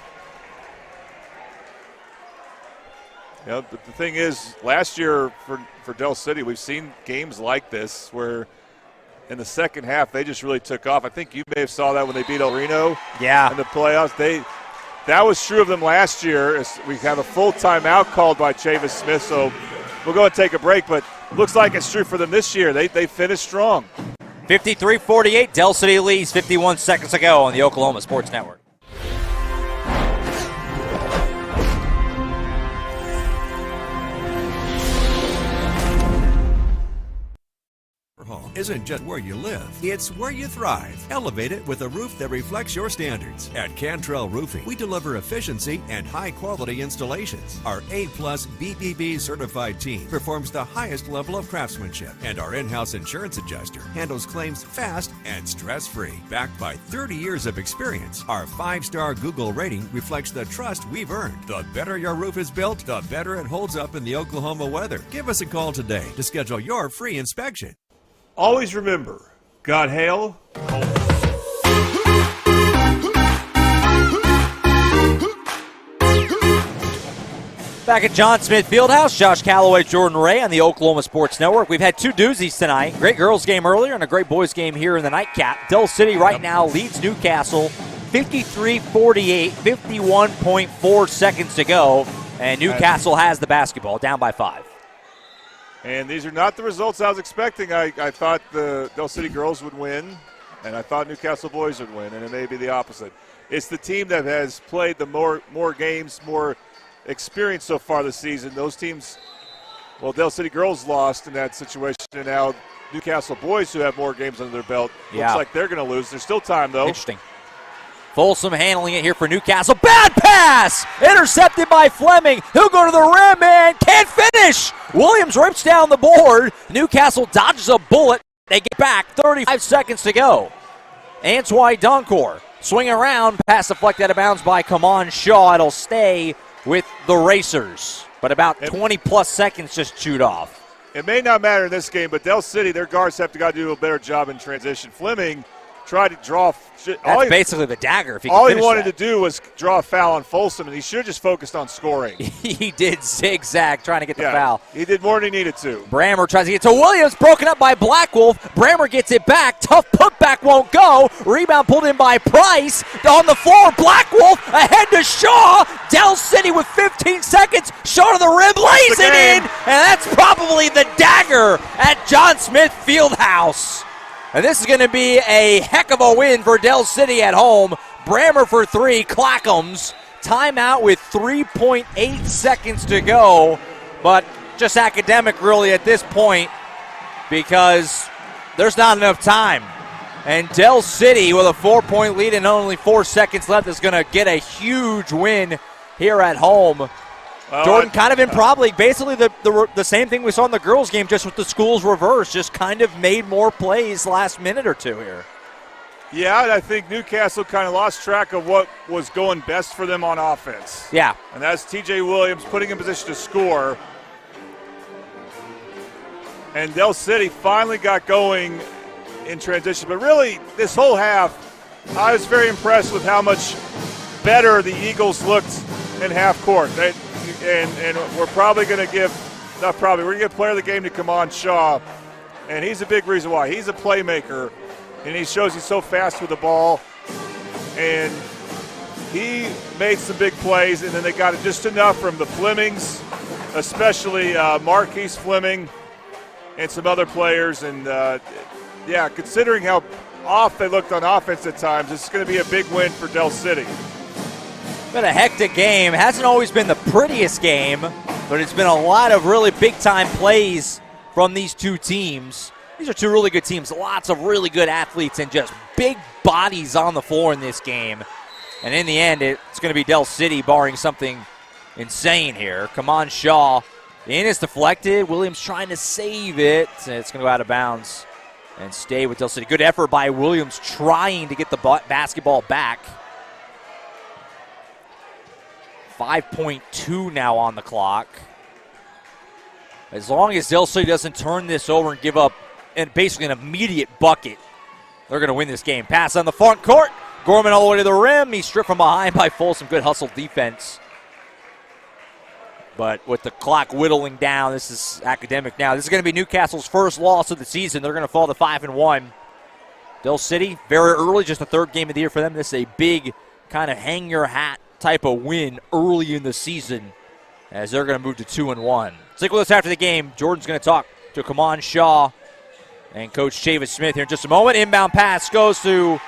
You know, but the thing is, last year for Del City, we've seen games like this where in the second half they just really took off. I think you may have saw that when they beat El Reno in the playoffs. That was true of them last year. We have a full timeout called by Chavis Smith, so we'll go and take a break, but looks like it's true for them this year. They finished strong. 53-48, Del City leads 51 seconds to go on the Oklahoma Sports Network. Isn't just where you live, it's where you thrive. Elevate it with a roof that reflects your standards. At Cantrell Roofing, we deliver efficiency and high-quality installations. Our A-plus BBB certified team performs the highest level of craftsmanship, and our in-house insurance adjuster handles claims fast and stress-free. Backed by 30 years of experience, our 5-star Google rating reflects the trust we've earned. The better your roof is built, the better it holds up in the Oklahoma weather. Give us a call today to schedule your free inspection. Always remember, God hail. Back at John Smith Fieldhouse, Josh Calloway, Jordan Ray on the Oklahoma Sports Network. We've had two doozies tonight. Great girls game earlier and a great boys game here in the nightcap. Del City right now leads Newcastle 53-48, 51.4 seconds to go. And Newcastle has the basketball, down by 5. And these are not the results I was expecting. I thought the Del City girls would win, and I thought Newcastle boys would win, and it may be the opposite. It's the team that has played the more games, more experience so far this season. Those teams, well, Del City girls lost in that situation, and now Newcastle boys, who have more games under their belt, looks like they're going to lose. There's still time, though. Interesting. Folsom handling it here for Newcastle. Bad pass! Intercepted by Fleming. He'll go to the rim and can't finish! Williams rips down the board. Newcastle dodges a bullet. They get back. 35 seconds to go. Antoine Doncor swing around. Pass deflected out of bounds by Kaman Shaw. It'll stay with the Racers. But about 20-plus seconds just chewed off. It may not matter in this game, but Del City, their guards have to do a better job in transition. Fleming tried to draw. That's basically the dagger. If he all he wanted to do was draw a foul on Folsom, and he should have just focused on scoring. He did zigzag trying to get the foul. He did more than he needed to. Brammer tries to get to Williams, broken up by Blackwolf. Brammer gets it back. Tough putback won't go. Rebound pulled in by Price. On the floor, Blackwolf ahead to Shaw. Del City with 15 seconds. Shaw to the rim, lays it in. And that's probably the dagger at John Smith Fieldhouse. And this is going to be a heck of a win for Del City at home. Brammer for 3, Clackham's. Timeout with 3.8 seconds to go. But just academic really at this point because there's not enough time. And Del City with a 4-point lead and only 4 seconds left is going to get a huge win here at home. Jordan, kind of in probably basically the same thing we saw in the girls' game, just with the schools reversed, just kind of made more plays last minute or two here. Yeah, and I think Newcastle kind of lost track of what was going best for them on offense. Yeah. And that's T.J. Williams putting in position to score. And Del City finally got going in transition. But really, this whole half, I was very impressed with how much better the Eagles looked in half court. And we're probably going to give, not probably, we're going to give player of the game to Kaman Shaw. And he's a big reason why. He's a playmaker, and he shows he's so fast with the ball. And he made some big plays, and then they got just enough from the Flemings, especially Marquise Fleming and some other players. And, yeah, considering how off they looked on offense at times, this is going to be a big win for Del City. Been a hectic game. Hasn't always been the prettiest game, but it's been a lot of really big-time plays from these two teams. These are two really good teams. Lots of really good athletes and just big bodies on the floor in this game. And in the end, it's going to be Del City barring something insane here. Kaman Shaw In is deflected. Williams trying to save it. It's going to go out of bounds and stay with Del City. Good effort by Williams trying to get the basketball back. 5.2 now on the clock. As long as Del City doesn't turn this over and give up basically an immediate bucket, they're going to win this game. Pass on the front court. Gorman all the way to the rim. He's stripped from behind by Folsom. Good hustle defense. But with the clock whittling down, this is academic now. This is going to be Newcastle's first loss of the season. They're going to fall to 5-1. Del City, very early, just the third game of the year for them. This is a big kind of hang-your-hat type of win early in the season as they're going to move to 2-1. Stick with us after the game. Jordan's going to talk to Kaman Shaw and Coach Chavis Smith here in just a moment. Inbound pass goes to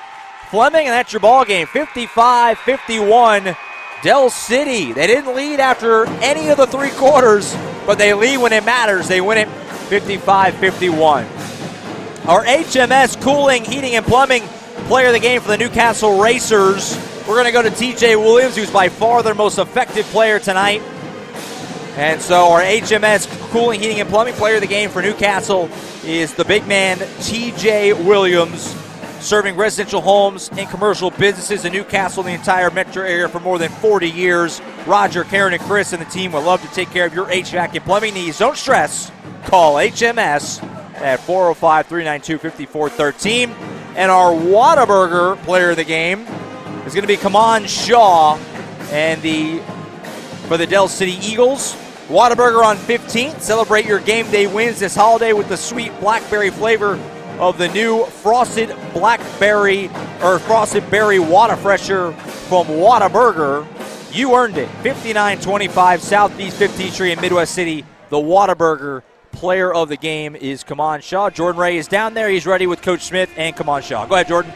Fleming, and that's your ball game. 55-51. Del City, they didn't lead after any of the three quarters, but they lead when it matters. They win it 55-51. Our HMS Cooling, Heating, and Plumbing player of the game for the Newcastle Racers. We're going to go to TJ Williams, who's by far their most effective player tonight. And so our HMS Cooling, Heating, and Plumbing player of the game for Newcastle is the big man, TJ Williams, serving residential homes and commercial businesses in Newcastle and the entire metro area for more than 40 years. Roger, Karen, and Chris and the team would love to take care of your HVAC and plumbing needs. Don't stress. Call HMS at 405-392-5413. And our Whataburger player of the game is going to be Kaman Shaw and for the Del City Eagles. Whataburger on 15th. Celebrate your game day wins this holiday with the sweet blackberry flavor of the new frosted berry water fresher from Whataburger. You earned it. 5925 Southeast 15th Street in Midwest City. The Whataburger player of the game is Kaman Shaw. Jordan Ray is down there. He's ready with Coach Smith and Kaman Shaw. Go ahead, Jordan.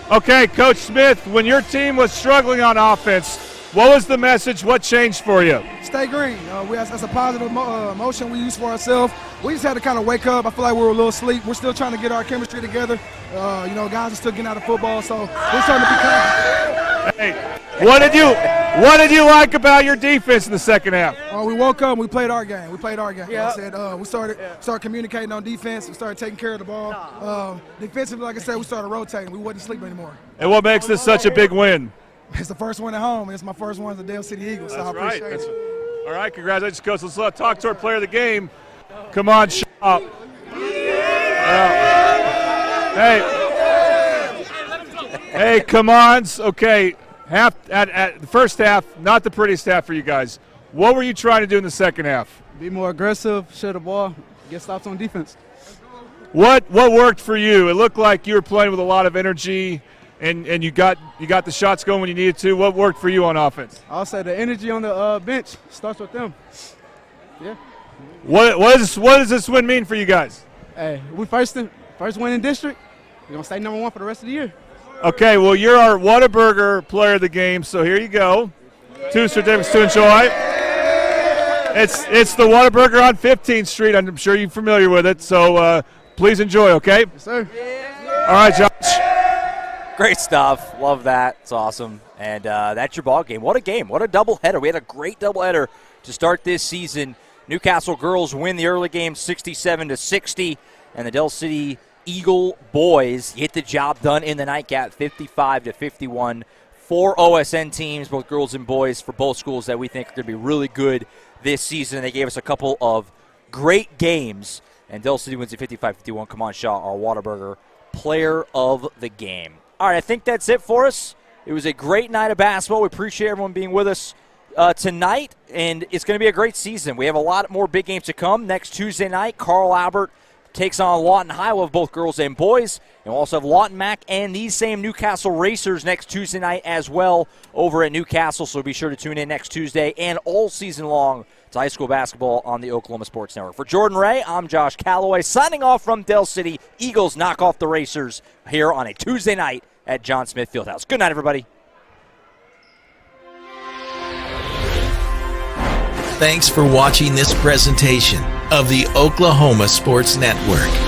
Okay, Coach Smith, when your team was struggling on offense, what was the message? What changed for you? Stay green. That's a positive emotion we use for ourselves. We just had to kind of wake up. I feel like we were a little asleep. We're still trying to get our chemistry together. Guys are still getting out of football, so we're starting to be confident. Hey, what did you like about your defense in the second half? We woke up and we played our game. Yeah. Like I said, we started communicating on defense. We started taking care of the ball. Defensively, like I said, we started rotating. We wasn't sleeping anymore. And what makes this such a big win? It's the first one at home. It's my first one as the Dale City Eagles, so I appreciate it. All right, congratulations, Coach. Let's talk to our player of the game. Come on, Shaw. Hey, come on. Okay, at the first half, not the prettiest half for you guys. What were you trying to do in the second half? Be more aggressive, share the ball, get stops on defense. What worked for you? It looked like you were playing with a lot of energy. And you got the shots going when you needed to. What worked for you on offense? I'll say the energy on the bench starts with them. Yeah. What does this win mean for you guys? Hey, we first win in district. We're gonna stay number one for the rest of the year. Okay, well you're our Whataburger player of the game, so here you go. 2 certificates to enjoy. It's the Whataburger on 15th Street. I'm sure you're familiar with it, so please enjoy. Okay. Yes, sir. All right, Josh. Great stuff. Love that. It's awesome. And that's your ball game. What a game. What a doubleheader. We had a great doubleheader to start this season. Newcastle girls win the early game 67-60. And the Del City Eagle boys get the job done in the nightcap 55-51. 4 OSN teams, both girls and boys, for both schools that we think are going to be really good this season. They gave us a couple of great games. And Del City wins at 55-51. Kaman Shaw, our Whataburger player of the game. All right, I think that's it for us. It was a great night of basketball. We appreciate everyone being with us tonight, and it's going to be a great season. We have a lot more big games to come. Next Tuesday night, Carl Albert takes on Lawton High. We'll have both girls and boys. And we'll also have Lawton Mac and these same Newcastle Racers next Tuesday night as well over at Newcastle. So be sure to tune in next Tuesday and all season long to high school basketball on the Oklahoma Sports Network. For Jordan Ray, I'm Josh Calloway, signing off from Del City. Eagles knock off the Racers here on a Tuesday night at John Smith Fieldhouse. Good night, everybody. Thanks for watching this presentation of the Oklahoma Sports Network.